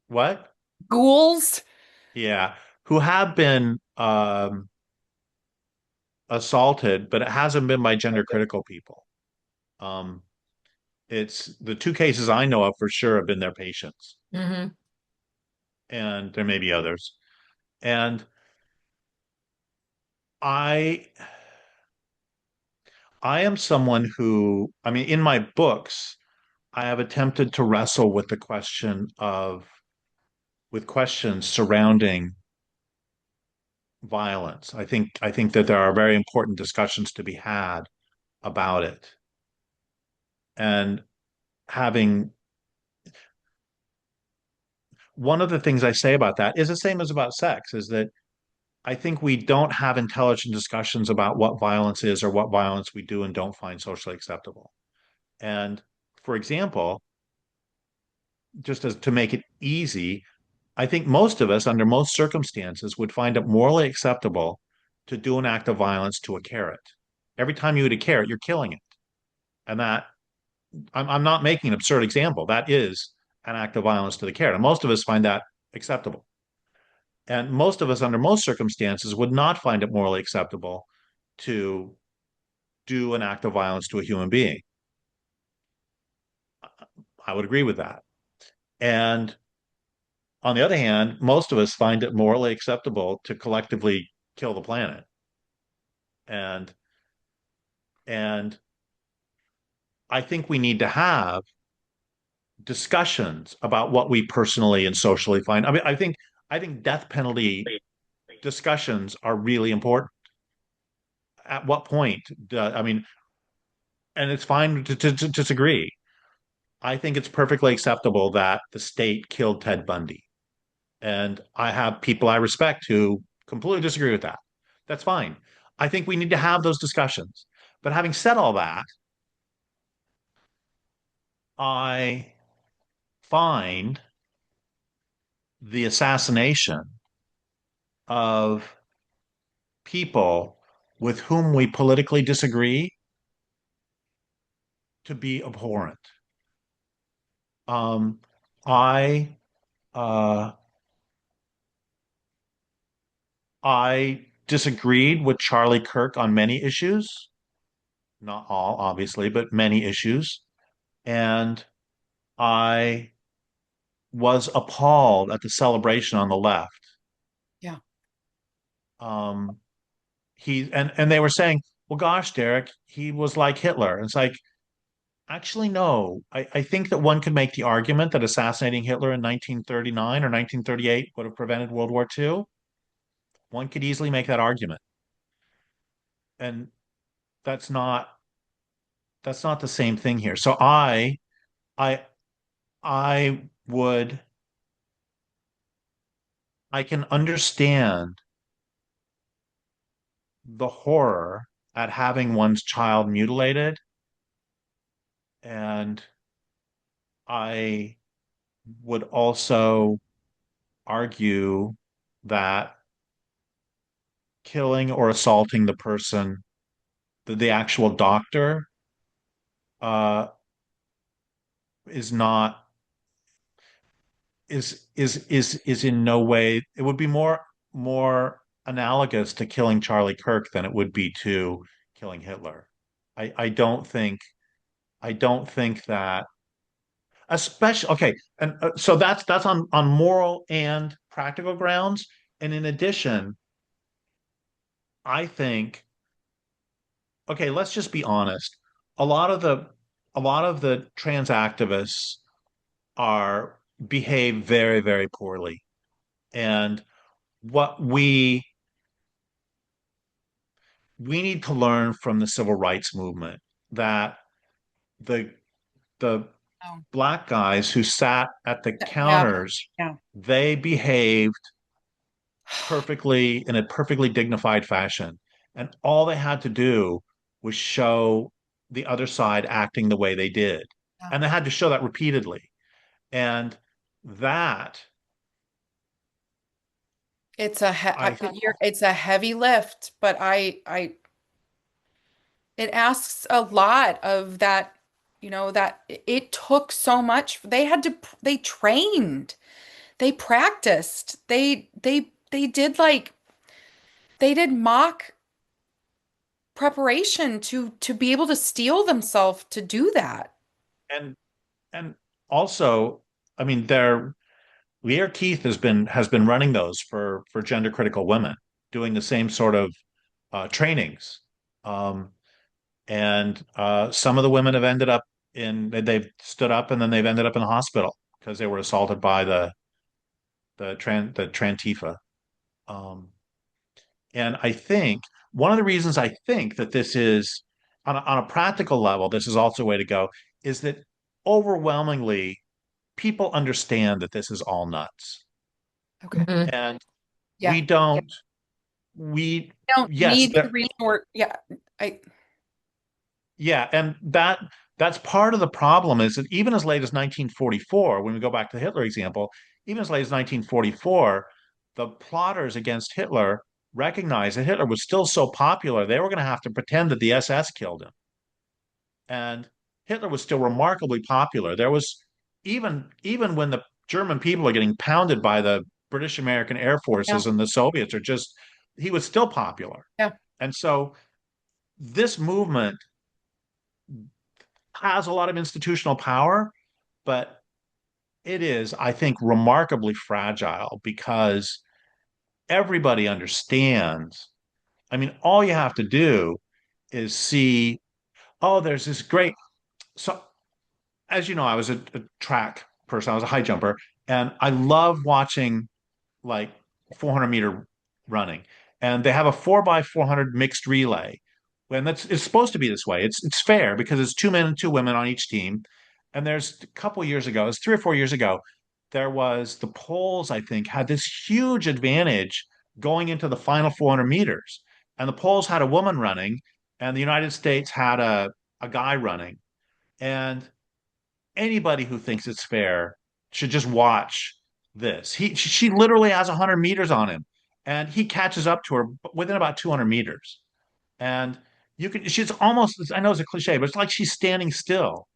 S4: what?
S2: ghouls.
S4: Yeah, who have been assaulted, but it hasn't been by gender critical people. Um, it's the two cases I know of for sure have been their patients,
S1: Hmm.
S4: and there may be others. And I I am someone who, I mean, in my books, I have attempted to wrestle with the question of with questions surrounding violence. I think that there are very important discussions to be had about it. And having one of the things I say about that is the same as about sex, is that I think we don't have intelligent discussions about what violence is or what violence we do and don't find socially acceptable. And for example, just as to make it easy, I think most of us, under most circumstances, would find it morally acceptable to do an act of violence to a carrot. Every time you eat a carrot, you're killing it. And that, I'm not making an absurd example. That is an act of violence to the carrot. And most of us find that acceptable. And most of us, under most circumstances, would not find it morally acceptable to do an act of violence to a human being. I would agree with that. And on the other hand, most of us find it morally acceptable to collectively kill the planet. And and I think we need to have discussions about what we personally and socially find. I mean, I think death penalty discussions are really important. At what point? I mean, and it's fine to disagree. I think it's perfectly acceptable that the state killed Ted Bundy. And I have people I respect who completely disagree with that. That's fine. I think we need to have those discussions. But having said all that, I find the assassination of people with whom we politically disagree to be abhorrent. Um, I uh, I disagreed with Charlie Kirk on many issues, not all, obviously, but many issues. And I was appalled at the celebration on the left.
S2: Yeah.
S4: Um, and they were saying, well, gosh, Derrick, he was like Hitler. And it's like, actually, no. I think that one could make the argument that assassinating Hitler in 1939 or 1938 would have prevented World War II. One could easily make that argument. And that's not that's not the same thing here. So I I would I can understand the horror at having one's child mutilated, and I would also argue that killing or assaulting the person, the actual doctor, uh, is not is in no way. It would be more analogous to killing Charlie Kirk than it would be to killing Hitler. I don't think that, especially, okay, and so that's on moral and practical grounds. And in addition, I think, okay, let's just be honest. A lot of the a lot of the trans activists are behave very, very poorly. And what we need to learn from the civil rights movement that the the
S2: Oh,
S4: black guys who sat at the
S2: yeah.
S4: counters,
S2: Yeah.
S4: they behaved perfectly in a perfectly dignified fashion. And all they had to do was show the other side acting the way they did.
S2: Yeah.
S4: And they had to show that repeatedly. And that
S2: It's a
S4: I
S2: it's a heavy lift, but I it asks a lot of that, that it took so much. They trained, they practiced, they did they did mock preparation to be able to steel themselves to do that.
S4: and and also, I mean, Lear Keith has been running those for gender critical women, doing the same sort of trainings. Um, and some of the women have ended up they've stood up and then they've ended up in the hospital because they were assaulted by the Trantifa. Um, and I think one of the reasons I think that this is on a practical level, this is also a way to go, is that overwhelmingly people understand that this is all nuts.
S2: Okay.
S1: Mhm.
S4: And
S2: Yeah.
S4: we don't we
S2: Don't
S4: yes
S2: need to
S4: there,
S2: resort. Yeah. I
S4: yeah, and that's part of the problem is that even as late as 1944, when we go back to the Hitler example, even as late as 1944, the plotters against Hitler recognized that Hitler was still so popular, they were going to have to pretend that the SS killed him. And Hitler was still remarkably popular. There was even when the German people are getting pounded by the British American Air
S2: Yeah.
S4: Forces and the Soviets are just, he was still popular.
S2: Yeah.
S4: And so this movement has a lot of institutional power, but it is, I think, remarkably fragile because everybody understands. I mean, all you have to do is see, oh, there's this great. So, as you know, I was a track person, I was a high jumper, and I love watching like 400-meter running. And they have a 4x400 mixed relay. And it's supposed to be this way. It's fair because it's two men and two women on each team. And there's a couple years ago, it's 3 or 4 years ago, there was the Poles, I think, had this huge advantage going into the final 400 meters. And the Poles had a woman running, and the United States had a guy running. And anybody who thinks it's fair should just watch this. She literally has 100 meters on him, and he catches up to her within about 200 meters. And you can, she's almost, I know it's a cliche, but it's like she's standing still.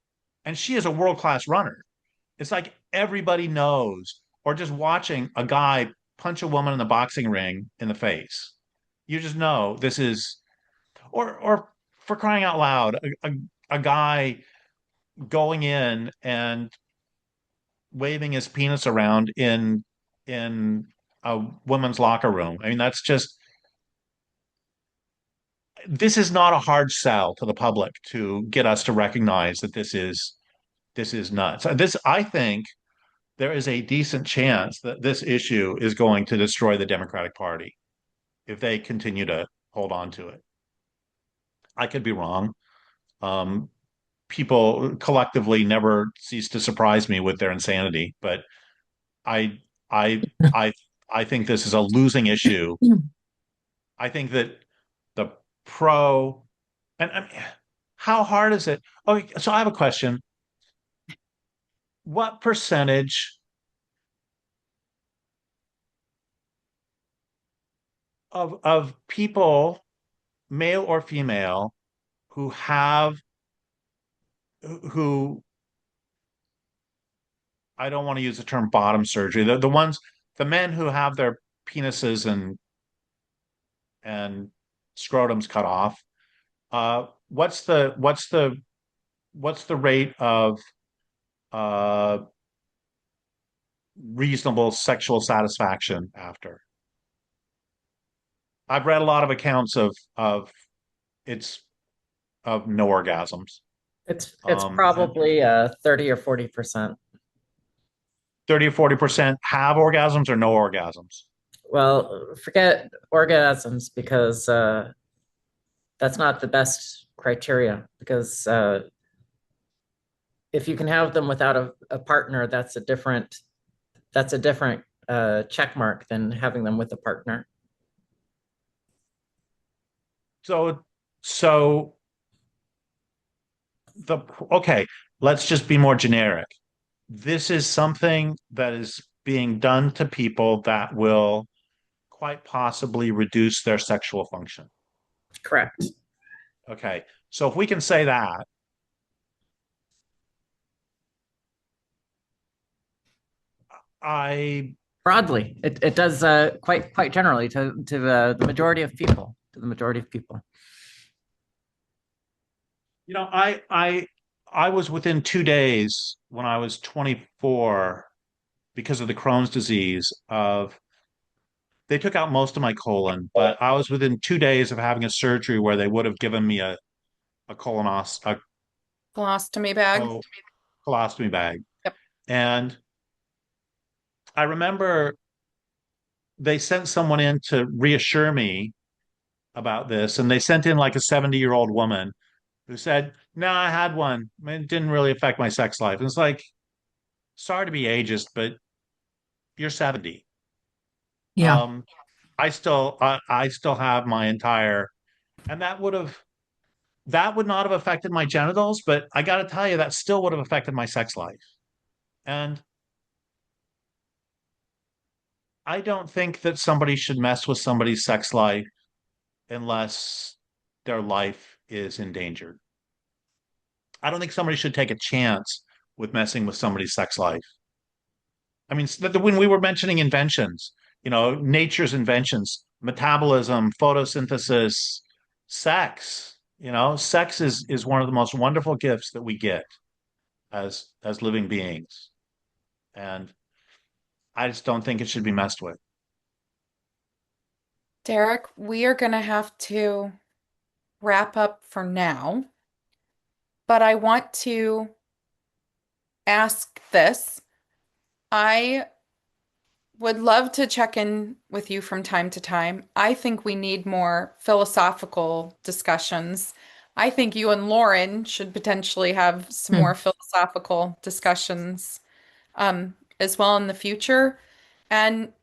S4: And she is a world class runner. It's like everybody knows, or just watching a guy punch a woman in the boxing ring in the face. You just know this is, or for crying out loud, a guy going in and waving his penis around in a woman's locker room. I mean, that's just this is not a hard sell to the public to get us to recognize that this is nuts. This I think there is a decent chance that this issue is going to destroy the Democratic Party if they continue to hold on to it. I could be wrong. Um, People collectively never cease to surprise me with their insanity, but I I I I think this is a losing issue. I think that the pro and I mean, how hard is it? Okay, so I have a question. What percentage of people, male or female, who have who I don't want to use the term bottom surgery, the ones the men who have their penises and scrotums cut off, what's the rate of uh reasonable sexual satisfaction after? I've read a lot of accounts of it's of no orgasms.
S3: It's
S4: And
S3: probably 30 or 40%.
S4: 30 or 40% have orgasms or no orgasms.
S3: Well, forget orgasms because that's not the best criteria because if you can have them without a partner, that's a different check mark than having them with a partner.
S4: So the okay, let's just be more generic. This is something that is being done to people that will quite possibly reduce their sexual function.
S3: Correct.
S4: Okay. So if we can say that, I,
S3: Broadly, it does quite generally to the majority of people. To the majority of people.
S4: I was within 2 days when I was 24 because of the Crohn's disease of they took out most of my colon, but I was within 2 days of having a surgery where they would have given me a
S2: Colostomy bag.
S4: colostomy bag.
S2: Yep.
S4: And I remember they sent someone in to reassure me about this, and they sent in like a 70-year-old woman who said, "No, I had one. It didn't really affect my sex life." And it's like, sorry to be ageist, but you're 70.
S1: Yeah.
S4: Um, I still have my entire, and that would not have affected my genitals, but I got to tell you, that still would have affected my sex life. And I don't think that somebody should mess with somebody's sex life unless their life is endangered. I don't think somebody should take a chance with messing with somebody's sex life. I mean, when we were mentioning inventions, nature's inventions, metabolism, photosynthesis, sex, sex is one of the most wonderful gifts that we get as living beings. And I just don't think it should be messed with.
S2: Derrick, we are going to have to wrap up for now, but I want to ask this. I would love to check in with you from time to time. I think we need more philosophical discussions. I think you and Lauren should potentially have some more philosophical discussions as well in the future. And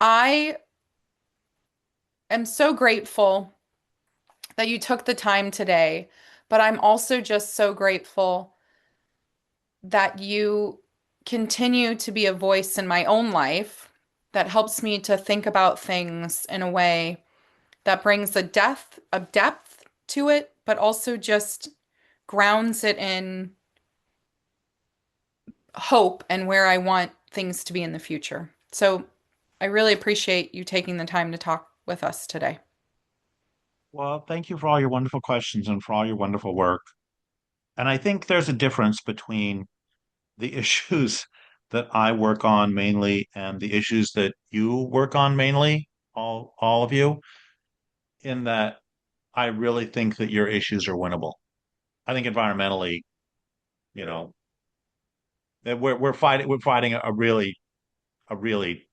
S2: I am so grateful that you took the time today, but I'm also just so grateful that you continue to be a voice in my own life that helps me to think about things in a way that brings a depth to it, but also just grounds it in hope and where I want things to be in the future. So I really appreciate you taking the time to talk with us today.
S4: Well, thank you for all your wonderful questions and for all your wonderful work. And I think there's a difference between the issues that I work on mainly and the issues that you work on mainly, all of you, in that I really think that your issues are winnable. I think environmentally, you know, that we're fighting a really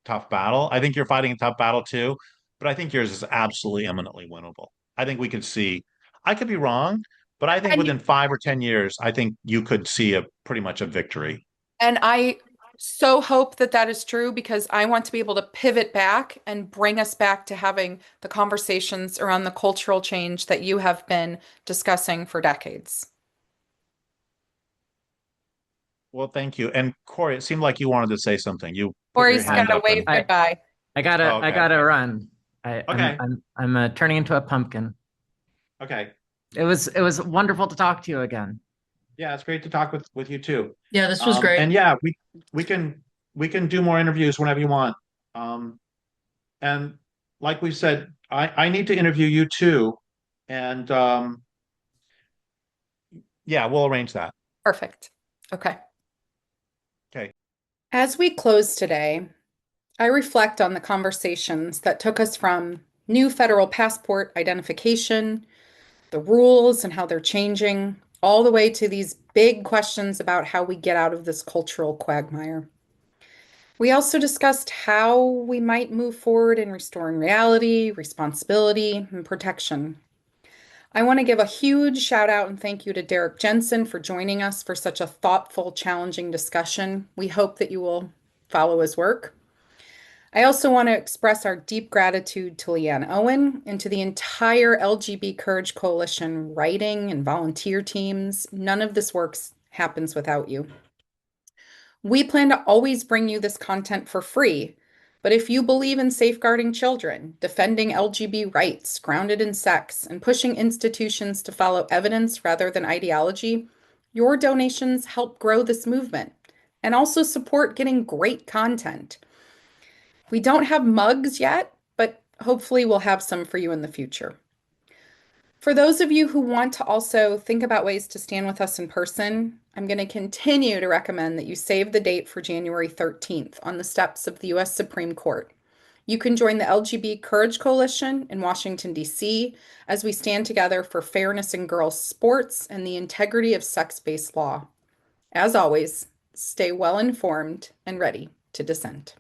S4: tough battle. I think you're fighting a tough battle too, but I think yours is absolutely eminently winnable. I think we could see, I could be wrong, but I think
S2: And
S4: within 5 or 10 years, I think you could see a pretty much a victory.
S2: and I so hope that that is true because I want to be able to pivot back and bring us back to having the conversations around the cultural change that you have been discussing for decades.
S4: Well, thank you. And Corey, it seemed like you wanted to say something. You put your
S2: Corey's got
S4: hand
S2: to
S4: up
S2: wave
S4: and
S3: I
S2: goodbye.
S3: I gotta
S4: oh,
S3: I
S4: okay.
S3: gotta run.
S4: Okay.
S3: I'm turning into a pumpkin.
S4: Okay.
S3: It was wonderful to talk to you again.
S4: Yeah, it's great to talk with you too.
S1: Yeah, this was great.
S4: And yeah, we can do more interviews whenever you want. Um, and like we said, I need to interview you too. And yeah, we'll arrange that.
S2: Perfect. Okay.
S4: Okay.
S2: As we close today, I reflect on the conversations that took us from new federal passport identification, the rules and how they're changing, all the way to these big questions about how we get out of this cultural quagmire. We also discussed how we might move forward in restoring reality, responsibility, and protection. I want to give a huge shout out and thank you to Derrick Jensen for joining us for such a thoughtful, challenging discussion. We hope that you will follow his work. I also want to express our deep gratitude to Leanne Owen and to the entire LGB Courage Coalition writing and volunteer teams. None of this work happens without you. We plan to always bring you this content for free, but if you believe in safeguarding children, defending LGB rights grounded in sex, and pushing institutions to follow evidence rather than ideology, your donations help grow this movement and also support getting great content. We don't have mugs yet, but hopefully we'll have some for you in the future. For those of you who want to also think about ways to stand with us in person, I'm going to continue to recommend that you save the date for January 13th on the steps of the U.S. Supreme Court. You can join the LGBT Courage Coalition in Washington, D.C., as we stand together for fairness in girls' sports and the integrity of sex-based law. As always, stay well informed and ready to dissent.